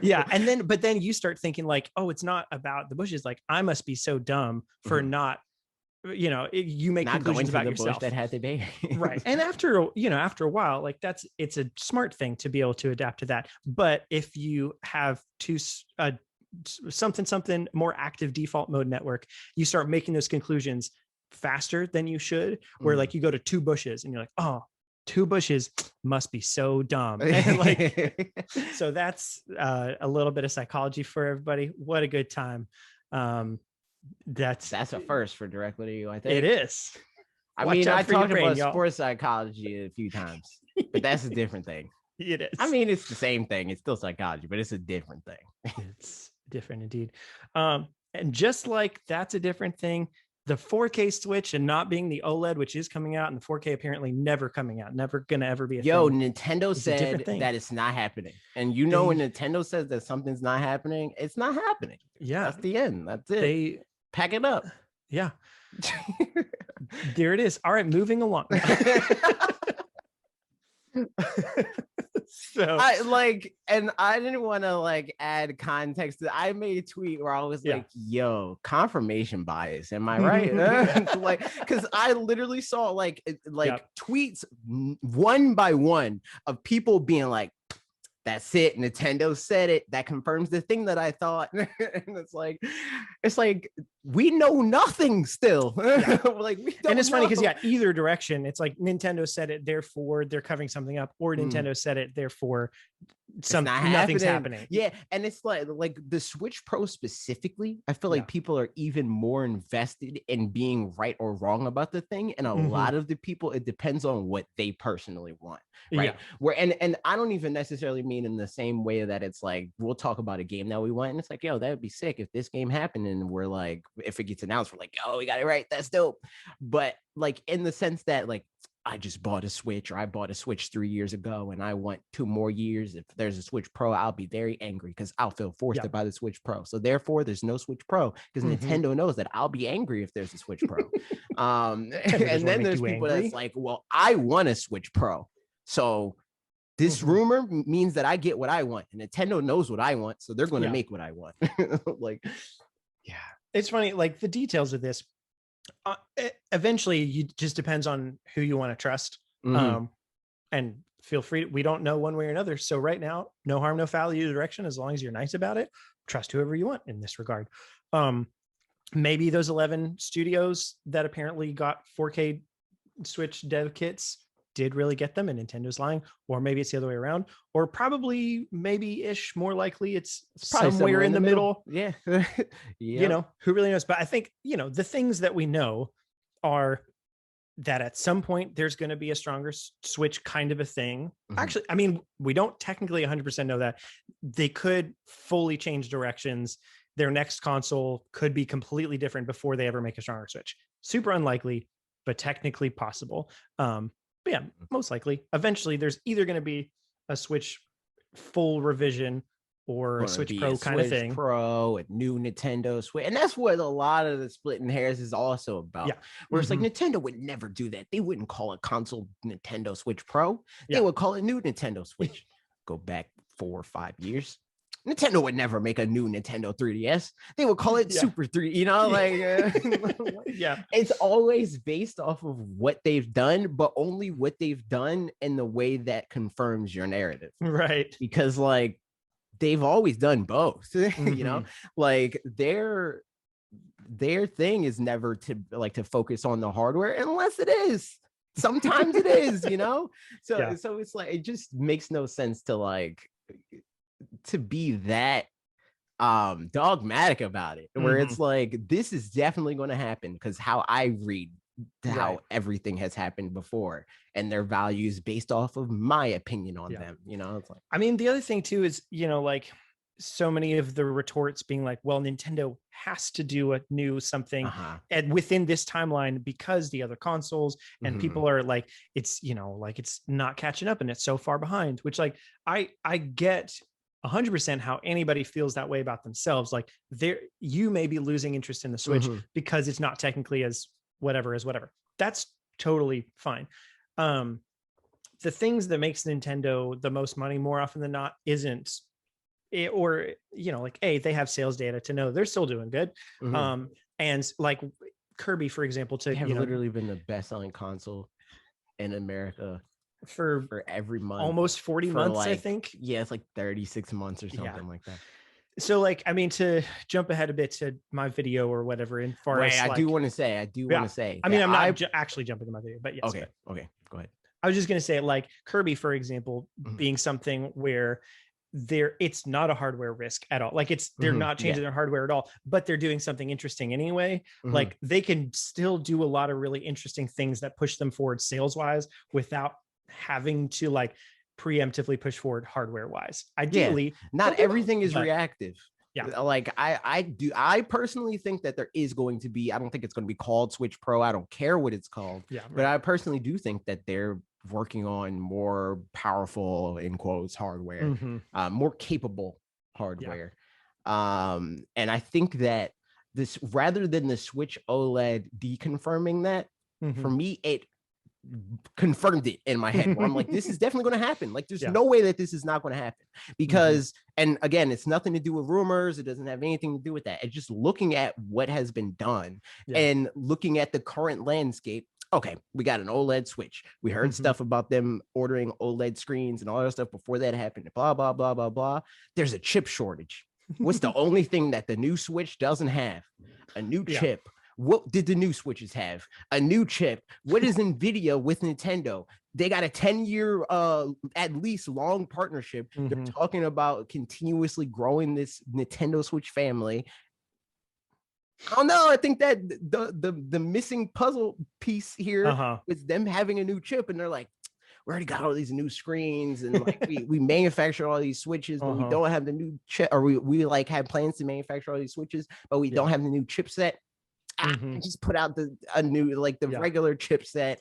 Yeah. But then you start thinking like, oh, it's not about the bushes. Like, I must be so dumb for not, you make not conclusions going about to the yourself. bush that had the baby. Right. And after a while, like it's a smart thing to be able to adapt to that. But if you have something more active default mode network, you start making those conclusions faster than you should, where like you go to 2 bushes and you're like, oh, 2 bushes must be so dumb. And like, so that's a little bit of psychology for everybody. What a good time. That's a first for Directly, I think. It is. I mean, I talked about sports psychology a few times, but that's a different thing. It is. I mean, it's the same thing. It's still psychology, but it's a different thing. It's different indeed. And just like that's a different thing, the 4K Switch and not being the OLED, which is coming out, and the 4K apparently never coming out, never gonna ever be a thing. Nintendo said that it's not happening. And when Nintendo says that something's not happening, it's not happening. Yeah. That's the end. That's it. They pack it up. Yeah. There it is. All right, moving along. So I didn't want to add context. I made a tweet where I was like, yo, confirmation bias. Am I right? Because I literally saw tweets one by one of people being like, that's it. Nintendo said it. That confirms the thing that I thought. And it's like we know nothing still. Yeah. And it's funny because either direction, it's like Nintendo said it, therefore they're covering something up, or Nintendo said it, therefore nothing's happening. Yeah, and it's like the Switch Pro specifically. I feel like people are even more invested in being right or wrong about the thing, and a lot of the people, it depends on what they personally want. Right. Yeah. And I don't even necessarily mean in the same way that it's like we'll talk about a game that we want, and it's like, yo, that would be sick if this game happened, and we're like, if it gets announced, we're like, oh, we got it right, that's dope. But in the sense that I just bought a Switch, or I bought a Switch 3 years ago, and I want 2 more years. If there's a Switch Pro, I'll be very angry because I'll feel forced to buy the Switch Pro. So therefore, there's no Switch Pro because Nintendo knows that I'll be angry if there's a Switch Pro. And then there's people that's like, well, I want a Switch Pro. So this rumor means that I get what I want, and Nintendo knows what I want, so they're going to make what I want. It's funny, the details of this. Eventually, it just depends on who you want to trust. And feel free. We don't know one way or another. So right now, no harm, no foul either direction. As long as you're nice about it, trust whoever you want in this regard. Maybe those 11 studios that apparently got 4K Switch dev kits did really get them, and Nintendo's lying, or maybe it's the other way around, or probably maybe-ish, more likely it's somewhere in the middle. Yeah. Who really knows? But I think, the things that we know are that at some point there's going to be a stronger Switch kind of a thing. Actually, I mean, we don't technically 100% know that. They could fully change directions. Their next console could be completely different before they ever make a stronger Switch. Super unlikely, but technically possible. But yeah, most likely. Eventually, there's either going to be a Switch full revision or a Switch Pro kind of thing. Pro, a new Nintendo Switch. And that's what a lot of the splitting hairs is also about. Yeah. Where it's like Nintendo would never do that. They wouldn't call a console Nintendo Switch Pro. They would call it new Nintendo Switch. Go back 4 or 5 years. Nintendo would never make a new Nintendo 3DS. They would call it Super 3, It's always based off of what they've done, but only what they've done in the way that confirms your narrative. Right. Because they've always done both, their thing is never to focus on the hardware unless it is. Sometimes it is, So it's it just makes no sense to be that dogmatic about it, where it's this is definitely going to happen because how I read how everything has happened before, and their values based off of my opinion on them. It's I mean, the other thing too is, so many of the retorts being like, well, Nintendo has to do a new something and within this timeline because the other consoles and people are like, it's, it's not catching up and it's so far behind, which I get 100% how anybody feels that way about themselves. You may be losing interest in the Switch because it's not technically as whatever. that's totally fine. The things that makes Nintendo the most money more often than not isn't it, or like they have sales data to know they're still doing good. Mhm. And like Kirby, for example, They to have literally been the best-selling console in America for for every month almost 40 for months, I like, think. yeah, it's like 36 months or Yeah. something like that. So like, I mean, to jump ahead a bit to my video or whatever, in far Wait, as I like, do want to say I mean, that I'm not actually jumping to my video, but yes. okay, okay, go ahead. I was just going to say, like Kirby, for example, Mhm. being something where it's not a hardware risk at all. Like they're not changing their hardware at all, but they're doing something interesting anyway. Like they can still do a lot of really interesting things that push them forward sales wise without having to like preemptively push forward hardware wise. Ideally, not everything is but, reactive. Yeah. Like I personally think that there is going to be, I don't think it's going to be called Switch Pro. I don't care what it's called. Yeah. Right. But I personally do think that they're working on more powerful, in quotes, hardware, more capable hardware. And I think that this, rather than the Switch OLED deconfirming that, for me, it confirmed it in my head, where I'm like, this is definitely going to happen. Like, there's no way that this is not going to happen, because, and again, it's nothing to do with rumors. It doesn't have anything to do with that. It's just looking at what has been done and looking at the current landscape. Okay, we got an OLED Switch. We heard stuff about them ordering OLED screens and all that stuff before that happened. Blah, blah, blah, blah, blah. There's a chip shortage. What's the only thing that the new Switch doesn't have? A new chip. What did the new Switches have? A new chip. What is NVIDIA with Nintendo? They got a 10-year, at least long partnership. They're talking about continuously growing this Nintendo Switch family. I don't know. I think that the missing puzzle piece here is them having a new chip, and they're like, we already got all these new screens, and like we manufacture all these Switches, but we don't have the new chip, or we like have plans to manufacture all these Switches, but we don't have the new chipset. Just put out a new, like the regular chipset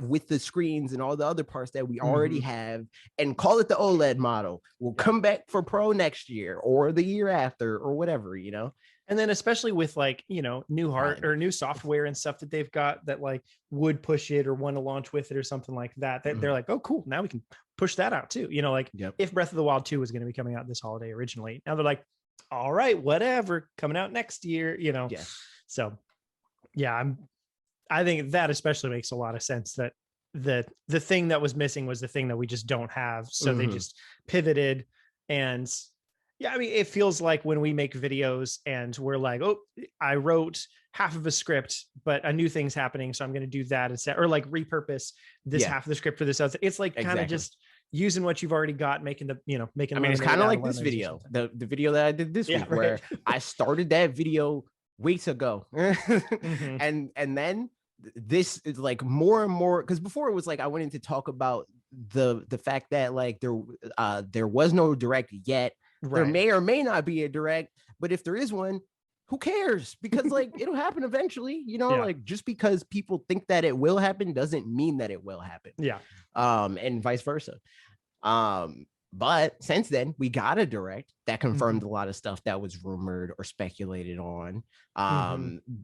with the screens and all the other parts that we already have, and call it the OLED model. We'll come back for Pro next year or the year after or whatever, And then especially with like, new hard or new software and stuff that they've got that like would push it or want to launch with it or something like that, they're like, oh, cool. Now we can push that out too. Like if Breath of the Wild 2 was going to be coming out this holiday originally, now they're like, all right, whatever, coming out next year, So yeah, I think that especially makes a lot of sense, that the thing that was missing was the thing that we just don't have. So they just pivoted. And yeah, I mean, it feels like when we make videos and we're like, oh, I wrote half of a script, but a new thing's happening, so I'm going to do that instead, or like repurpose this half of the script for this else. It's like kind of just using what you've already got, making making. I mean, it's kind of like this video, the video that I did this week, where I started that video weeks ago, and then this is like more and more, because before it was like I went in to talk about the fact that like there was no direct yet. There may or may not be a direct, but if there is one, who cares? Because like it'll happen eventually, like just because people think that it will happen doesn't mean that it will happen. And vice versa. But since then, we got a direct that confirmed a lot of stuff that was rumored or speculated on.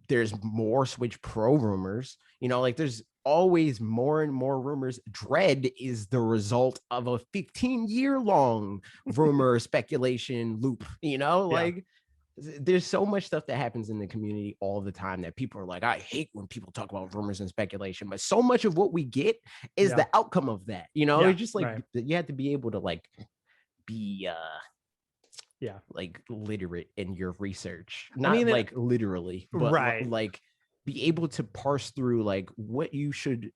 There's more Switch Pro rumors, like there's always more and more rumors. Dread is the result of a 15-year long rumor speculation loop, like there's so much stuff that happens in the community all the time that people are like, I hate when people talk about rumors and speculation, but so much of what we get is the outcome of that. It's just like you have to be able to like be like literate in your research, not like literally, but like be able to parse through like what you should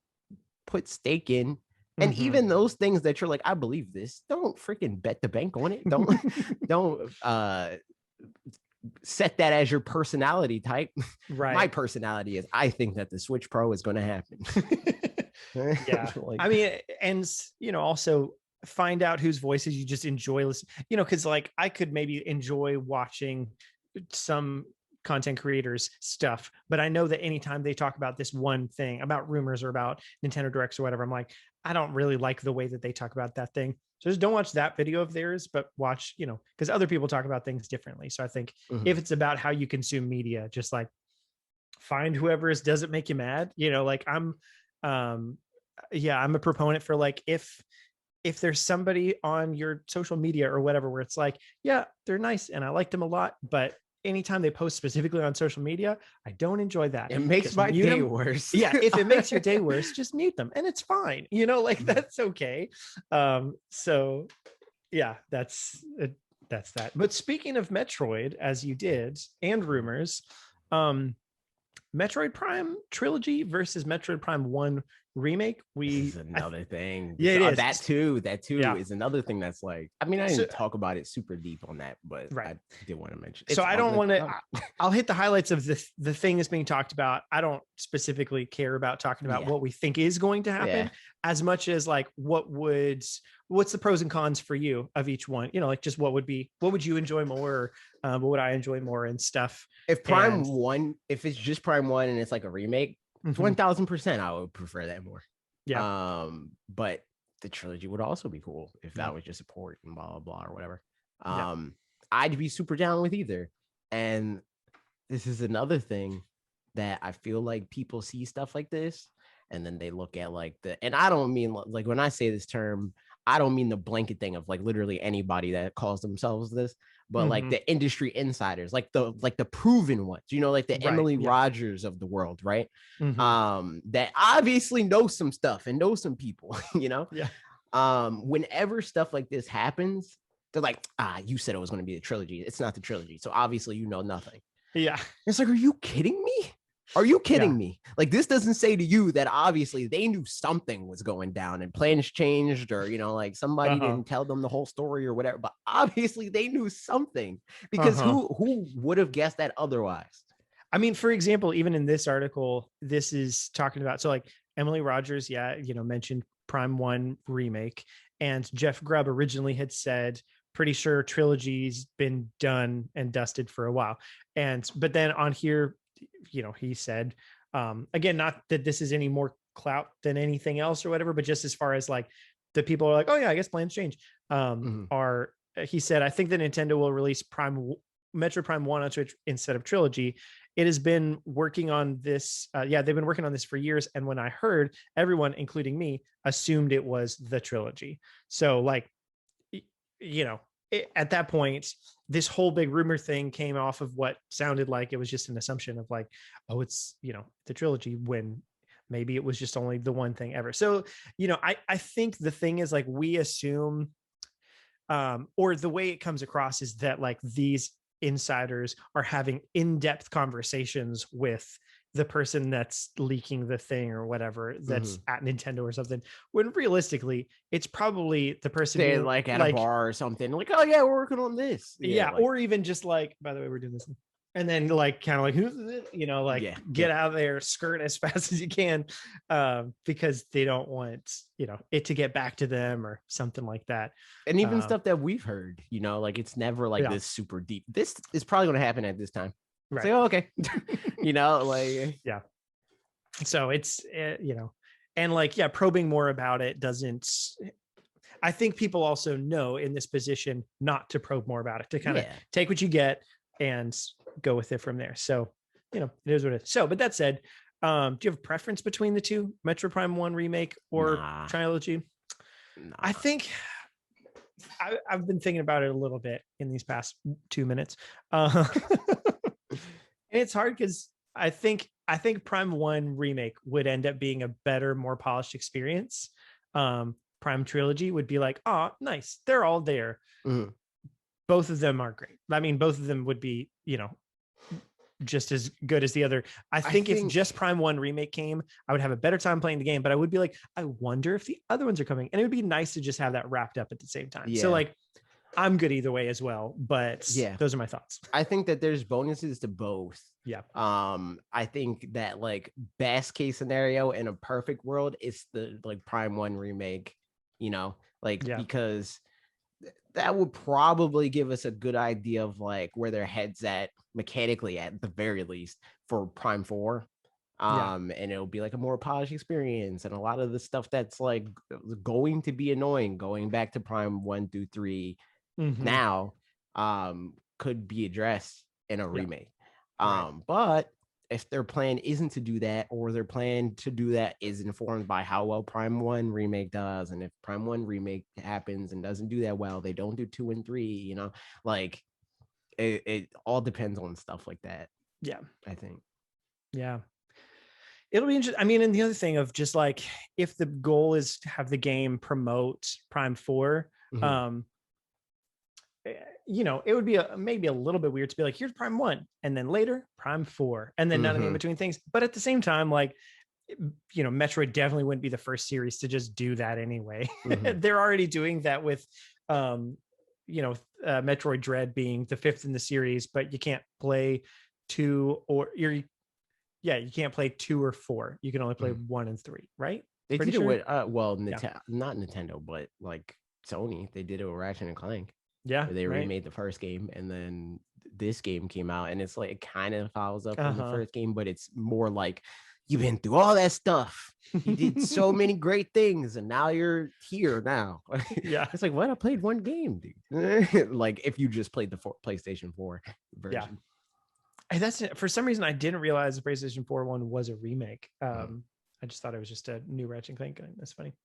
put stake in. And even those things that you're like, I believe this, don't freaking bet the bank on it. Don't set that as your personality type. My personality is, I think that the Switch Pro is going to happen. Like, I mean, and also find out whose voices you just enjoy listening, because like I could maybe enjoy watching some content creators stuff, but I know that anytime they talk about this one thing, about rumors or about Nintendo Directs or whatever, I'm like, I don't really like the way that they talk about that thing. So just don't watch that video of theirs, but watch, because other people talk about things differently. So I think if it's about how you consume media, just like find whoever doesn't make you mad. Like um I'm a proponent for like if there's somebody on your social media or whatever where it's like, yeah, they're nice and I liked them a lot, but anytime they post specifically on social media, I don't enjoy that. It makes Just my mute day them. worse. Yeah, if it makes your day worse, just mute them and it's fine. Like that's okay. So yeah, that's that. But speaking of Metroid, as you did, and rumors, um Metroid Prime Trilogy versus Metroid Prime 1 Remake. This is another thing. Yeah, it is. That too Yeah. is another thing that's like, I mean, I didn't talk about it super deep on that, but right. I did want to mention. So I don't want to. I'll hit the highlights of the thing that's being talked about. I don't specifically care about talking about what we think is going to happen, as much as like what's the pros and cons for you of each one. Like just what would you enjoy more? What would I enjoy more and stuff? If Prime 1, if it's just Prime 1 and it's like a remake, 1000% I would prefer that more. Yeah. But the trilogy would also be cool if that was just a port and blah blah blah or whatever. I'd be super down with either. And this is another thing that I feel like people see stuff like this and then they look at like and I don't mean like when I say this term, I don't mean the blanket thing of like literally anybody that calls themselves this, but like the industry insiders, like the proven ones, like the Emily Rogers of the world, right? That obviously know some stuff and know some people, whenever stuff like this happens, they're like, you said it was going to be a trilogy. It's not the trilogy. So obviously you know nothing. Yeah. It's like, are you kidding me? Are you kidding me? Like, this doesn't say to you that obviously they knew something was going down and plans changed, or, like somebody didn't tell them the whole story or whatever, but obviously they knew something, because who would have guessed that otherwise? I mean, for example, even in this article, this is talking about, so like Emily Rogers, mentioned Prime 1 Remake, and Jeff Grubb originally had said, pretty sure Trilogy's been done and dusted for a while. But then on here, he said, again, not that this is any more clout than anything else or whatever, but just as far as like the people are like, oh yeah, I guess plans change. He said, I think that Nintendo will release Metroid Prime 1 on Switch instead of Trilogy. It has been working on this. They've been working on this for years. And when I heard, everyone, including me, assumed it was the trilogy. So like, at that point, this whole big rumor thing came off of what sounded like it was just an assumption of like, oh, it's, the trilogy, when maybe it was just only the one thing ever. So, I think the thing is like, we assume, or the way it comes across is that like these insiders are having in-depth conversations with the person that's leaking the thing or whatever that's at Nintendo or something, when realistically it's probably the person they're like at a bar or something, like, oh yeah, we're working on this, or even just like, by the way, we're doing this, and then like kind of like, who's get out of there, skirt as fast as you can, because they don't want it to get back to them or something like that. And even stuff that we've heard, like it's never like this super deep. This is probably going to happen at this time. Right. It's like, oh, okay. Yeah. So it's, and like, probing more about it doesn't, I think people also know in this position not to probe more about it, to kind of take what you get and go with it from there. So, it is what it is. So, but that said, do you have a preference between the two, Metro Prime 1 Remake or Trilogy? I think I've been thinking about it a little bit in these past 2 minutes. And it's hard because I think Prime 1 Remake would end up being a better, more polished experience. Prime Trilogy would be like, oh, nice, they're all there. Both of them are great. I mean, both of them would be, just as good as the other. I think if just Prime 1 Remake came, I would have a better time playing the game, but I would be like, I wonder if the other ones are coming. And it would be nice to just have that wrapped up at the same time. So like, I'm good either way as well, but those are my thoughts. I think that there's bonuses to both. Yeah. I think that like best case scenario in a perfect world is the like Prime 1 Remake, because that would probably give us a good idea of like where their heads at mechanically at the very least for Prime 4. And it'll be like a more polished experience, and a lot of the stuff that's like going to be annoying going back to Prime 1 through 3 now could be addressed in a remake. But if their plan isn't to do that, or their plan to do that is informed by how well Prime 1 Remake does. And if Prime 1 Remake happens and doesn't do that well, they don't do 2 and 3, like it all depends on stuff like that. Yeah. I think. Yeah. It'll be interesting. I mean, and the other thing of just like, if the goal is to have the game promote Prime 4, it would be maybe a little bit weird to be like, here's Prime 1, and then later Prime 4, and then none of the in between things. But at the same time, like, Metroid definitely wouldn't be the first series to just do that anyway. They're already doing that with, Metroid Dread being the 5th in the series, but you can't play 2 or you can't play 2 or 4. You can only play 1 and 3, right? They did it with not Nintendo, but like Sony. They did it with Ratchet and Clank. Yeah, they remade the first game, and then this game came out, and it's like it kind of follows up on the first game, but it's more like, you've been through all that stuff. You did so many great things, and now you're here now. Yeah, it's like, what? I played one game, dude. Like, if you just played the PlayStation 4 version. Yeah. And that's, for some reason, I didn't realize the PlayStation 4 one was a remake. I just thought it was just a new Ratchet and Clank game. That's funny.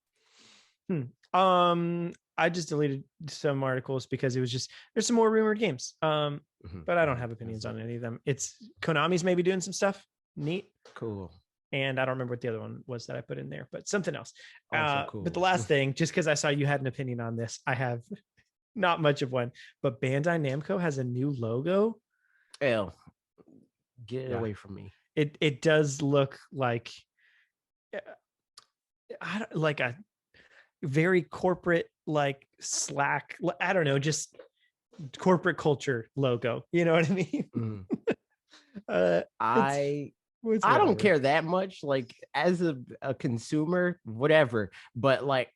I just deleted some articles because it was just, there's some more rumored games. But I don't have opinions on any of them. It's Konami's maybe doing some stuff. Neat. Cool. And I don't remember what the other one was that I put in there, but something else. Cool. But the last thing, just because I saw you had an opinion on this, I have not much of one, but Bandai Namco has a new logo. Get it away from me. It does look like a very corporate, like Slack, I don't know, just corporate culture logo. You know what I mean? I don't care that much, like, as a consumer, whatever, but like,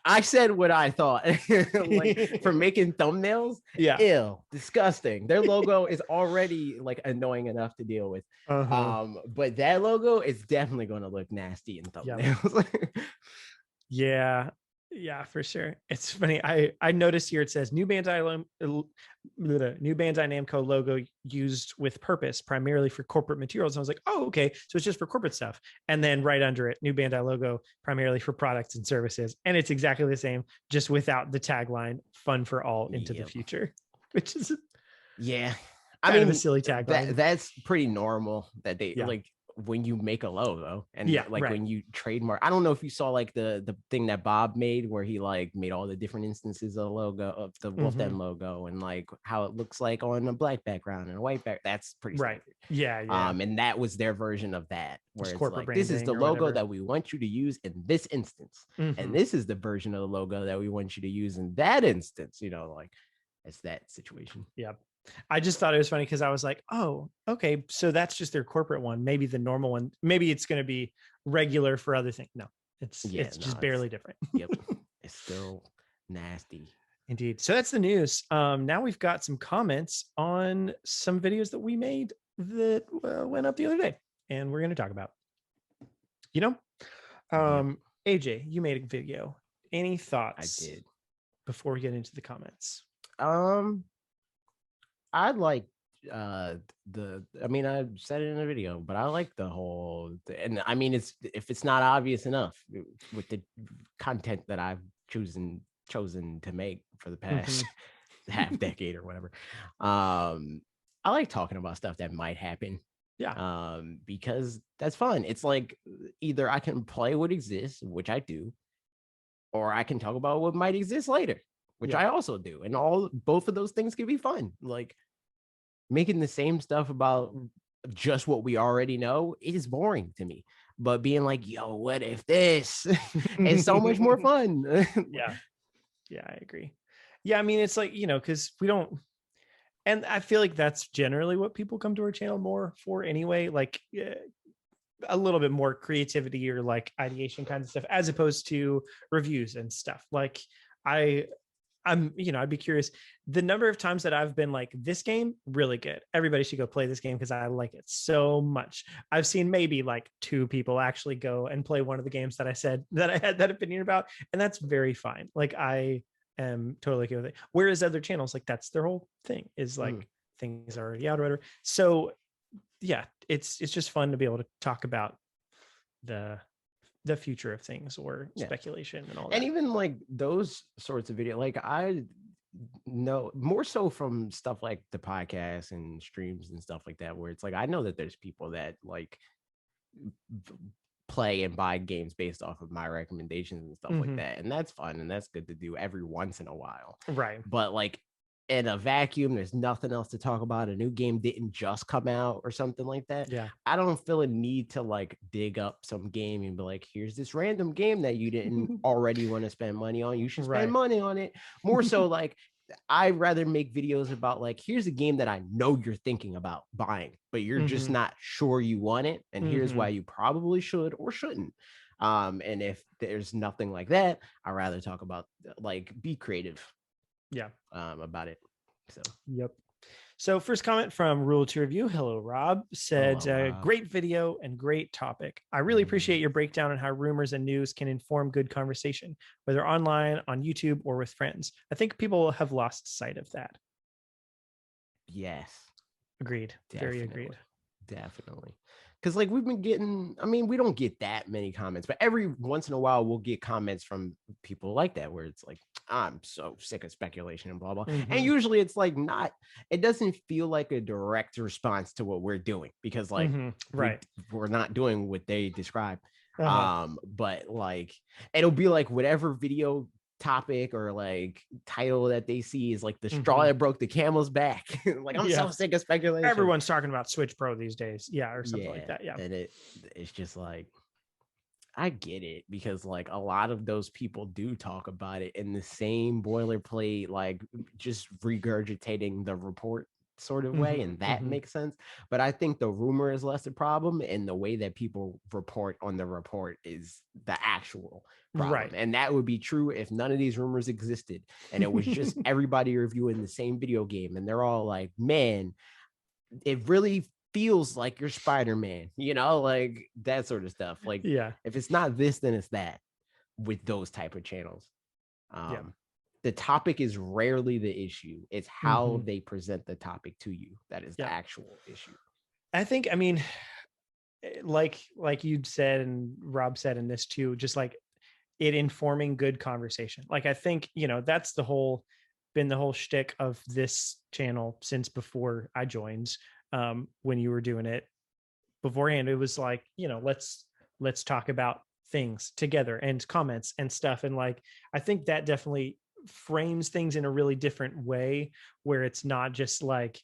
I said what I thought. Like, for making thumbnails, ew, disgusting. Their logo is already like annoying enough to deal with. But that logo is definitely going to look nasty in thumbnails. Yeah, for sure. It's funny. I noticed here it says new Bandai Namco logo used with purpose, primarily for corporate materials. And I was like, oh, okay, so it's just for corporate stuff. And then right under it, new Bandai logo, primarily for products and services. And it's exactly the same, just without the tagline "Fun for all into the future," which is kind of a silly tagline. That's pretty normal that they like. When you make a logo and when you trademark, I don't know if you saw like the thing that Bob made where he like made all the different instances of the logo of the Wolf Den logo and like how it looks like on a black background and a white back. That's pretty standard. And that was their version of that, where it's like, this is the logo that we want you to use in this instance, and this is the version of the logo that we want you to use in that instance. Like, it's that situation. I just thought it was funny because I was like, oh, okay, so that's just their corporate one. Maybe the normal one, maybe it's going to be regular for other things. No, it's just barely different. It's still nasty. Indeed. So that's the news. Now we've got some comments on some videos that we made that went up the other day, and we're going to talk about. AJ, you made a video. Any thoughts? I did. Before we get into the comments. I like I said it in the video, but I like the whole, and I mean, if it's not obvious enough with the content that I've chosen to make for the past half decade or whatever. I like talking about stuff that might happen. Because that's fun. It's like, either I can play what exists, which I do, or I can talk about what might exist later, which I also do. And both of those things can be fun. Like, making the same stuff about just what we already know is boring to me. But being like, yo, what if this? It's so much more fun. Yeah, I agree. Yeah, I mean, it's like, because we don't, and I feel like that's generally what people come to our channel more for anyway, like a little bit more creativity or like ideation kind of stuff, as opposed to reviews and stuff. Like, I'd be curious the number of times that I've been like, this game really good, everybody should go play this game because I like it so much. I've seen maybe like 2 people actually go and play one of the games that I said that I had that opinion about, and that's very fine. Like, I am totally okay with it. Whereas other channels, like, that's their whole thing, is like things are already out or whatever. So yeah, it's just fun to be able to talk about the future of things or speculation and all that. And even like those sorts of video, like I know more so from stuff like the podcast and streams and stuff like that, where it's like I know that there's people that like play and buy games based off of my recommendations and stuff like that, and that's fun and that's good to do every once in a while, right? But like in a vacuum, there's nothing else to talk about. A new game didn't just come out or something like that. Yeah, I don't feel a need to like dig up some game and be like, here's this random game that you didn't already want to spend money on. You should spend money on it. More so like I'd rather make videos about like, here's a game that I know you're thinking about buying, but you're just not sure you want it. And here's why you probably should or shouldn't. And if there's nothing like that, I'd rather talk about like be creative. About it. So So first comment from Rule to Review. Hello, Rob. Said, Hello, Rob. Great video and great topic. I really appreciate your breakdown on how rumors and news can inform good conversation, whether online, on YouTube, or with friends. I think people have lost sight of that. Yes. Agreed. Definitely. Very agreed. Definitely. Because like we've been getting, I mean, we don't get that many comments, but every once in a while we'll get comments from people like that where it's like, I'm so sick of speculation and blah, blah. And usually it's like it doesn't feel like a direct response to what we're doing because like, we're not doing what they describe. But like, it'll be like whatever video topic or like title that they see is like the straw that broke the camel's back. Like I'm so sick of speculation. Everyone's talking about Switch Pro these days, or something like that. And it's just like I get it because like a lot of those people do talk about it in the same boilerplate, like just regurgitating the report sort of way, and that makes sense. But I think the rumor is less a problem, and the way that people report on the report is the actual problem. And that would be true if none of these rumors existed and it was just everybody reviewing the same video game and they're all like, man, it really feels like you're Spider-Man, like that sort of stuff. Like if it's not this, then it's that with those type of channels. The topic is rarely the issue. It's how they present the topic to you that is the actual issue. I think, I mean, like you'd said and Rob said in this too, just like it informing good conversation. Like I think, that's been the whole shtick of this channel since before I joined. When you were doing it beforehand, it was like, let's talk about things together and comments and stuff. And like, I think that definitely frames things in a really different way where it's not just like,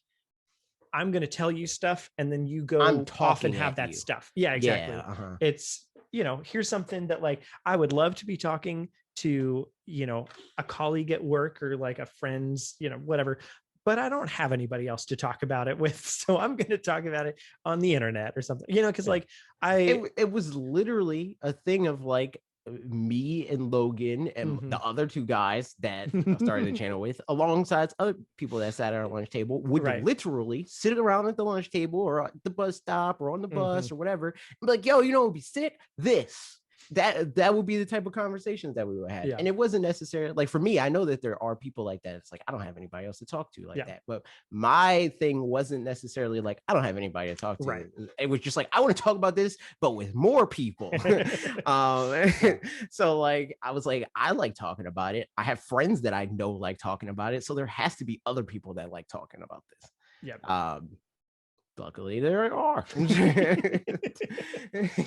I'm going to tell you stuff and then you go off and have that stuff. Yeah, exactly. It's, here's something that like, I would love to be talking to, a colleague at work or like a friend's, whatever, but I don't have anybody else to talk about it with. So I'm going to talk about it on the internet or something, because like it was literally a thing of like me and Logan and the other two guys that I started the channel with, alongside other people that sat at our lunch table, would literally sit around at the lunch table or at the bus stop or on the bus or whatever, and be like, yo, it would be sick. That would be the type of conversations that we would have. And it wasn't necessarily like, for me, I know that there are people like that. It's like, I don't have anybody else to talk to like that. But my thing wasn't necessarily like, I don't have anybody to talk to. It was just like, I want to talk about this, but with more people. So like, I was like, I like talking about it. I have friends that I know like talking about it. So there has to be other people that like talking about this. Luckily there are.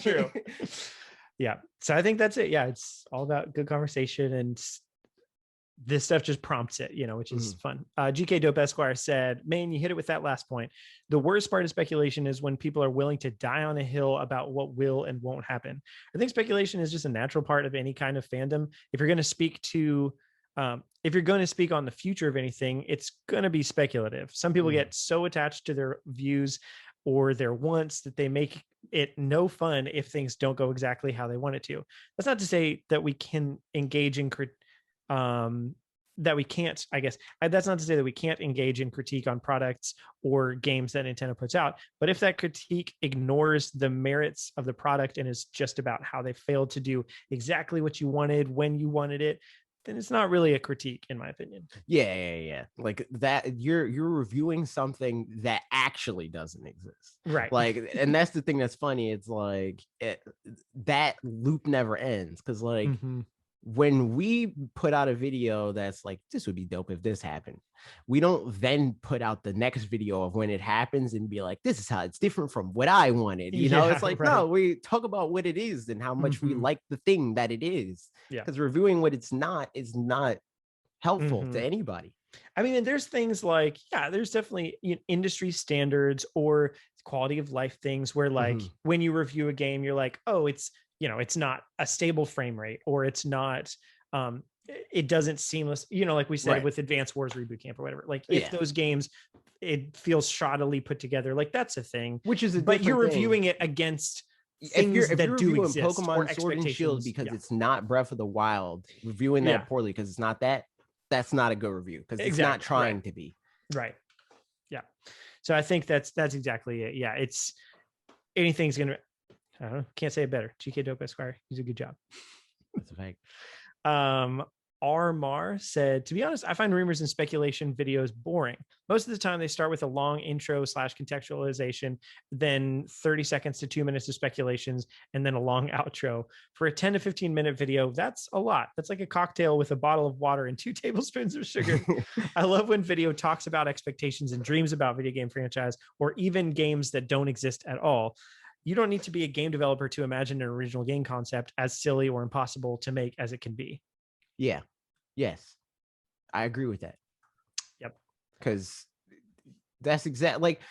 True. Yeah. So I think that's it. Yeah. It's all about good conversation and this stuff just prompts it, which is fun. GK Dope Esquire said, man, you hit it with that last point. The worst part of speculation is when people are willing to die on a hill about what will and won't happen. I think speculation is just a natural part of any kind of fandom. If you're going to speak on the future of anything, it's going to be speculative. Some people get so attached to their views or their wants that they make it no fun if things don't go exactly how they want it to. That's not to say that we can engage in that's not to say that we can't engage in critique on products or games that Nintendo puts out. But if that critique ignores the merits of the product and is just about how they failed to do exactly what you wanted when you wanted it, then it's not really a critique, in my opinion. Yeah. Like that, you're reviewing something that actually doesn't exist. Right. Like, and that's the thing that's funny. It's like that loop never ends because like when we put out a video that's like, this would be dope if this happened, we don't then put out the next video of when it happens and be like, this is how it's different from what I wanted. You know, Yeah, it's like, right. no, we talk about what it is and how much we like the thing that it is. Yeah. Because reviewing what it's not is not helpful to anybody. I mean, and there's things like, yeah, there's definitely industry standards or quality of life things where like when you review a game, you're like, oh, it's, it's not a stable frame rate, or it's not, it doesn't seamless, like we said with Advanced Wars Reboot Camp or whatever. Like if those games, it feels shoddily put together, like that's a thing. Which is but you're reviewing it against things that do exist, Pokemon Sword and Shield because it's not Breath of the Wild, reviewing that poorly because it's not that. That's not a good review because it's not trying to be. Right. Yeah. So I think that's exactly it. Yeah. It's anything's going to, I don't know. Can't say it better. GK Dope Esquire. He's a good job. That's a fact. R. Mar said, to be honest, I find rumors and speculation videos boring. Most of the time they start with a long intro / contextualization, then 30 seconds to 2 minutes of speculations, and then a long outro. For a 10 to 15 minute video, that's a lot. That's like a cocktail with a bottle of water and 2 tablespoons of sugar. I love when video talks about expectations and dreams about video game franchise, or even games that don't exist at all. You don't need to be a game developer to imagine an original game concept as silly or impossible to make as it can be. Yeah. Yes. I agree with that. Yep. Because that's like,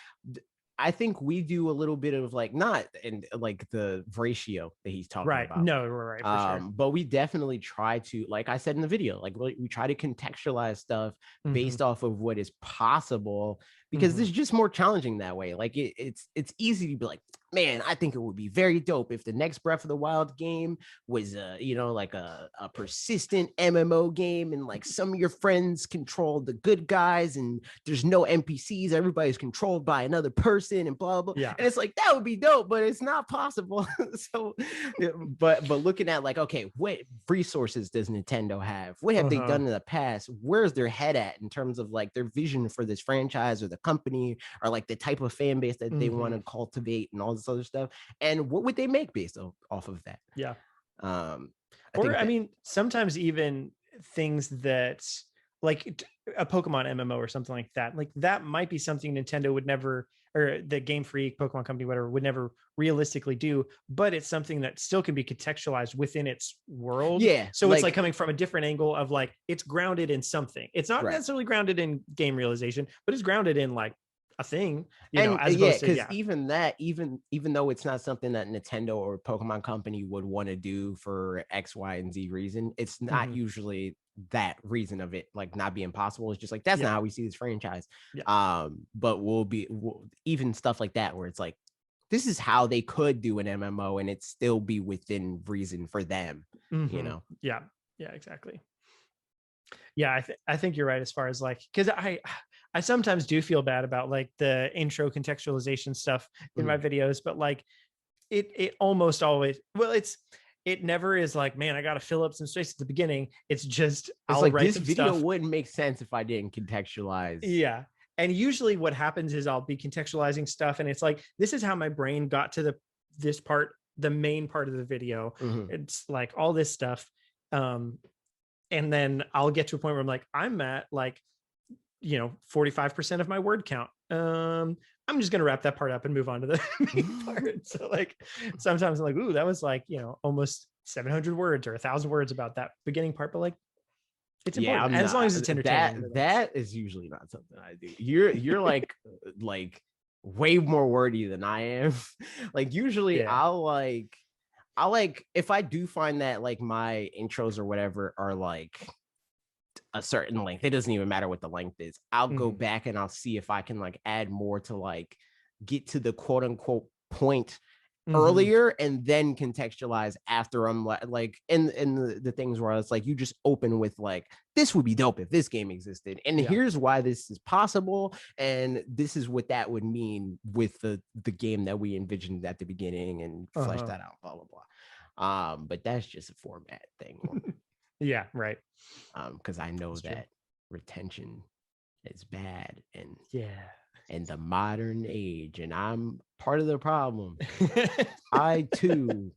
I think we do a little bit of like, not in like the ratio that he's talking about. No, right. For sure. But we definitely try to, like I said in the video, like we try to contextualize stuff based off of what is possible, because this is just more challenging that way. Like it's easy to be like, man, I think it would be very dope if the next Breath of the Wild game was like a persistent MMO game, and like some of your friends control the good guys and there's no NPCs, everybody's controlled by another person and blah blah. Yeah. And it's like, that would be dope, but it's not possible. So but looking at like, okay, what resources does Nintendo have? What have they done in the past? Where's their head at in terms of like their vision for this franchise or the company, or like the type of fan base that they want to cultivate and all this other stuff, and what would they make based off of that? Yeah. I mean, sometimes even things that like a Pokemon MMO or something like that might be something Nintendo would never, or the Game Freak, Pokemon Company, whatever, would never realistically do, but it's something that still can be contextualized within its world. Yeah. So it's like coming from a different angle of like, it's grounded in something. It's not necessarily grounded in game realization, but it's grounded in like a thing, because even that, even though it's not something that Nintendo or Pokemon Company would want to do for X, Y, and Z reason, it's not usually that reason of it like not being possible. It's just like, that's not how we see this franchise. But we'll even stuff like that where it's like, this is how they could do an MMO and it still be within reason for them. Yeah, exactly. Yeah, I think you're right as far as like, because I sometimes do feel bad about like the intro contextualization stuff in my videos, but like it almost always, it never is like, man, I got to fill up some space at the beginning. It's just, I'll like, write this video stuff. Wouldn't make sense if I didn't contextualize. Yeah. And usually what happens is I'll be contextualizing stuff and it's like, this is how my brain got to this part, the main part of the video. It's like all this stuff. And then I'll get to a point where I'm like, I'm at like, 45% of my word count. I'm just going to wrap that part up and move on to the main part. So like, sometimes I'm like, ooh, that was like, almost 700 words or 1,000 words about that beginning part. But like, it's important. As long as it's entertaining. That is usually not something I do. You're like, like way more wordy than I am. Like usually I'll like, if I do find that like my intros or whatever are like a certain length, it doesn't even matter what the length is, I'll go back and I'll see if I can like add more to like get to the quote unquote point earlier and then contextualize after. I'm like in the things where it's like, you just open with like, this would be dope if this game existed, and here's why this is possible, and this is what that would mean with the game that we envisioned at the beginning, and flesh that out, blah blah blah. But that's just a format thing. Yeah, right. Because I know That's true. that retention is bad Yeah. in the modern age, and I'm part of the problem. I too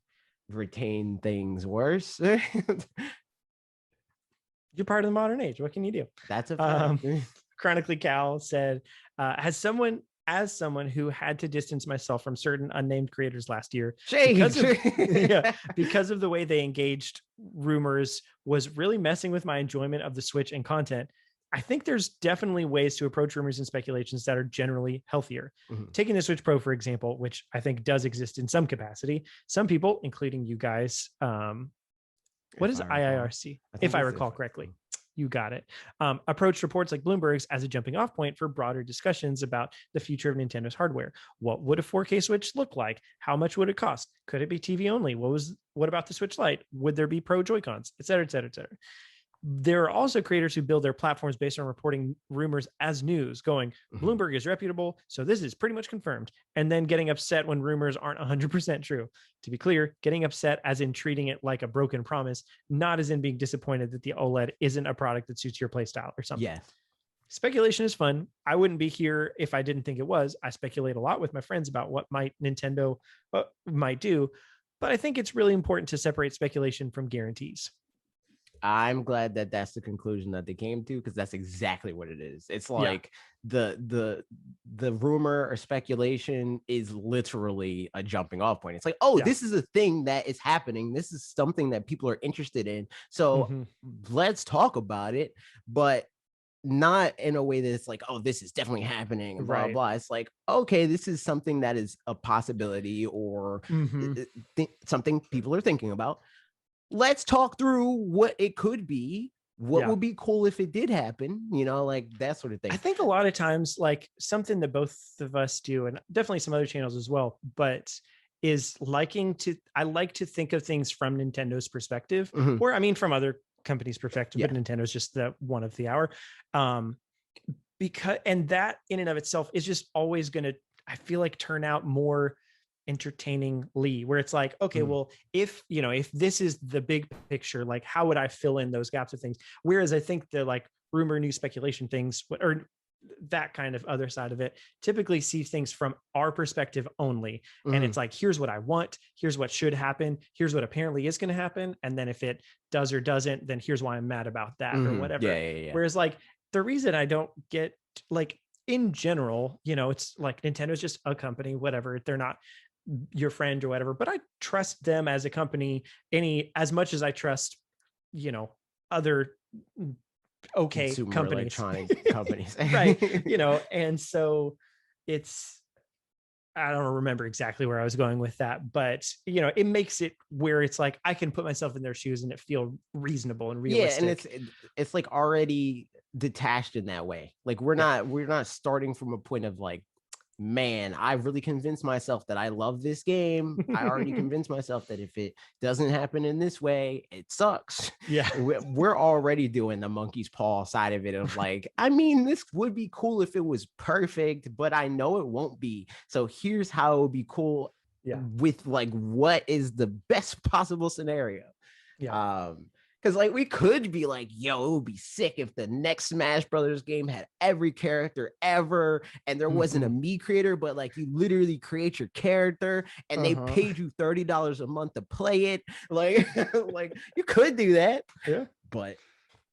retain things worse. You're part of the modern age. What can you do? That's a fact. Um, Chronically Cal said, as someone who had to distance myself from certain unnamed creators last year because Shade. of yeah, because of the way they engaged rumors was really messing with my enjoyment of the Switch and content. I think there's definitely ways to approach rumors and speculations that are generally healthier. Mhm. Taking the Switch Pro, for example, which I think does exist in some capacity, some people, including you guys, what is IIRC? If I recall correctly. You got it. Approached reports like Bloomberg's as a jumping off point for broader discussions about the future of Nintendo's hardware. What would a 4K Switch look like? How much would it cost? Could it be TV only? What about the Switch Lite? Would there be Pro Joy-Cons? Et cetera, et cetera, et cetera. There are also creators who build their platforms based on reporting rumors as news, going, Bloomberg is reputable, so this is pretty much confirmed, and then getting upset when rumors aren't 100% true. To be clear, getting upset as in treating it like a broken promise, not as in being disappointed that the OLED isn't a product that suits your playstyle or something. Yes. Speculation is fun. I wouldn't be here if I didn't think it was. I speculate a lot with my friends about what Nintendo might do, but I think it's really important to separate speculation from guarantees. I'm glad that that's the conclusion that they came to, because that's exactly what it is. It's like the rumor or speculation is literally a jumping off point. It's like, oh, this is a thing that is happening. This is something that people are interested in. So let's talk about it, but not in a way that it's like, oh, this is definitely happening and blah, blah. It's like, okay, this is something that is a possibility or something people are thinking about. Let's talk through what it could be. What would be cool if it did happen, like that sort of thing. I think a lot of times, like something that both of us do, and definitely some other channels as well, but is I like to think of things from Nintendo's perspective, or I mean, from other companies' perspective, but Nintendo's just the one of the hour. And that in and of itself is just always going to, I feel like, turn out more entertainingly, where it's like, okay, well, if this is the big picture, like how would I fill in those gaps of things? Whereas I think the like rumor, news, speculation things, or that kind of other side of it, typically sees things from our perspective only. And it's like, here's what I want, here's what should happen, here's what apparently is going to happen, and then if it does or doesn't, then here's why I'm mad about that or whatever. Whereas like the reason I don't get, like, in general, it's like Nintendo's just a company, whatever, they're not your friend or whatever, but I trust them as a company as much as I trust, other okay consumer companies, electronic companies. Right. And so I don't remember exactly where I was going with that, but it makes it where it's like I can put myself in their shoes and it feel reasonable and realistic. Yeah, and it's like already detached in that way. Like we're not starting from a point of like, man, I really convinced myself that I love this game. I already convinced myself that if it doesn't happen in this way, it sucks. Yeah. We're already doing the monkey's paw side of it of like, I mean, this would be cool if it was perfect, but I know it won't be. So here's how it would be cool with like, what is the best possible scenario? Because like we could be like, yo, it would be sick if the next Smash Brothers game had every character ever and there wasn't a me creator, but like you literally create your character and they paid you $30 a month to play it. Like, like you could do that. Yeah. But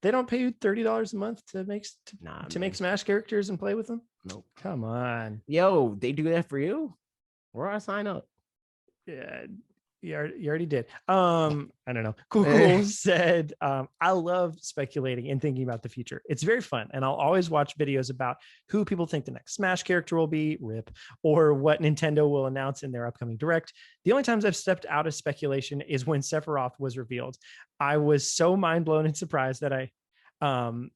they don't pay you $30 a month to make Smash characters and play with them. Nope. Come on. Yo, they do that for you? Where do I sign up? Yeah. You already did. I don't know. Cool said, I love speculating and thinking about the future. It's very fun. And I'll always watch videos about who people think the next Smash character will be, RIP, or what Nintendo will announce in their upcoming Direct. The only times I've stepped out of speculation is when Sephiroth was revealed. I was so mind blown and surprised that I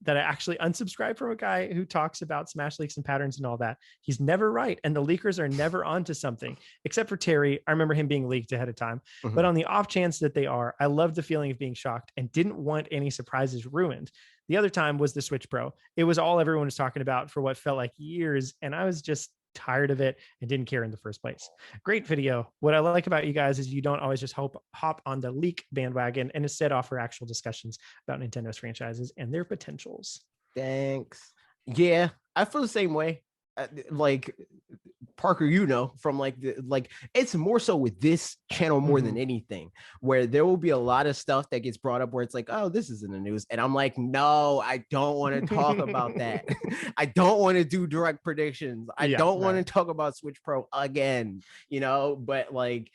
actually unsubscribed from a guy who talks about Smash leaks and patterns and all that. He's never right. And the leakers are never onto something, except for Terry. I remember him being leaked ahead of time, but on the off chance that they are, I loved the feeling of being shocked and didn't want any surprises ruined. The other time was the Switch Pro. It was all everyone was talking about for what felt like years. And I was just tired of it and didn't care in the first place. Great video. What I like about you guys is you don't always just hop on the leak bandwagon and instead offer actual discussions about Nintendo's franchises and their potentials. Thanks. Yeah, I feel the same way. Like Parker, you know, from like it's more so with this channel more than anything, where there will be a lot of stuff that gets brought up where it's like, oh, this is in the news, and I'm like, no, I don't want to talk about that. I don't want to do direct predictions. I don't want to talk about Switch Pro again, you know. But like,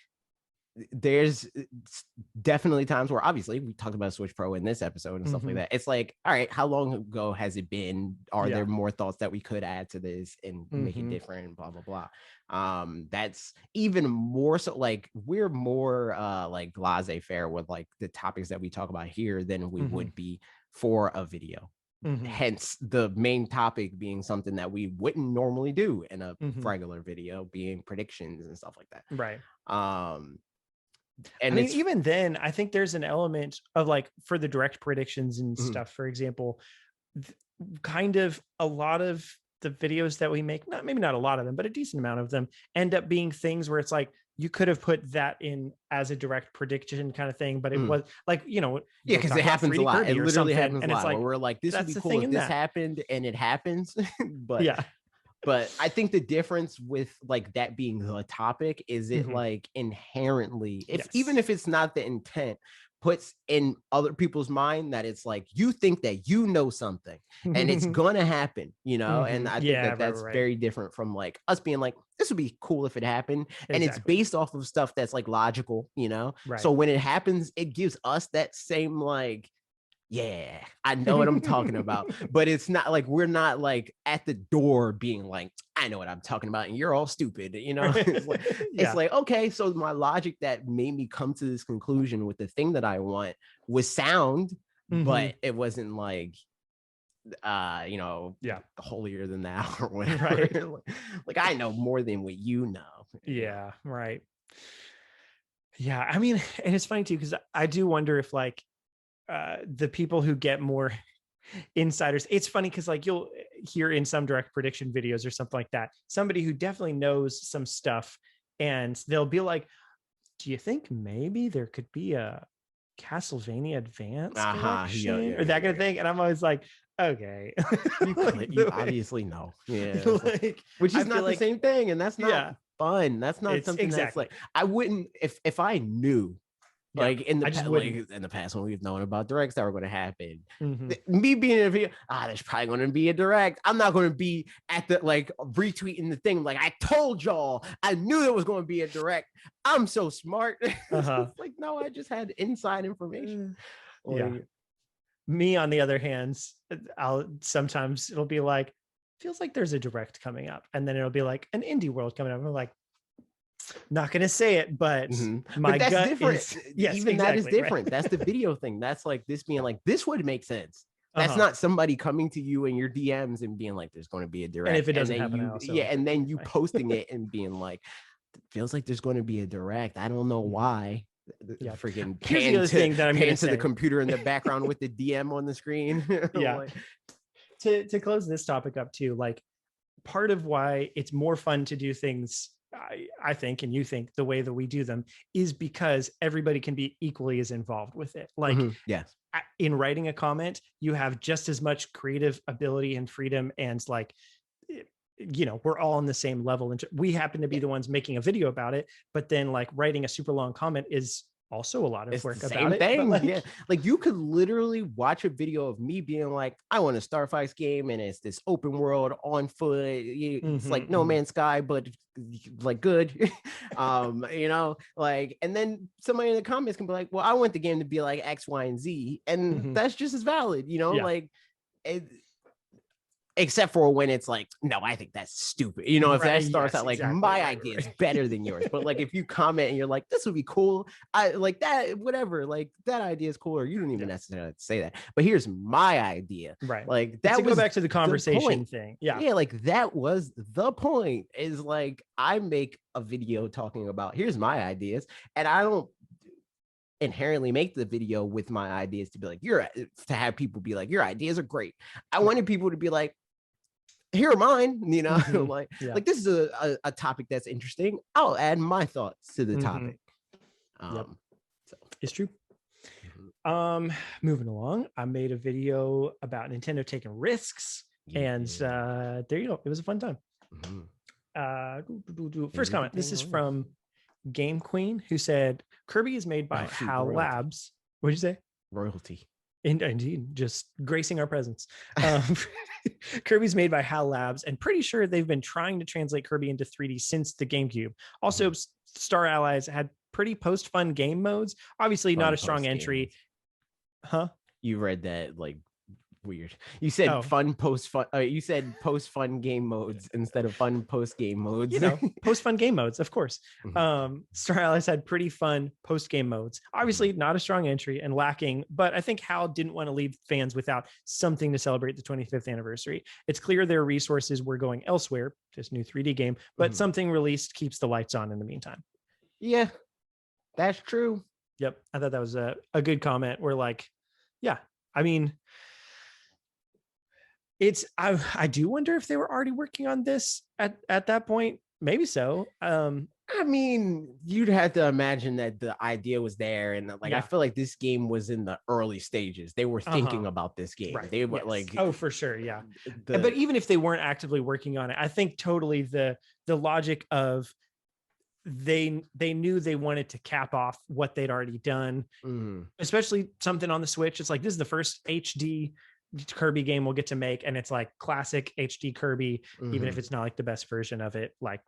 there's definitely times where obviously we talked about Switch Pro in this episode and stuff like that. It's like, all right, how long ago has it been? Are there more thoughts that we could add to this and make it different? Blah blah blah. That's even more so. Like, we're more like laissez-faire with like the topics that we talk about here than we would be for a video. Hence the main topic being something that we wouldn't normally do in a regular video, being predictions and stuff like that. Right. And I mean, even then, I think there's an element of like for the direct predictions and stuff, for example, kind of a lot of the videos that we make, maybe not a lot of them, but a decent amount of them end up being things where it's like, you could have put that in as a direct prediction kind of thing, but it was like, you know, yeah, because it happens a lot. It literally happens a lot. Like, we're like, this would be cool if this happened, and it happens. But yeah. But I think the difference with like that being the topic is it like inherently, even if it's not the intent, puts in other people's mind that it's like, you think that you know something and it's gonna happen, you know. And I think that that's very different from like us being like, this would be cool if it happened. And it's based off of stuff that's like logical, you know. So when it happens, it gives us that same like, yeah, I know what I'm talking about. But it's not like we're not like at the door being like, I know what I'm talking about and you're all stupid, you know. It's like, okay, so my logic that made me come to this conclusion with the thing that I want was sound, but it wasn't like you know, holier than thou or whatever. Like, I know more than what you know. Yeah, right. Yeah, I mean, and it's funny too, because I do wonder if like the people who get more insiders, it's funny because like you'll hear in some direct prediction videos or something like that, somebody who definitely knows some stuff, and they'll be like, do you think maybe there could be a Castlevania Advance collection or that kind of thing? And I'm always like, okay, you obviously know, like, which is not the same thing, and that's not fun. That's not something that's like, I wouldn't, if I knew. Like in the past when we've known about directs that were going to happen, me being in a video, there's probably going to be a direct. I'm not going to be at the like retweeting the thing like, I told y'all, I knew there was going to be a direct. I'm so smart. It's like, no, I just had inside information. Me on the other hand, it'll be like, feels like there's a direct coming up, and then it'll be like an indie world coming up. I'm like, not gonna say it, but my that's gut different. is, yes, even that is different. That's the video thing. That's like this being like, this would make sense. That's not somebody coming to you in your DMs and being like, there's going to be a direct. And if it doesn't happen, and then you posting it and being like, it feels like there's going to be a direct. I don't know why. Freaking pan to the computer in the background with the DM on the screen. Like, to close this topic up too, like part of why it's more fun to do things, I think, and you think, the way that we do them is because everybody can be equally as involved with it. Like, in writing a comment, you have just as much creative ability and freedom, and like, you know, we're all on the same level, and we happen to be the ones making a video about it. But then like writing a super long comment is also a lot of work about it. Like you could literally watch a video of me being like, I want a Star Fox game, and it's this open world on foot. It's like No Man's Sky, but like good. You know, like, and then somebody in the comments can be like, well, I want the game to be like X, Y, and Z, and that's just as valid, you know. Like except for when it's like, no, I think that's stupid. You know, if that starts out like, my idea is better than yours. But like, if you comment and you're like, this would be cool, I like that, whatever, like that idea is cool, or you don't even necessarily say that, but here's my idea. Like that was, go back to the conversation thing. Like that was the point, is like, I make a video talking about, here's my ideas, and I don't inherently make the video with my ideas to be like, to have people be like, your ideas are great. I wanted people to be like, here are mine, you know. Yeah. Like this is a topic that's interesting. I'll add my thoughts to the topic. Yep. So It's true. Moving along, I made a video about Nintendo taking risks, and there you go. It was a fun time. First comment. This is from Game Queen, who said Kirby is made by HAL Labs. What'd you say? Royalty. Indeed, just gracing our presence. Kirby's made by HAL Labs, and pretty sure they've been trying to translate Kirby into 3D since the GameCube. Also, Star Allies had pretty post-fun game modes. Obviously, not a strong entry. Huh? You read that like weird. You said fun post fun. You said post fun game modes instead of fun post game modes. You know, post fun game modes, of course. Star Allies had pretty fun post game modes. Obviously, not a strong entry and lacking, but I think HAL didn't want to leave fans without something to celebrate the 25th anniversary. It's clear their resources were going elsewhere, this new 3D game, but something released keeps the lights on in the meantime. Yeah, that's true. Yep, I thought that was a good comment. We're like, yeah, I mean, I do wonder if they were already working on this at that point. Maybe so. I mean, you'd have to imagine that the idea was there, and like I feel like this game was in the early stages. They were thinking about this game. Right. They were like, oh, for sure, yeah. But even if they weren't actively working on it, I think totally the logic of they knew they wanted to cap off what they'd already done, especially something on the Switch. It's like, this is the first HD Kirby game we'll get to make, and it's like classic HD Kirby, even if it's not like the best version of it. Like,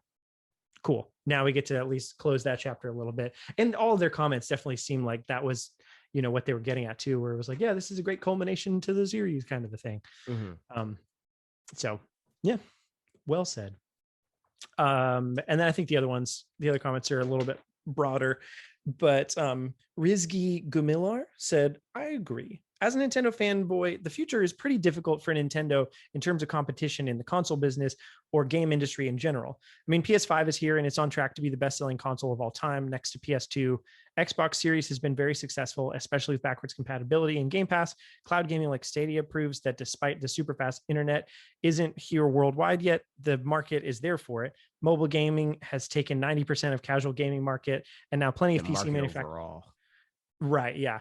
cool, now we get to at least close that chapter a little bit. And all of their comments definitely seem like that was, you know, what they were getting at too, where it was like, yeah, this is a great culmination to the series, kind of a thing. So yeah, well said. And then I think the other comments are a little bit broader, but Rizgi Gumilar said, I agree. As a Nintendo fanboy, the future is pretty difficult for Nintendo in terms of competition in the console business or game industry in general. I mean, PS5 is here and it's on track to be the best-selling console of all time next to PS2. Xbox Series has been very successful, especially with backwards compatibility and Game Pass. Cloud gaming like Stadia proves that despite the super fast internet isn't here worldwide yet, the market is there for it. Mobile gaming has taken 90% of casual gaming market, and now plenty of PC manufacturers. Right, yeah.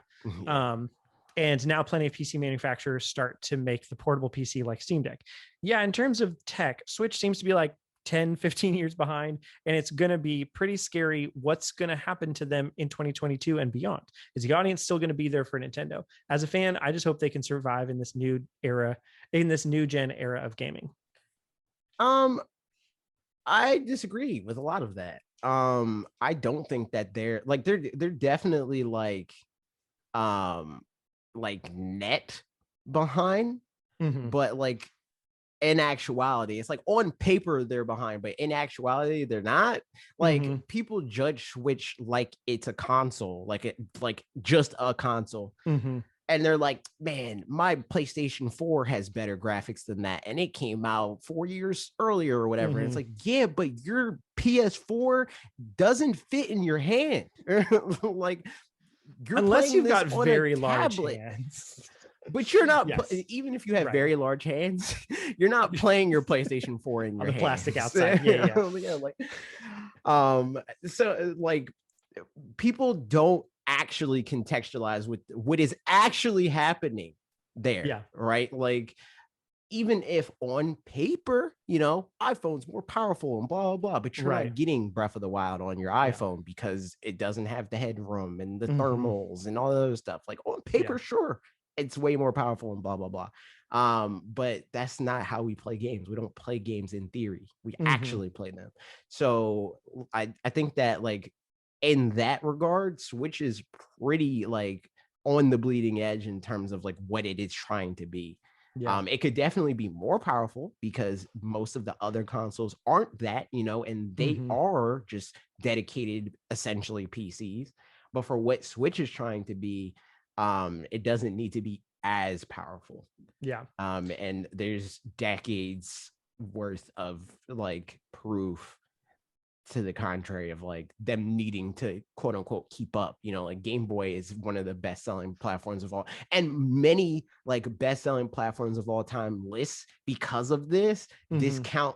And now plenty of PC manufacturers start to make the portable PC like Steam Deck. Yeah, in terms of tech, Switch seems to be like 10, 15 years behind, and it's going to be pretty scary what's going to happen to them in 2022 and beyond. Is the audience still going to be there for Nintendo? As a fan, I just hope they can survive in this new era, in this new gen era of gaming. I disagree with a lot of that. I don't think that they're definitely like net behind, but like in actuality, it's like on paper they're behind, but in actuality they're not. Like people judge Switch like it's a console, like just a console. And they're like, man, my PlayStation 4 has better graphics than that, and it came out 4 years earlier or whatever. And it's like, yeah, but your PS4 doesn't fit in your hand. Like, unless you've got very large hands. But you're not, even if you have very large hands, you're not playing your PlayStation 4 in your the hands. Plastic outside. Yeah. So like people don't actually contextualize with what is actually happening there. Right. Like, even if on paper, you know, iPhone's more powerful and blah, blah, blah, but you're not getting Breath of the Wild on your iPhone because it doesn't have the headroom and the thermals and all of those stuff. Like on paper, sure, it's way more powerful and blah, blah, blah. But that's not how we play games. We don't play games in theory. We actually play them. So I think that like in that regard, Switch is pretty like on the bleeding edge in terms of like what it is trying to be. It could definitely be more powerful because most of the other consoles aren't that, you know, and they are just dedicated essentially PCs. But for what Switch is trying to be, it doesn't need to be as powerful. And there's decades worth of like proof to the contrary of like them needing to quote unquote keep up. You know, like Game Boy is one of the best selling platforms of all, and many like best selling platforms of all time lists because of this discount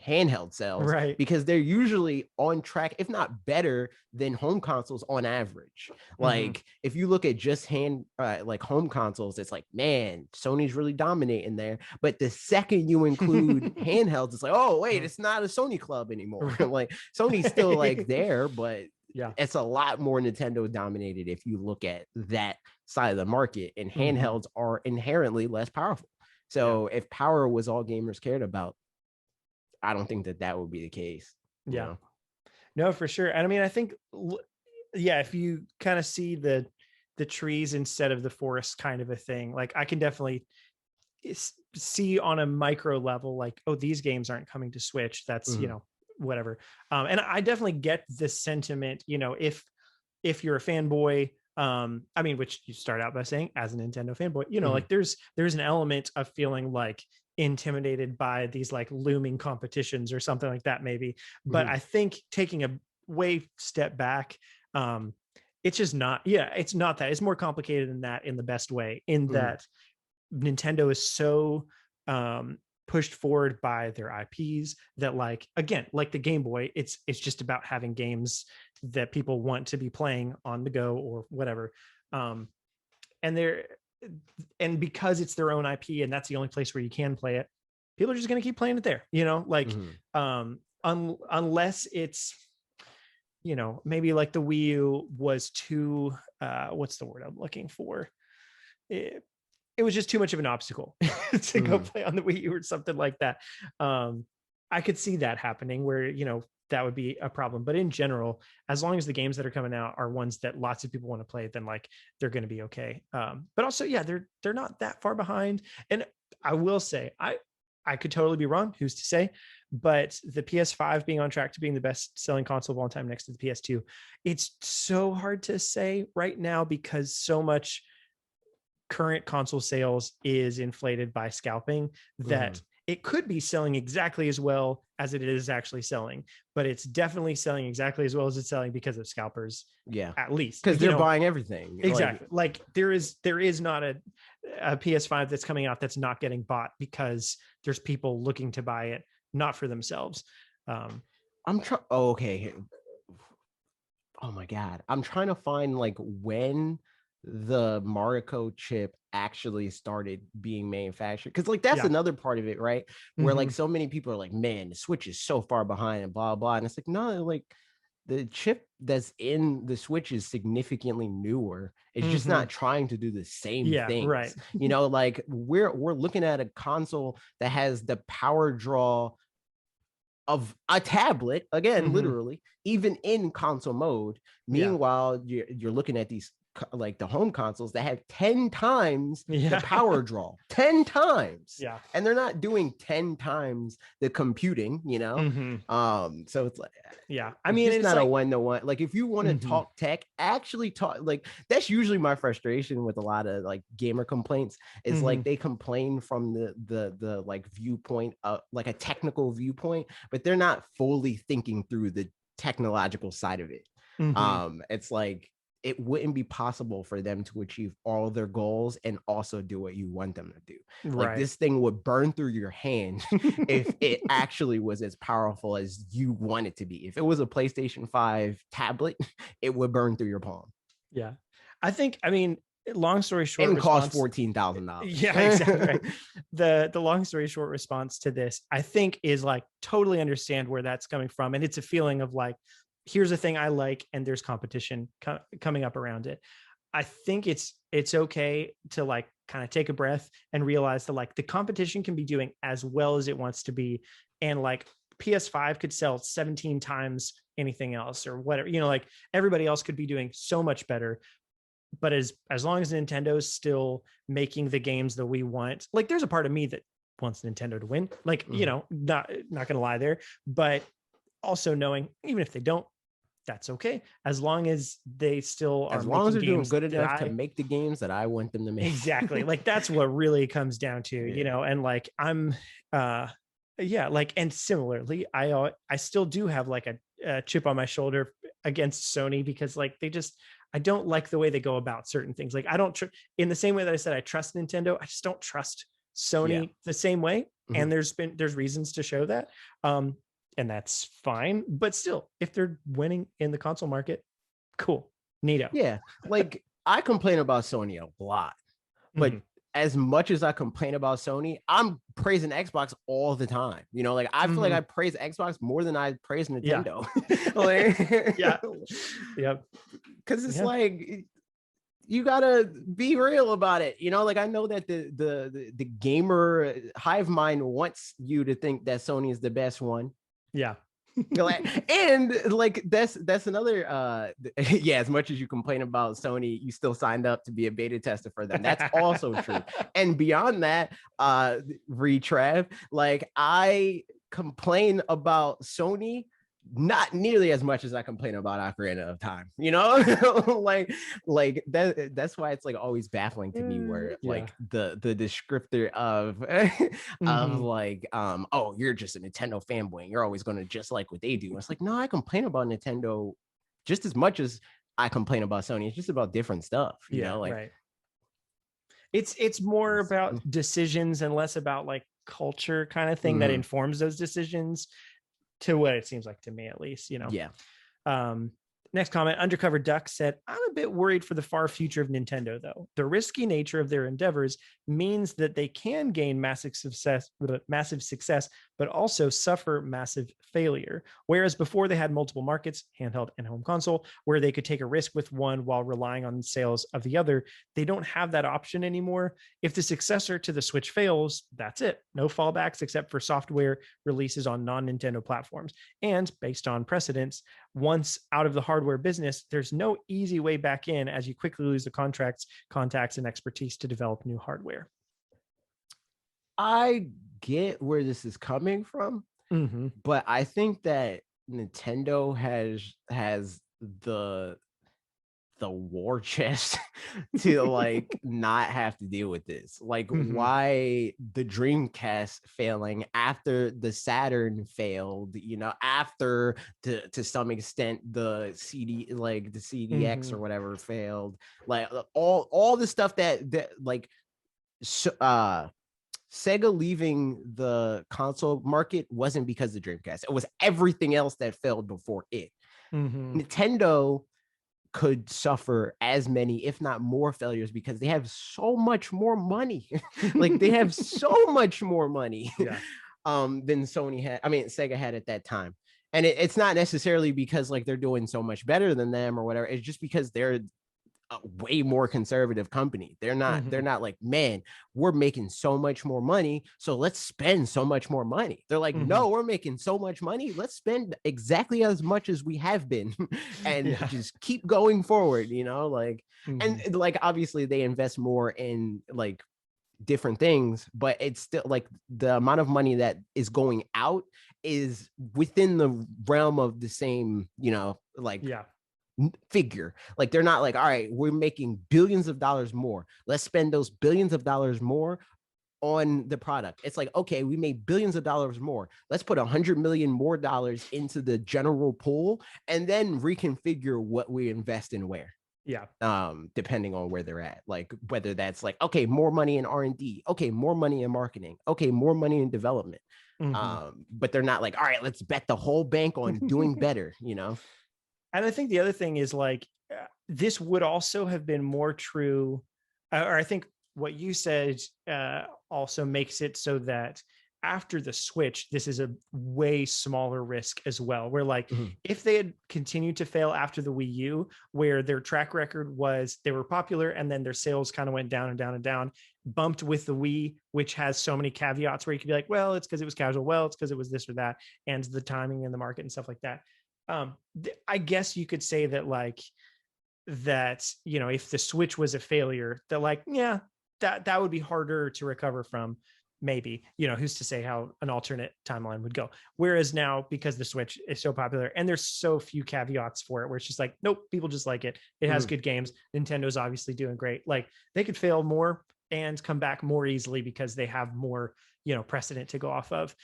handheld sales, right? because they're usually on track, if not better than home consoles on average. Like if you look at just like home consoles, it's like, man, Sony's really dominating there. But the second you include handhelds, it's like, oh wait, it's not a Sony club anymore. Like Sony's still like there, but yeah, it's a lot more Nintendo dominated if you look at that side of the market, and handhelds are inherently less powerful. So if power was all gamers cared about, I don't think that would be the case. Yeah. Know? No, for sure. And I mean, I think, yeah, if you kind of see the trees instead of the forest kind of a thing, like I can definitely see on a micro level, like, oh, these games aren't coming to Switch. That's, you know, whatever. And I definitely get the sentiment, you know, if you're a fanboy, I mean, which you start out by saying as a Nintendo fanboy, you know, like there's an element of feeling like intimidated by these like looming competitions or something like that, maybe. But I think taking a way step back, it's just not, it's not that. It's more complicated than that in the best way, in that Nintendo is so pushed forward by their IPs that, like, again, like the Game Boy, it's just about having games that people want to be playing on the go or whatever. And because it's their own IP and that's the only place where you can play it, people are just going to keep playing it there, you know, like unless it's, you know, maybe like the Wii U was too what's the word I'm looking for, it was just too much of an obstacle to go play on the Wii U or something like that. I could see that happening where, you know, that would be a problem. But in general, as long as the games that are coming out are ones that lots of people want to play, then like they're going to be okay. But also, yeah, they're not that far behind. And I will say, I could totally be wrong. Who's to say? But the PS5 being on track to being the best selling console of all time next to the PS2, it's so hard to say right now because so much current console sales is inflated by scalping that it could be selling exactly as well as it is actually selling, but it's definitely selling exactly as well as it's selling because of scalpers. Yeah, at least because they're buying everything. Exactly. Like there is not a PS5 that's coming out that's not getting bought because there's people looking to buy it, not for themselves. I'm trying. Oh, okay. Oh my God, I'm trying to find like when the Marco chip actually started being manufactured, because like that's another part of it, right? Where like so many people are like, man, the Switch is so far behind and blah blah, and it's like, no, like the chip that's in the Switch is significantly newer. It's just not trying to do the same things, right? You know, like we're looking at a console that has the power draw of a tablet, again, literally, even in console mode. Meanwhile, you're looking at these like the home consoles that have 10 times the power draw, 10 times. And they're not doing 10 times the computing, you know? So it's like, I mean, it's not like a one-to-one. Like if you want to talk tech, actually talk, like that's usually my frustration with a lot of like gamer complaints is like they complain from the like viewpoint of like a technical viewpoint, but they're not fully thinking through the technological side of it. It's like it wouldn't be possible for them to achieve all their goals and also do what you want them to do. Like this thing would burn through your hand if it actually was as powerful as you want it to be. If it was a PlayStation 5 tablet, it would burn through your palm. Yeah. I mean, long story short, and cost $14,000. Yeah, exactly. Right. The long story short response to this, I think, is like totally understand where that's coming from. And it's a feeling of like, here's a thing I like, and there's competition coming up around it. I think it's okay to like kind of take a breath and realize that like the competition can be doing as well as it wants to be. And like PS5 could sell 17 times anything else or whatever, you know, like everybody else could be doing so much better. But as long as Nintendo's still making the games that we want, like there's a part of me that wants Nintendo to win, like, you know, not gonna lie there, but also knowing even if they don't, that's okay, as long as they still are, as long as they're doing good enough to make the games that I want them to make. Exactly. Like that's what really comes down to, you know. And like I'm like, and similarly, I still do have like chip on my shoulder against Sony, because like I don't like the way they go about certain things. Like I don't in the same way that I said I trust Nintendo, I just don't trust Sony the same way. And there's reasons to show that. And that's fine. But still, if they're winning in the console market, cool. Neato. Yeah. Like I complain about Sony a lot, but as much as I complain about Sony, I'm praising Xbox all the time. You know, like I feel like I praise Xbox more than I praise Nintendo. Because it's like you gotta be real about it. You know, like I know that the gamer hive mind wants you to think that Sony is the best one. Yeah. And like that's another as much as you complain about Sony, you still signed up to be a beta tester for them. That's also true. And beyond that, Retrav, like I complain about Sony not nearly as much as I complain about Ocarina of Time, you know. like that's why it's like always baffling to me where like the descriptor of of like oh, you're just a Nintendo fanboy and you're always going to just like what they do. And it's like, no, I complain about Nintendo just as much as I complain about Sony. It's just about different stuff, you know. Like right. It's more about decisions and less about like culture kind of thing that informs those decisions, to what it seems like to me, at least, you know. Next comment, Undercover Duck said, I'm a bit worried for the far future of Nintendo, though. The risky nature of their endeavors means that they can gain massive success, but also suffer massive failure. Whereas before they had multiple markets, handheld and home console, where they could take a risk with one while relying on sales of the other, they don't have that option anymore. If the successor to the Switch fails, that's it. No fallbacks except for software releases on non-Nintendo platforms. And based on precedents, once out of the hardware business, there's no easy way back in, as you quickly lose the contracts, contacts, and expertise to develop new hardware. I get where this is coming from, but I think that Nintendo has the war chest to like not have to deal with this. Like why the Dreamcast failing after the Saturn failed, you know, after to some extent the CD, like the CDX or whatever failed, like all the stuff that like Sega leaving the console market wasn't because of the Dreamcast. It was everything else that failed before it. Nintendo could suffer as many, if not more, failures because they have so much more money. Like they have so much more money than Sega had at that time. And it's not necessarily because like they're doing so much better than them or whatever. It's just because they're a way more conservative company. They're not like, man, we're making so much more money, so let's spend so much more money. They're like, no, we're making so much money, let's spend exactly as much as we have been and just keep going forward, you know, like and like obviously they invest more in like different things, but it's still like the amount of money that is going out is within the realm of the same, you know, like figure. Like they're not like, all right, we're making billions of dollars more, let's spend those billions of dollars more on the product. It's like, okay, we made billions of dollars more, let's put $100 million more into the general pool and then reconfigure what we invest in where, depending on where they're at, like whether that's like, okay, more money in R&D, okay, more money in marketing, okay, more money in development. But they're not like, all right, let's bet the whole bank on doing better, you know. And I think the other thing is like, this would also have been more true, or I think what you said also makes it so that after the Switch, this is a way smaller risk as well. Where like, if they had continued to fail after the Wii U, where their track record was they were popular and then their sales kind of went down and down and down, bumped with the Wii, which has so many caveats where you could be like, well, it's because it was casual, well, it's because it was this or that, and the timing and the market and stuff like that. I guess you could say that like that, you know, if the Switch was a failure, that like, yeah, that would be harder to recover from, maybe, you know, who's to say how an alternate timeline would go. Whereas now, because the Switch is so popular and there's so few caveats for it, where it's just like, nope, people just like it. It has good games. Nintendo's obviously doing great. Like they could fail more and come back more easily because they have more, you know, precedent to go off of.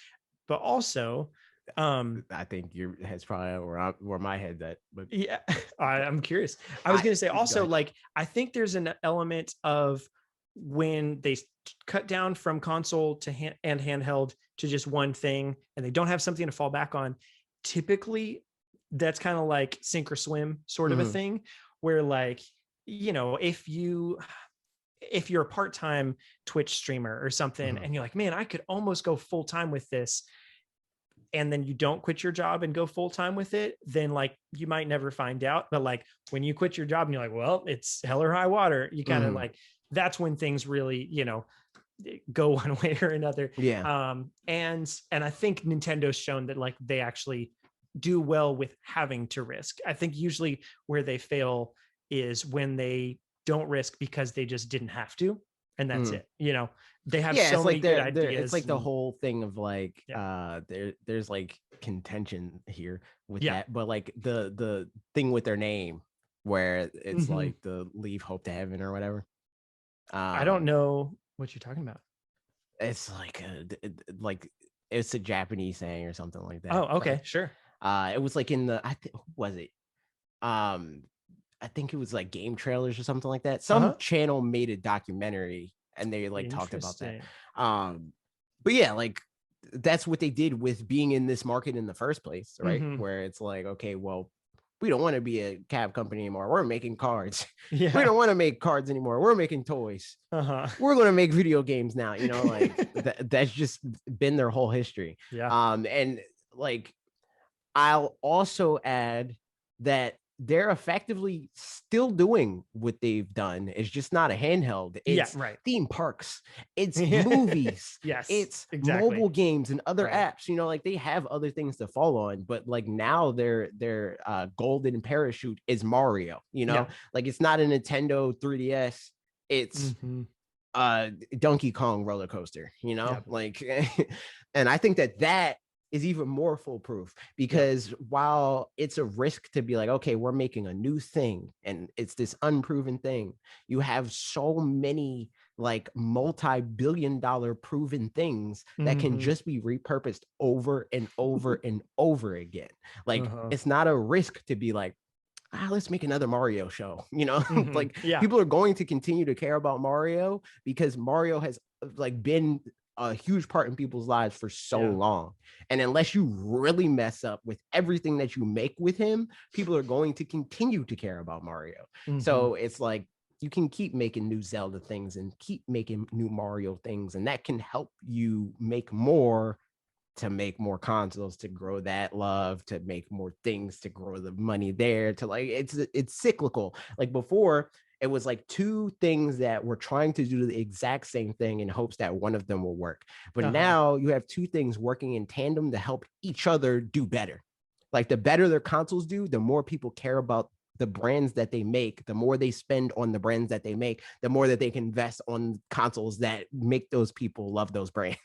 But also, I think your head's probably where my head's at, but yeah, I'm curious. I was going to say go also, ahead. like, I think there's an element of when they cut down from console to handheld to just one thing, and they don't have something to fall back on. Typically, that's kind of like sink or swim sort of a Mhm. thing, where, like, if you're a part-time Twitch streamer or something, Mhm. and you're like, man, I could almost go full time with this, and then you don't quit your job and go full time with it, then, like, you might never find out. But, like, when you quit your job and you're like, well, it's hell or high water, you kind of Mhm. like, that's when things really, go one way or another. Yeah. And I think Nintendo's shown that, like, they actually do well with having to risk. I think usually where they fail is when they don't risk because they just didn't have to, and that's Mhm. it. They have Yeah, so it's many like good it's ideas. like the whole thing of like Yeah. there's like contention here with Yeah. that, but like the thing with their name where it's Mhm. like the leave hope to heaven or whatever. I don't Um know what you're talking about. it's like like it's a Japanese saying or something like that. Oh, Like okay, sure. it was like in the who was it? Um I think it was like game trailers or something like that. Some Uh-huh. channel made a documentary and they like talked about that. Interesting. Um, but yeah, like that's what they did with being in this market in the first place, right? Mhm. Where it's like, okay, well, we don't want to be a cab company anymore. We're making cards. We Yeah. don't want to make cards anymore. We're making toys. Uh-huh. We're going to make video games now. Like that's just been their whole history. Yeah. And like I'll also add that they're effectively still doing what they've done. It's just not a handheld. Yeah, It's right. theme parks, it's movies, Yes, it's exactly. mobile games and other Right. apps. Like they have other things to fall on, but like now their golden parachute is Mario. Yeah. Like it's not a Nintendo 3DS. It's Mhm. Donkey Kong roller coaster, Yep. like and I think that is even more foolproof Yep. because while it's a risk to be like, okay, we're making a new thing and it's this unproven thing, you have so many like multi-billion-dollar proven things that can Mhm. just be repurposed over and over and over again. Like Uh-huh. it's not a risk to be like, let's make another Mario show. Mhm. Like Yeah. people are going to continue to care about Mario because Mario has like been a huge part in people's lives for so Yeah. long. And unless you really mess up with everything that you make with him, people are going to continue to care about Mario. Mhm. So it's like you can keep making new Zelda things and keep making new Mario things, and that can help you make more to make more consoles, to grow that love, to make more things, to grow the money there, to like it's cyclical. Like before, it was like two things that were trying to do the exact same thing in hopes that one of them will work. But Uh-huh. now you have two things working in tandem to help each other do better. Like the better their consoles do, the more people care about the brands that they make, the more they spend on the brands that they make, the more that they can invest on consoles that make those people love those brands.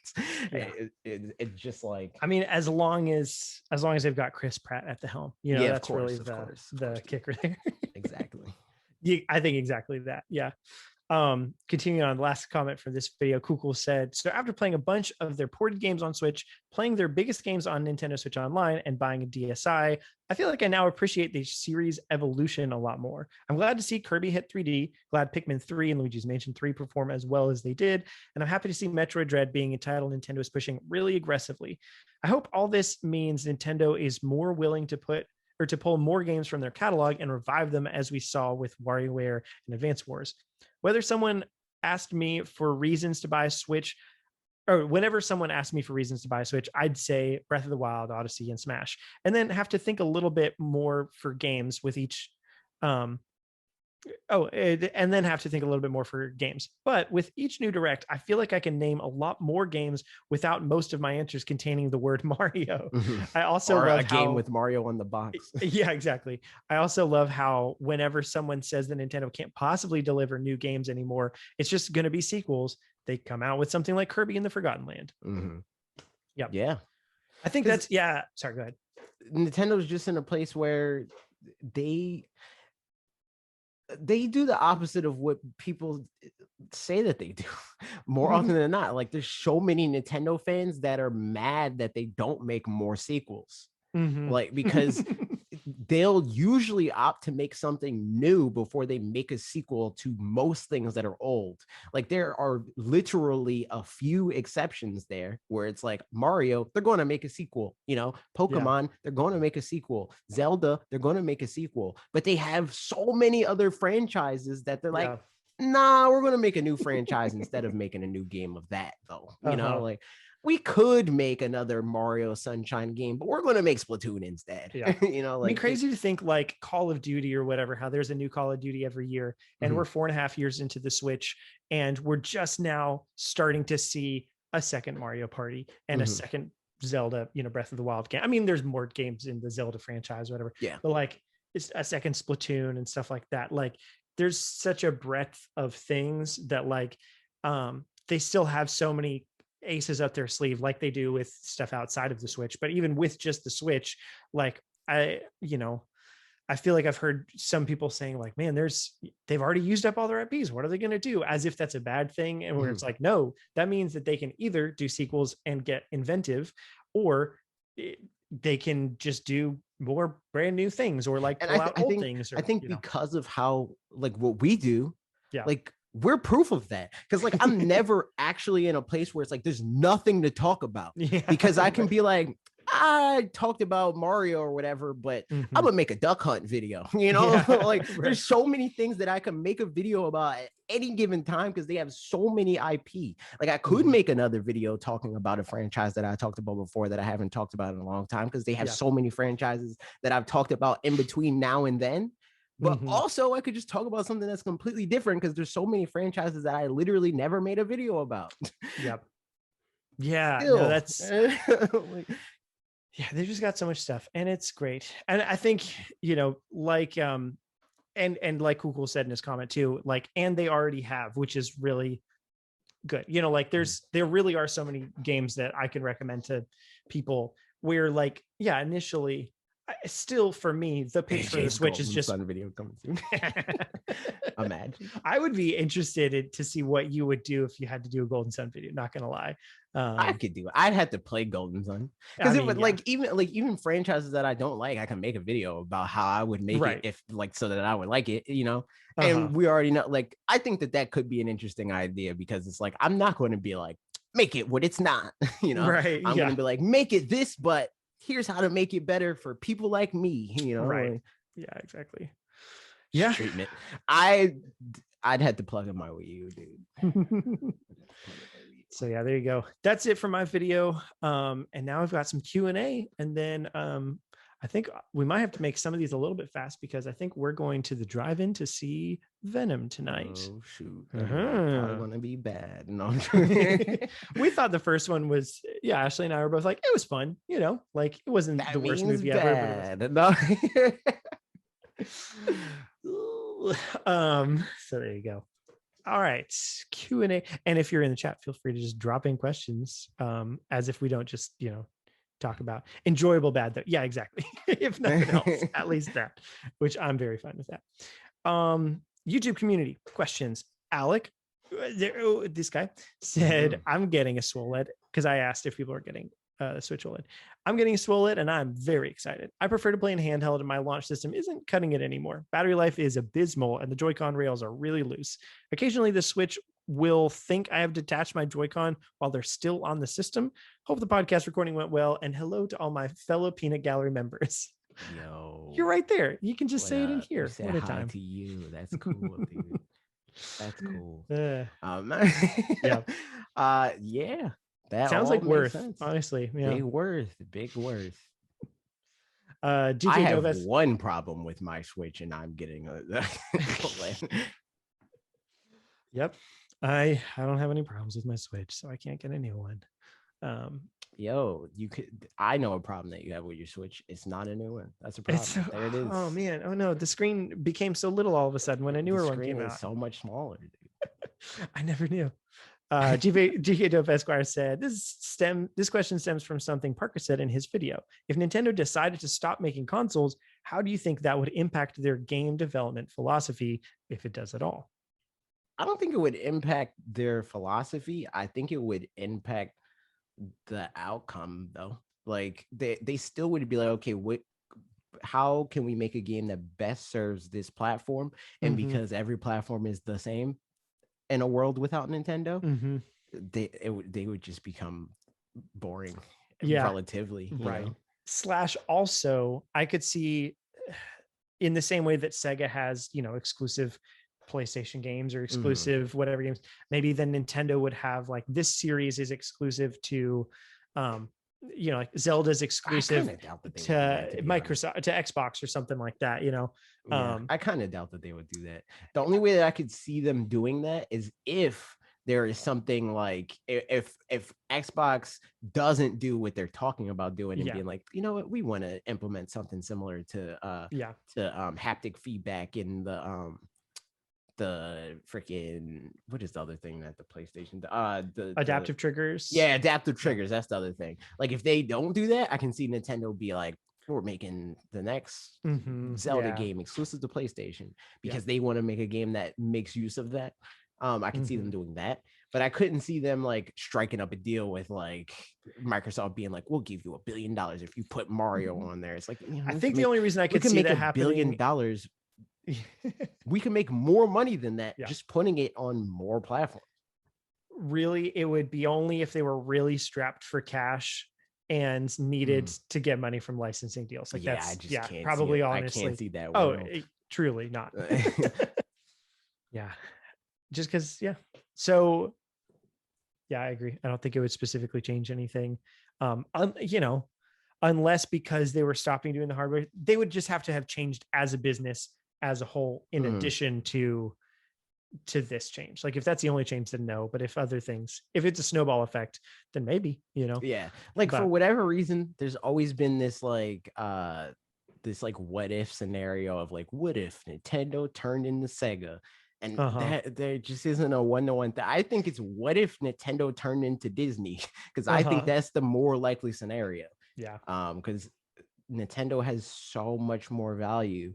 Yeah. It's just like, I mean, as long as they've got Chris Pratt at the helm, yeah, of that's really course, of the course, of course, the kicker there. exactly. I think exactly that. Yeah. Continuing on, last comment from this video, Kukul said, so after playing a bunch of their ported games on Switch, playing their biggest games on Nintendo Switch Online, and buying a DSi, I feel like I now appreciate the series evolution a lot more. I'm glad to see Kirby hit 3D, glad Pikmin 3 and Luigi's Mansion 3 perform as well as they did, and I'm happy to see Metroid Dread being a title Nintendo is pushing really aggressively. I hope all this means Nintendo is more willing to pull more games from their catalog and revive them, as we saw with WarioWare and Advance Wars. Whether someone asked me for reasons to buy a Switch, or whenever someone asked me for reasons to buy a Switch, I'd say Breath of the Wild, Odyssey, and Smash, and then have to think a little bit more for games with each. Um, and then have to think a little bit more for games. But with each new direct, I feel like I can name a lot more games without most of my answers containing the word Mario. Mhm. I also Or love a game how with Mario on the box. yeah, exactly. I also love how whenever someone says that Nintendo can't possibly deliver new games anymore, it's just going to be sequels. They come out with something like Kirby in the Forgotten Land. Mhm. Yep. Yeah, I think because that's, yeah. Sorry, go ahead. Nintendo's just in a place where they they do the opposite of what people say that they do more often than not. Like there's so many Nintendo fans that are mad that they don't make more sequels. Like because they'll usually opt to make something new before they make a sequel to most things that are old. Like there are literally a few exceptions there where it's like Mario, they're going to make a sequel, you know, Pokemon, they're going to make a sequel, Zelda, they're going to make a sequel, but they have so many other franchises that they're like, nah, we're going to make a new franchise instead of making a new game of that though. You know, like we could make another Mario Sunshine game, but we're going to make Splatoon instead. You know, like I mean, crazy to think like Call of Duty or whatever, how there's a new Call of Duty every year, and we're 4.5 years into the Switch, and we're just now starting to see a second Mario Party and a second Zelda, you know, Breath of the Wild game. I mean, there's more games in the Zelda franchise, whatever. But like it's a second Splatoon and stuff like that. Like there's such a breadth of things that like they still have so many aces up their sleeve like they do with stuff outside of the Switch. But even with just the Switch, like I feel like I've heard some people saying like, man, they've already used up all their IPs. What are they going to do? As if that's a bad thing. And where it's like, no, that means that they can either do sequels and get inventive, or they can just do more brand new things, or like pull out old things. Or, I think because of how like what we do, like we're proof of that. Because like I'm never actually in a place where it's like there's nothing to talk about. Because I can be like, I talked about Mario or whatever, but I'm gonna make a duck hunt video, you know. Like there's so many things that I can make a video about at any given time because they have so many IP. Like I could make another video talking about a franchise that I talked about before that I haven't talked about in a long time, because they have so many franchises that I've talked about in between now and then. But also I could just talk about something that's completely different because there's so many franchises that I literally never made a video about. No, that's they just got so much stuff, and it's great. And I think, you know, like and like Kukul said in his comment too, like, and they already have, which is really good. You know, like there really are so many games that I can recommend to people where like, initially still for me, the pitch for the Switch is just video coming soon. Imagine. I would be interested to see what you would do if you had to do a Golden Sun video. Not gonna lie, I could do it. I'd have to play Golden Sun because it would like even franchises that I don't like, I can make a video about how I would make it if like so that I would like it, you know. And we already know, like I think that could be an interesting idea because it's like I'm not going to be like make it what it's not, you know. I'm going to be like make it this, but here's how to make it better for people like me, you know. Like, exactly. Treatment. I'd have to plug in my Wii U, dude. So there you go. That's it for my video. And now I've got some Q&A, and then I think we might have to make some of these a little bit fast because I think we're going to the drive-in to see Venom tonight. Oh shoot. I want to be bad. No. We thought the first one was, Ashley and I were both like, it was fun, you know, like it wasn't the worst movie ever. But so there you go. All right, Q&A. And if you're in the chat, feel free to just drop in questions, as if we don't just, you know, talk about enjoyable bad though. Yeah, exactly. If nothing else, at least that, which I'm very fine with that. YouTube community questions. Alec, this guy said, I'm getting a OLED because I asked if people are getting the Switch OLED. I'm getting a OLED and I'm very excited. I prefer to play in handheld and my launch system isn't cutting it anymore. Battery life is abysmal and the Joy-Con rails are really loose. Occasionally the Switch will think I have detached my Joy-Con while they're still on the system. Hope the podcast recording went well, and hello to all my fellow Peanut Gallery members. Yo, you're right there. You can just say it in here. What a time to you. That's cool, dude. That's cool. Yeah. That sounds like worth, honestly. Big worth. I have one problem with my Switch, and I'm getting a Yep. I don't have any problems with my Switch, so I can't get a new one. I know a problem that you have with your Switch. It's not a new one. That's a problem. There it is. Oh man. Oh no. The screen became so little all of a sudden when a newer one came out. So much smaller, dude. I never knew. GK Dope Esquire said, this question stems from something Parker said in his video. If Nintendo decided to stop making consoles, how do you think that would impact their game development philosophy, if it does at all? I don't think it would impact their philosophy. I think it would impact the outcome though. Like they still would be like, okay, what how can we make a game that best serves this platform? And because every platform is the same in a world without Nintendo, they would just become boring relatively, you right. know. Slash also, I could see in the same way that Sega has, exclusive PlayStation games or exclusive whatever games, maybe then Nintendo would have like this series is exclusive to like Zelda's exclusive to Microsoft, to Xbox or something like that, I kind of doubt that they would do that. The only way that I could see them doing that is if there is something like if Xbox doesn't do what they're talking about doing and being like, you know what, we want to implement something similar to haptic feedback in the freaking, what is the other thing that the PlayStation the adaptive triggers. Adaptive triggers, that's the other thing. Like if they don't do that, I can see Nintendo be like, we're making the next Zelda game exclusive to PlayStation because they want to make a game that makes use of that. I can see them doing that, but I couldn't see them like striking up a deal with like Microsoft being like, we'll give you $1 billion if you put Mario on there. It's like, I think the only reason I could see that happening, $1 billion, we can make more money than that just putting it on more platforms. Really, it would be only if they were really strapped for cash and needed to get money from licensing deals. Like that's can't probably honestly. I can't see that. Truly not. Just because, So I agree. I don't think it would specifically change anything. Unless because they were stopping doing the hardware, they would just have to have changed as a business as a whole, in addition to this change. Like if that's the only change, then no. But if other things, if it's a snowball effect, then maybe, for whatever reason, there's always been this like what if scenario of like, what if Nintendo turned into Sega? And that there just isn't a one-to-one thing. I think it's what if Nintendo turned into Disney, because I think that's the more likely scenario. Because Nintendo has so much more value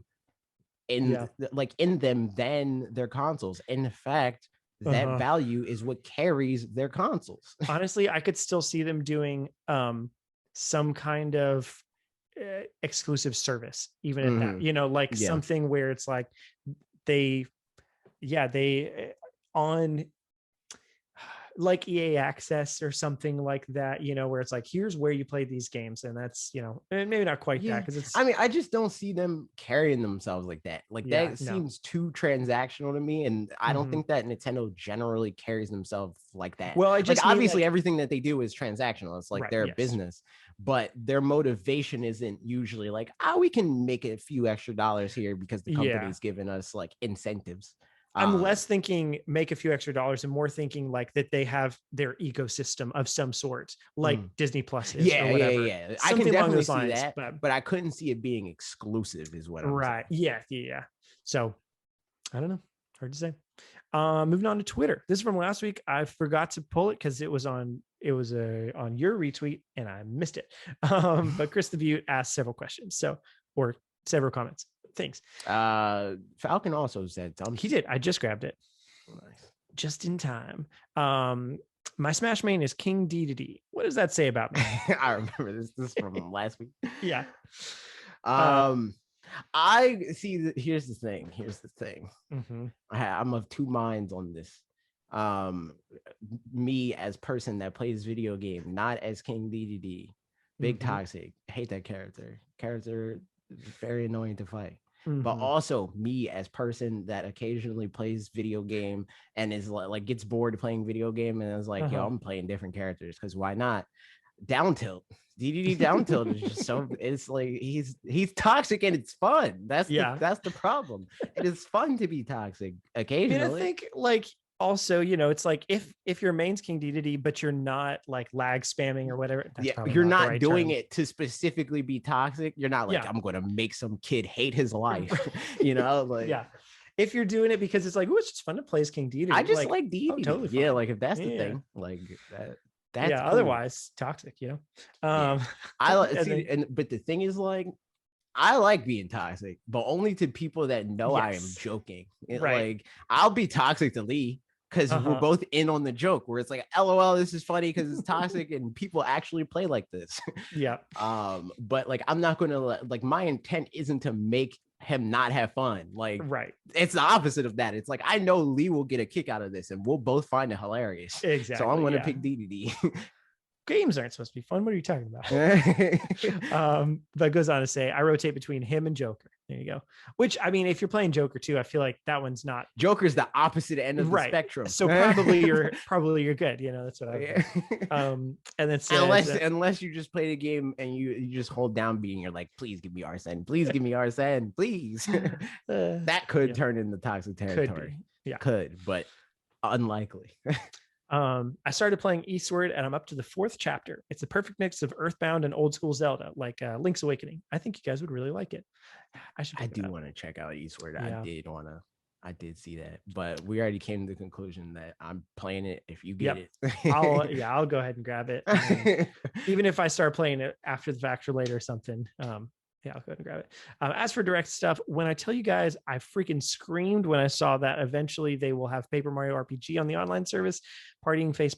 in in them than their consoles. In fact, that value is what carries their consoles. Honestly, I could still see them doing some kind of exclusive service, even at that, something where it's like they on like EA Access or something like that, where it's like, here's where you play these games. And that's, and maybe not quite that, because it's, I just don't see them carrying themselves like that. Like that seems too transactional to me. And I don't think that Nintendo generally carries themselves like that. Well, I just obviously everything that they do is transactional. It's like their business, but their motivation isn't usually like, we can make a few extra dollars here because the company's giving us like incentives. I'm less thinking make a few extra dollars and more thinking like that they have their ecosystem of some sort, like Disney Plus is or whatever. I can definitely see that, but I couldn't see it being exclusive is what I'm saying. Yeah. So I don't know. Hard to say. Moving on to Twitter. This is from last week. I forgot to pull it because it was on your retweet and I missed it. But Chris the Butte asked several questions. Or several comments. Thanks. Falcon also said something. He did. I just grabbed it. Nice. Just in time. My Smash main is King D. What does that say about me? I remember this. This is from last week. Yeah. I see. Here's the thing. I'm of two minds on this. Me as person that plays video game, not as King DDD. Big toxic. Hate that character. Very annoying to fight. But also me as person that occasionally plays video game and is like gets bored playing video game and is like, yo, I'm playing different characters because why not? Down tilt. DDD down tilt is just so, it's like he's toxic and it's fun. That's the problem. It is fun to be toxic occasionally. And I think like also, it's like if your main's King Dedede, but you're not like lag spamming or whatever. You're not doing it to specifically be toxic. You're not like, I'm going to make some kid hate his life, If you're doing it because it's like, oh, it's just fun to play as King Dedede. I just like Dedede. Totally fine. Yeah, like if that's the thing, like that's cool. Otherwise toxic, I see, but the thing is like, I like being toxic, but only to people that know I am Yes. joking. Right. Like, I'll be toxic to Lee because we're both in on the joke, where it's like, LOL, this is funny because it's toxic and people actually play like this. Yeah. But like, I'm not gonna like, my intent isn't to make him not have fun. Like, Right. it's the opposite of that. It's like, I know Lee will get a kick out of this and we'll both find it hilarious. Exactly. So I'm gonna pick DDD. Games aren't supposed to be fun. What are you talking about? But it goes on to say, I rotate between him and Joker. There you go. Which, I mean, if you're playing Joker too, I feel like that one's not. Joker's the opposite end of the spectrum. So probably you're good. You know, that's what I and then says, unless you just play the game and you just hold down B and you're like, please give me Arsene, please give me Arsene, please. That could turn into toxic territory. Could, but unlikely. I started playing Eastward and I'm up to the 4th chapter. It's a perfect mix of Earthbound and old school Zelda, like Link's Awakening. I think you guys would really like it. I do want to check out Eastward. Yeah. I did see that, but we already came to the conclusion that I'm playing it if you get it. I'll go ahead and grab it. Even if I start playing it after the fact or later or something. I'll go ahead and grab it. As for direct stuff, when I tell you guys, I freaking screamed when I saw that eventually they will have Paper Mario RPG on the online service. Partying face.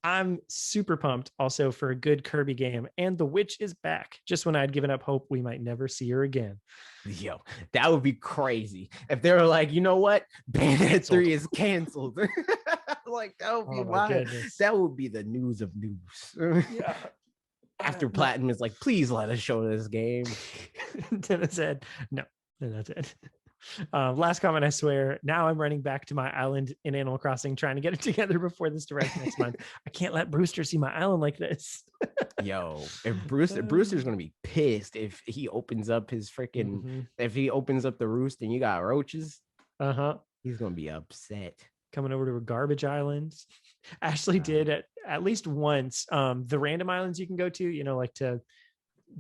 I'm super pumped also for a good Kirby game. And the witch is back, just when I'd given up hope we might never see her again. Yo, that would be crazy if they were like, you know what, Bayonetta 3 is canceled. Like, that would be wild. That would be the news of news. Yeah. After Platinum is like, please let us show this game. Then it said, no, and that's it. Last comment, I swear. Now I'm running back to my island in Animal Crossing, trying to get it together before this direct next month. I can't let Brewster see my island like this. Yo, if Brewster's gonna be pissed if he opens up his freaking if he opens up the roost and you got roaches. He's gonna be upset. Coming over to a garbage island. Ashley did at least once. The random islands you can go to, you know, like to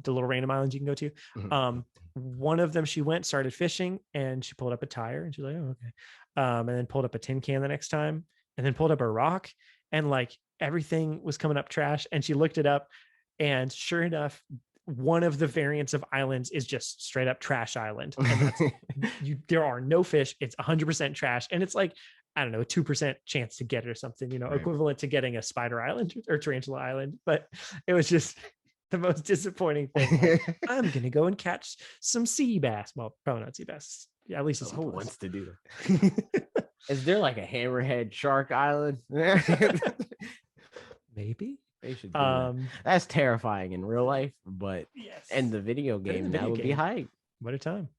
the little random islands you can go to. One of them she went, started fishing, and she pulled up a tire and she's like, oh, okay. And then pulled up a tin can the next time, and then pulled up a rock, and like everything was coming up trash. And she looked it up, and sure enough, one of the variants of islands is just straight up trash island. And that's, there are no fish. It's 100% trash. And it's like, I don't know, 2% chance to get it or something, you know, equivalent to getting a spider island or tarantula island. But it was just the most disappointing thing. Like, I'm going to go and catch some sea bass. Well, probably not sea bass. Yeah, at least it's who wants to do that. Is there like a hammerhead shark island? Maybe. They should do that. That's terrifying in real life, but in the video game, that would be hype. What a time.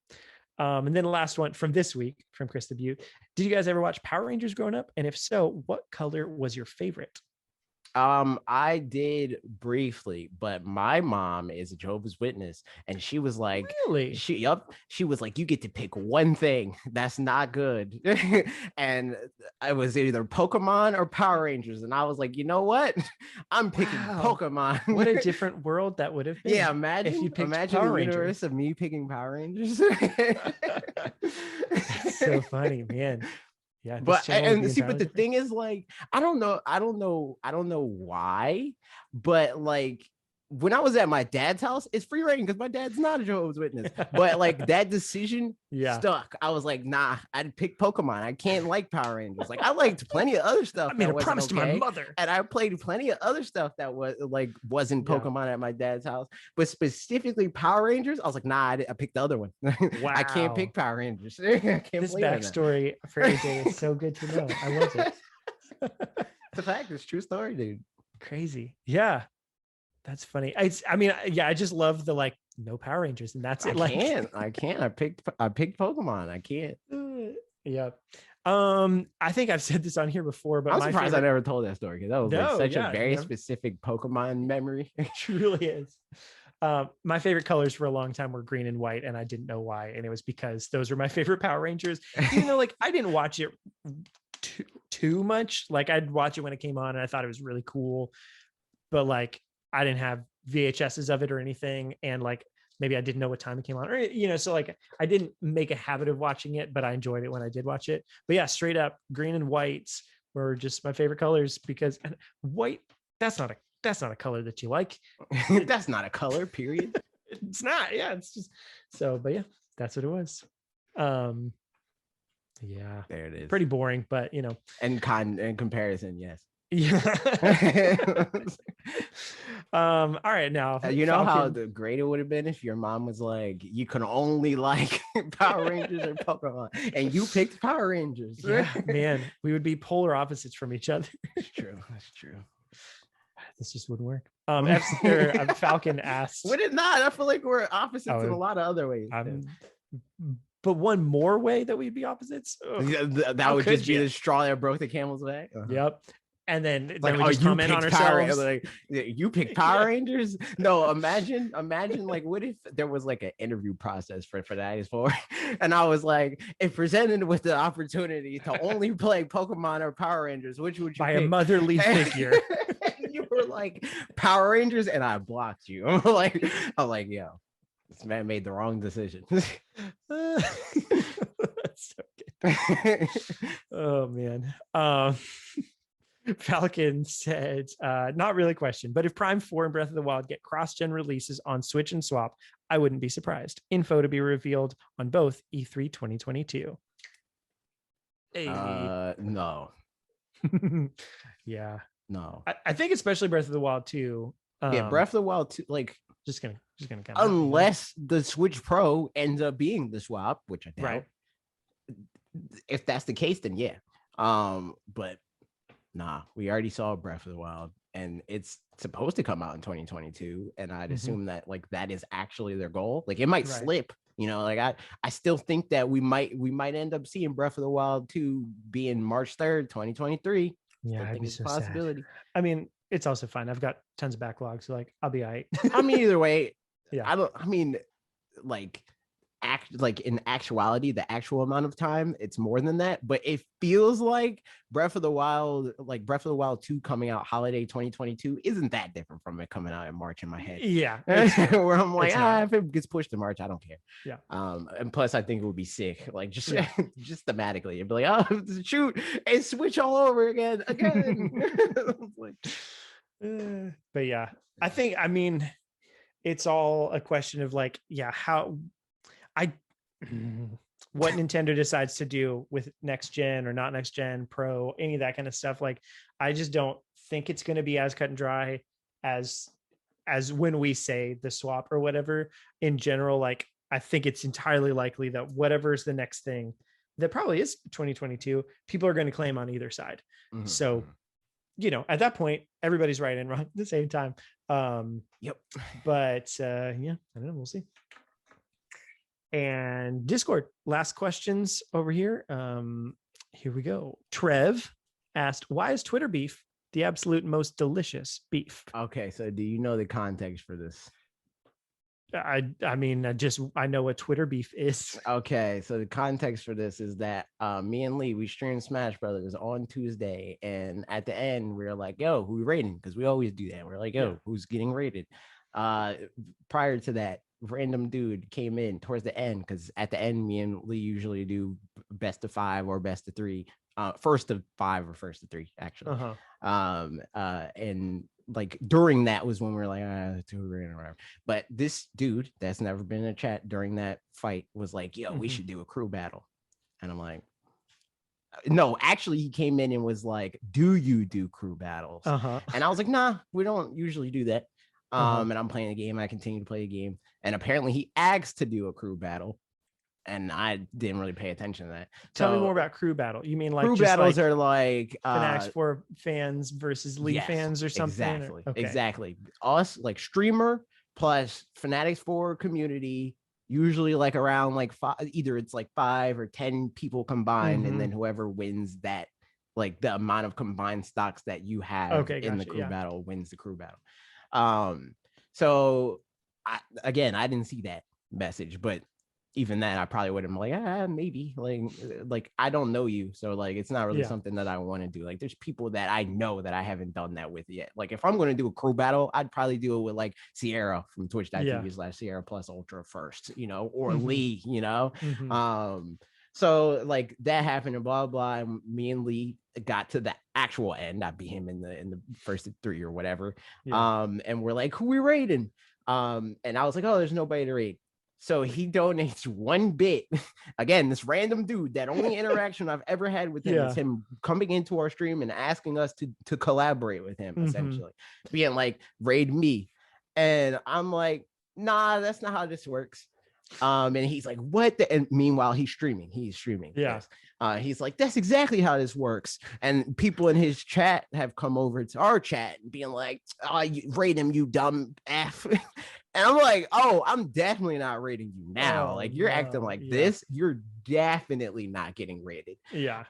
And then the last one from this week from Chris the Butte. Did you guys ever watch Power Rangers growing up? And if so, what color was your favorite? I did briefly, but my mom is a Jehovah's Witness, and she was like, really? She was like, you get to pick one thing that's not good. And I was either Pokemon or Power Rangers, and I was like, you know what? I'm picking Pokemon. What a different world that would have been. Yeah, imagine if you picked Power Rangers. Universe of me picking Power Rangers. So funny, man. Yeah, but and see, but the thing is, like, I don't know why, but like when I was at my dad's house, it's free reign because my dad's not a Jehovah's Witness. But like that decision stuck. I was like, nah, I'd pick Pokemon. I can't like Power Rangers. Like I liked plenty of other stuff. I made a promise to my mother, and I played plenty of other stuff that wasn't Pokemon at my dad's house. But specifically Power Rangers, I was like, nah, I picked the other one. Wow. I can't pick Power Rangers. I can't. This backstory for AJ is so good to know. I love it. It's a fact. It's a true story, dude. Crazy. Yeah. That's funny. I just love the like no Power Rangers, and that's it. I can't. I picked Pokemon. I can't. Yeah. I think I've said this on here before, but I'm surprised I never told that story because that was such a very specific Pokemon memory. It truly is. My favorite colors for a long time were green and white, and I didn't know why. And it was because those were my favorite Power Rangers. Even though like I didn't watch it too much. Like I'd watch it when it came on, and I thought it was really cool, but like I didn't have VHSs of it or anything. And like, maybe I didn't know what time it came on, or, you know, so like I didn't make a habit of watching it, but I enjoyed it when I did watch it. But yeah, straight up green and white were just my favorite colors because white, that's not a that's not a color that you like. That's not a color, period. It's not. Yeah, it's just so. But yeah, that's what it was. Yeah, There it is. pretty boring, but you know. And in comparison, yes. Yeah. All right, now you know how great it would have been if your mom was like, you can only like Power Rangers or Pokemon, and you picked Power Rangers. Yeah, man, we would be polar opposites from each other. That's true. That's true. This just wouldn't work. Falcon asked, would it not? I feel like we're opposites in a lot of other ways. But one more way that we'd be opposites. That would just be the straw that broke the camel's back. Yep. And then like, we just comment on ourselves. Like, you pick Power Rangers? No, imagine like, what if there was like an interview process for fanatixfour, and I was like, if presented with the opportunity to only play Pokemon or Power Rangers, which would you by pick? A motherly figure? You were like Power Rangers, and I blocked you. I'm like, yo, this man made the wrong decision. That's so good. Oh man. Falcon said, not really a question, but if Prime 4 and Breath of the Wild get cross-gen releases on Switch and Swap, I wouldn't be surprised. Info to be revealed on both E3 2022. Hey. No. Yeah. No. I think especially Breath of the Wild 2. Yeah, Breath of the Wild 2, like just gonna kind of unless the Switch Pro ends up being the swap, which I doubt. Right. If that's the case, then yeah. But nah, we already saw Breath of the Wild, and it's supposed to come out in 2022, and I'd assume that like that is actually their goal. Like it might slip, you know. Like I still think that we might end up seeing Breath of the Wild 2 being March 3rd, 2023. Yeah, I think it's a possibility. Sad. I mean, it's also fine. I've got tons of backlogs, so like I'll be all right. I mean, either way, yeah. Like in actuality, the actual amount of time, it's more than that, but it feels like Breath of the Wild 2 coming out holiday 2022 isn't that different from it coming out in March in my head. Yeah. Where I'm like, if it gets pushed to March, I don't care. Yeah. And plus I think it would be sick, like just thematically it'd be like, oh shoot, and switch all over again. But yeah, I mean it's all a question of like, what Nintendo decides to do with next gen or not next gen, pro, any of that kind of stuff. Like, I just don't think it's going to be as cut and dry as when we say the swap or whatever. In general, like, I think it's entirely likely that whatever's the next thing that probably is 2022, people are going to claim on either side. Mm-hmm. So, you know, at that point, everybody's right and wrong at the same time. Yep. But yeah, I don't know. We'll see. And Discord, last questions over here. Here we go. Trev asked, why is Twitter beef the absolute most delicious beef? Okay, so do you know the context for this? I mean, I know what Twitter beef is. Okay, so the context for this is that me and Lee, we streamed Smash Brothers on Tuesday, and at the end we were like, yo, who we rating? Because we always do that. We're like, yo, who's getting rated? Prior to that, random dude came in towards the end, because at the end me and Lee usually do best of 5 or best of 3, first of 5 or first of 3 actually. And like during that was when we were like, whatever. But this dude that's never been in a chat during that fight was like, yo, we should do a crew battle. And I'm like, no, actually he came in and was like, do you do crew battles? And I was like, nah, we don't usually do that. And I'm playing the game. I continue to play the game. And apparently he asked to do a crew battle. And I didn't really pay attention to that. Tell me more about crew battle. You mean like crew battles are like fanatixfour fans versus League fans or something? Exactly. Exactly. Us, like streamer plus fanatixfour community, usually like around like 5, either it's like 5 or 10 people combined, and then whoever wins that, like the amount of combined stocks that you have in the crew battle wins the crew battle. So I didn't see that message, but even then I probably would have been like, maybe like I don't know you, so like it's not really something that I want to do. Like there's people that I know that I haven't done that with yet. Like if I'm going to do a crew battle, I'd probably do it with like Sierra from twitch.tv/Sierra plus Ultra first, you know, or Lee, you know. So like that happened and blah blah. And me and Lee got to the actual end. I beat him in the first 3 or whatever. And we're like, who we raiding? And I was like, oh, there's nobody to raid. So he donates 1 bit. Again, this random dude, that only interaction I've ever had with him is him coming into our stream and asking us to collaborate with him, essentially. Being like, raid me. And I'm like, nah, that's not how this works. And he's like, what? And meanwhile, he's streaming. Yeah. He's like, that's exactly how this works. And people in his chat have come over to our chat and being like, oh, you raid him, you dumb F. And I'm like, oh, I'm definitely not rating you now. Like, you're acting like this, you're definitely not getting rated. Yeah.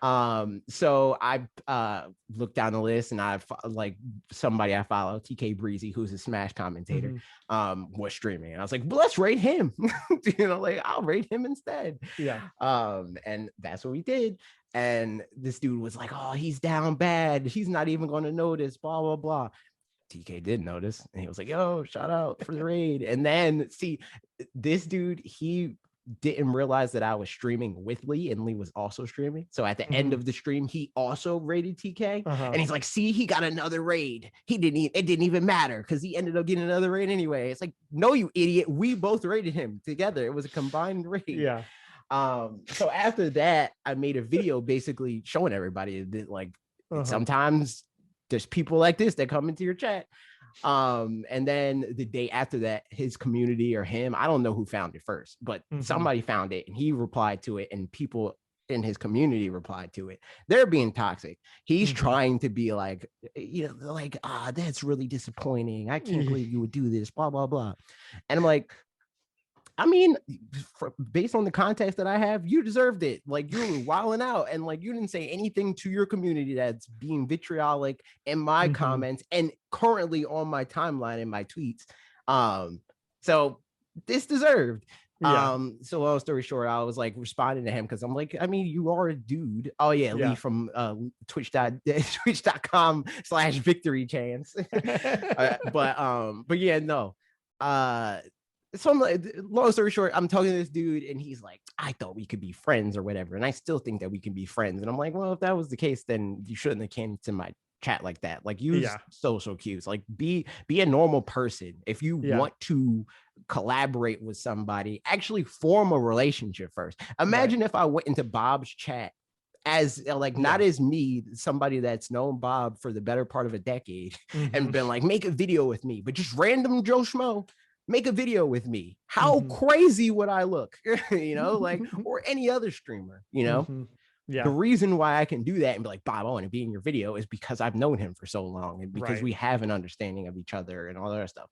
So I looked down the list, and I like somebody I follow, TK Breezy, who's a Smash commentator, was streaming. And I was like, well, let's rate him. Like, I'll rate him instead. Yeah. And that's what we did. And this dude was like, oh, he's down bad. He's not even going to notice, blah, blah, blah. TK did notice, and he was like, yo, shout out for the raid. And then see, this dude, he didn't realize that I was streaming with Lee, and Lee was also streaming. So at the end of the stream, he also raided TK. And he's like, see, he got another raid. It didn't even matter because he ended up getting another raid anyway. It's like, no, you idiot. We both raided him together. It was a combined raid. Yeah. So after that, I made a video basically showing everybody that like sometimes there's people like this that come into your chat. And then the day after that, his community or him, I don't know who found it first, but somebody found it and he replied to it, and people in his community replied to it. They're being toxic. He's trying to be like, like, that's really disappointing. I can't believe you would do this, blah, blah, blah. And I'm like, I mean, based on the context that I have, you deserved it. Like, you were wilding out, and like, you didn't say anything to your community that's being vitriolic in my comments and currently on my timeline in my tweets. So this deserved. So long story short, I was like responding to him because I'm like, I mean, you are a dude. Oh yeah, Lee from twitch.com/victory chance. But yeah, no. So I'm like, long story short, I'm talking to this dude, and he's like, I thought we could be friends or whatever, and I still think that we can be friends. And I'm like, well, if that was the case, then you shouldn't have came to my chat like that. Like, use social cues. Like, be a normal person. If you want to collaborate with somebody, actually form a relationship first. Imagine if I went into Bob's chat as like not as me, somebody that's known Bob for the better part of a decade, and been like, make a video with me, but just random Joe Schmo. Make a video with me. How crazy would I look? Like, or any other streamer, Yeah. The reason why I can do that and be like, Bob, I want to be in your video is because I've known him for so long, and because we have an understanding of each other and all that other stuff.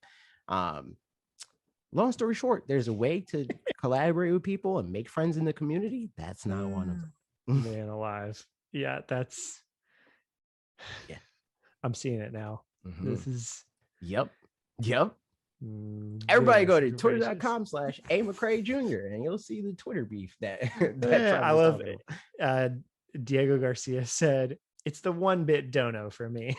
Long story short, there's a way to collaborate with people and make friends in the community. That's not one of them. Man alive. Yeah, that's I'm seeing it now. This is Yep. Everybody go to twitter.com/amccrae Jr. and you'll see the Twitter beef that I love it. Diego Garcia said, it's the 1-bit dono for me.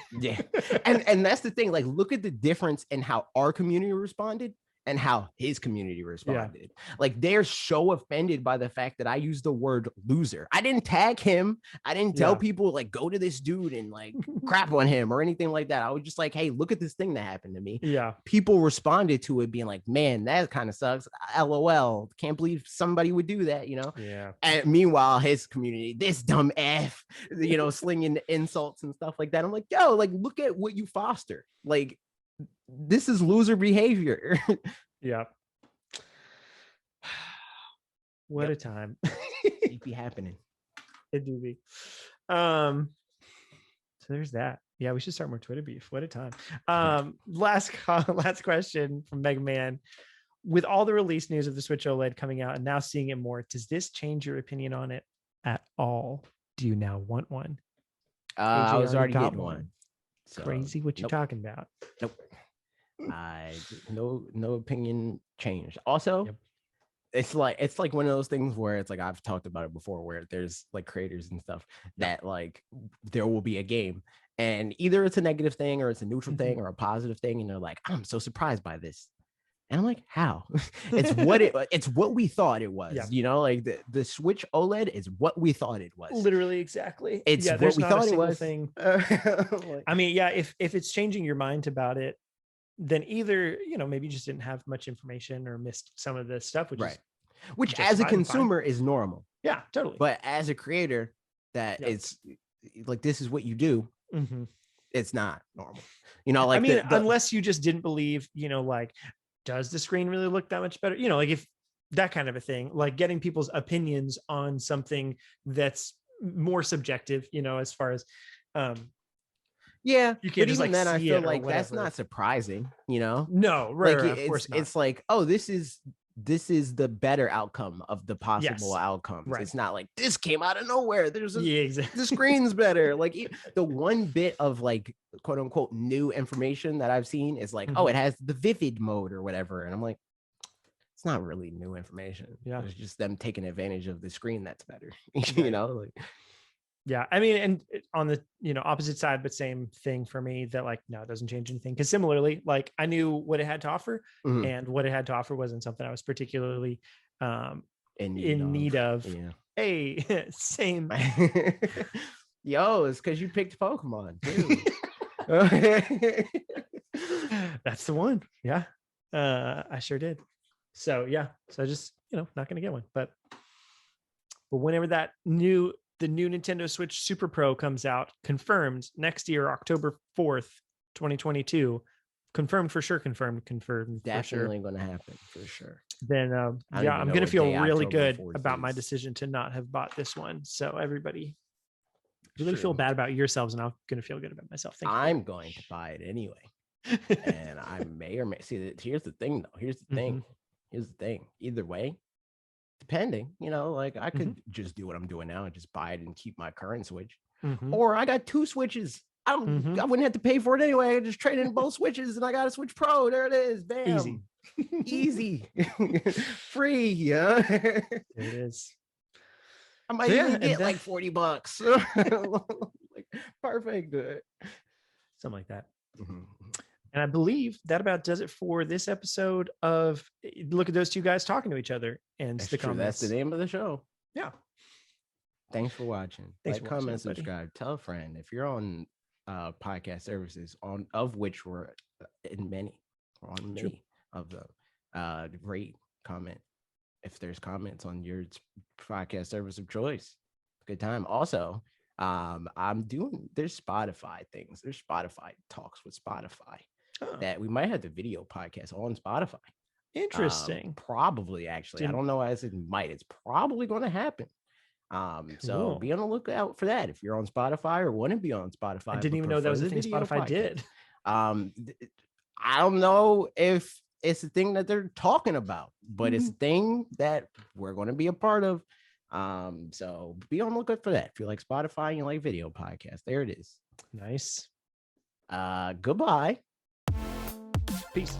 And that's the thing. Like, look at the difference in how our community responded and how his community responded. Like, they're so offended by the fact that I used the word loser. I didn't tag him. I didn't tell people like, go to this dude and like crap on him or anything like that. I was just like, hey, look at this thing that happened to me. People responded to it being like, man, that kind of sucks. LOL. Can't believe somebody would do that, And meanwhile, his community, this dumb F, slinging insults and stuff like that. I'm like, yo, like, look at what you foster. Like, this is loser behavior. What a time. It be happening. It do be. So there's that. Yeah, we should start more Twitter beef. What a time. Last question from Mega Man. With all the release news of the Switch OLED coming out and now seeing it more, does this change your opinion on it at all? Do you now want one? I was already getting one. So, crazy what you're talking about. Nope. No opinion changed. Also, it's like one of those things where it's like, I've talked about it before, where there's like creators and stuff that like there will be a game and either it's a negative thing or it's a neutral thing or a positive thing, and they're like, I'm so surprised by this. And I'm like, how? It's what we thought it was. Like the Switch OLED is what we thought it was. Literally, exactly. It's what we thought it was. Thing. I mean, yeah, if it's changing your mind about it, then either, maybe you just didn't have much information or missed some of the stuff, which as a consumer is normal. Yeah, totally. But as a creator, it's like, this is what you do. Mm-hmm. It's not normal. Like, I mean, unless you just didn't believe, like, does the screen really look that much better? Like, if that kind of a thing, like getting people's opinions on something that's more subjective, as far as, yeah, you can't just, even like, then I see feel it or like that's whatever. not surprising, No, right, of course not. It's like, oh, this is the better outcome of the possible outcomes. Right. It's not like this came out of nowhere. Exactly. The screen's better. Like, the one bit of, like, quote unquote new information that I've seen is like, oh, it has the vivid mode or whatever, and I'm like, it's not really new information. Yeah, it's just them taking advantage of the screen that's better. Like. Yeah, I mean, and on the opposite side, but same thing for me, that, like, no, it doesn't change anything, because similarly, like, I knew what it had to offer, and what it had to offer wasn't something I was particularly in need of. Yeah. Hey, same. Yo, it's because you picked Pokemon too. That's the one. Yeah, I sure did. So yeah, so I just not gonna get one, but whenever the new Nintendo Switch Super Pro comes out, confirmed next year, October 4th, 2022. Confirmed for sure. Confirmed Definitely going to happen for sure. Then, I'm going to feel really good about my decision to not have bought this one. So everybody, really feel bad about yourselves, and I'm going to feel good about myself. I'm going to buy it anyway. And I may or may see that. Here's the thing, though. Here's the thing. Either way, depending, like, I could just do what I'm doing now and just buy it and keep my current Switch. Or I got two Switches. I wouldn't have to pay for it anyway. I just trade in both Switches and I got a Switch Pro. There it is. Bam. Easy. Free. Yeah. It is. I might even get like $40. Like, perfect. Something like that. And I believe that about does it for this episode of Look at Those Two Guys Talking to Each Other. And the comments. That's the name of the show. Yeah. Thanks for watching. Like, comment, subscribe, tell a friend. If you're on podcast services, of which we're in many, on many of them, rate, comment. If there's comments on your podcast service of choice, good time. Also, there's Spotify things. There's Spotify talks with Spotify that we might have the video podcast on Spotify. Interesting. Probably, actually. I don't know as it might. It's probably going to happen. So be on the lookout for that if you're on Spotify or want to be on Spotify. I didn't even know that was a thing Spotify did. I don't know if it's a thing that they're talking about, but it's a thing that we're going to be a part of. So be on the lookout for that. If you like Spotify and you like video podcasts, there it is. Nice. Goodbye. Peace.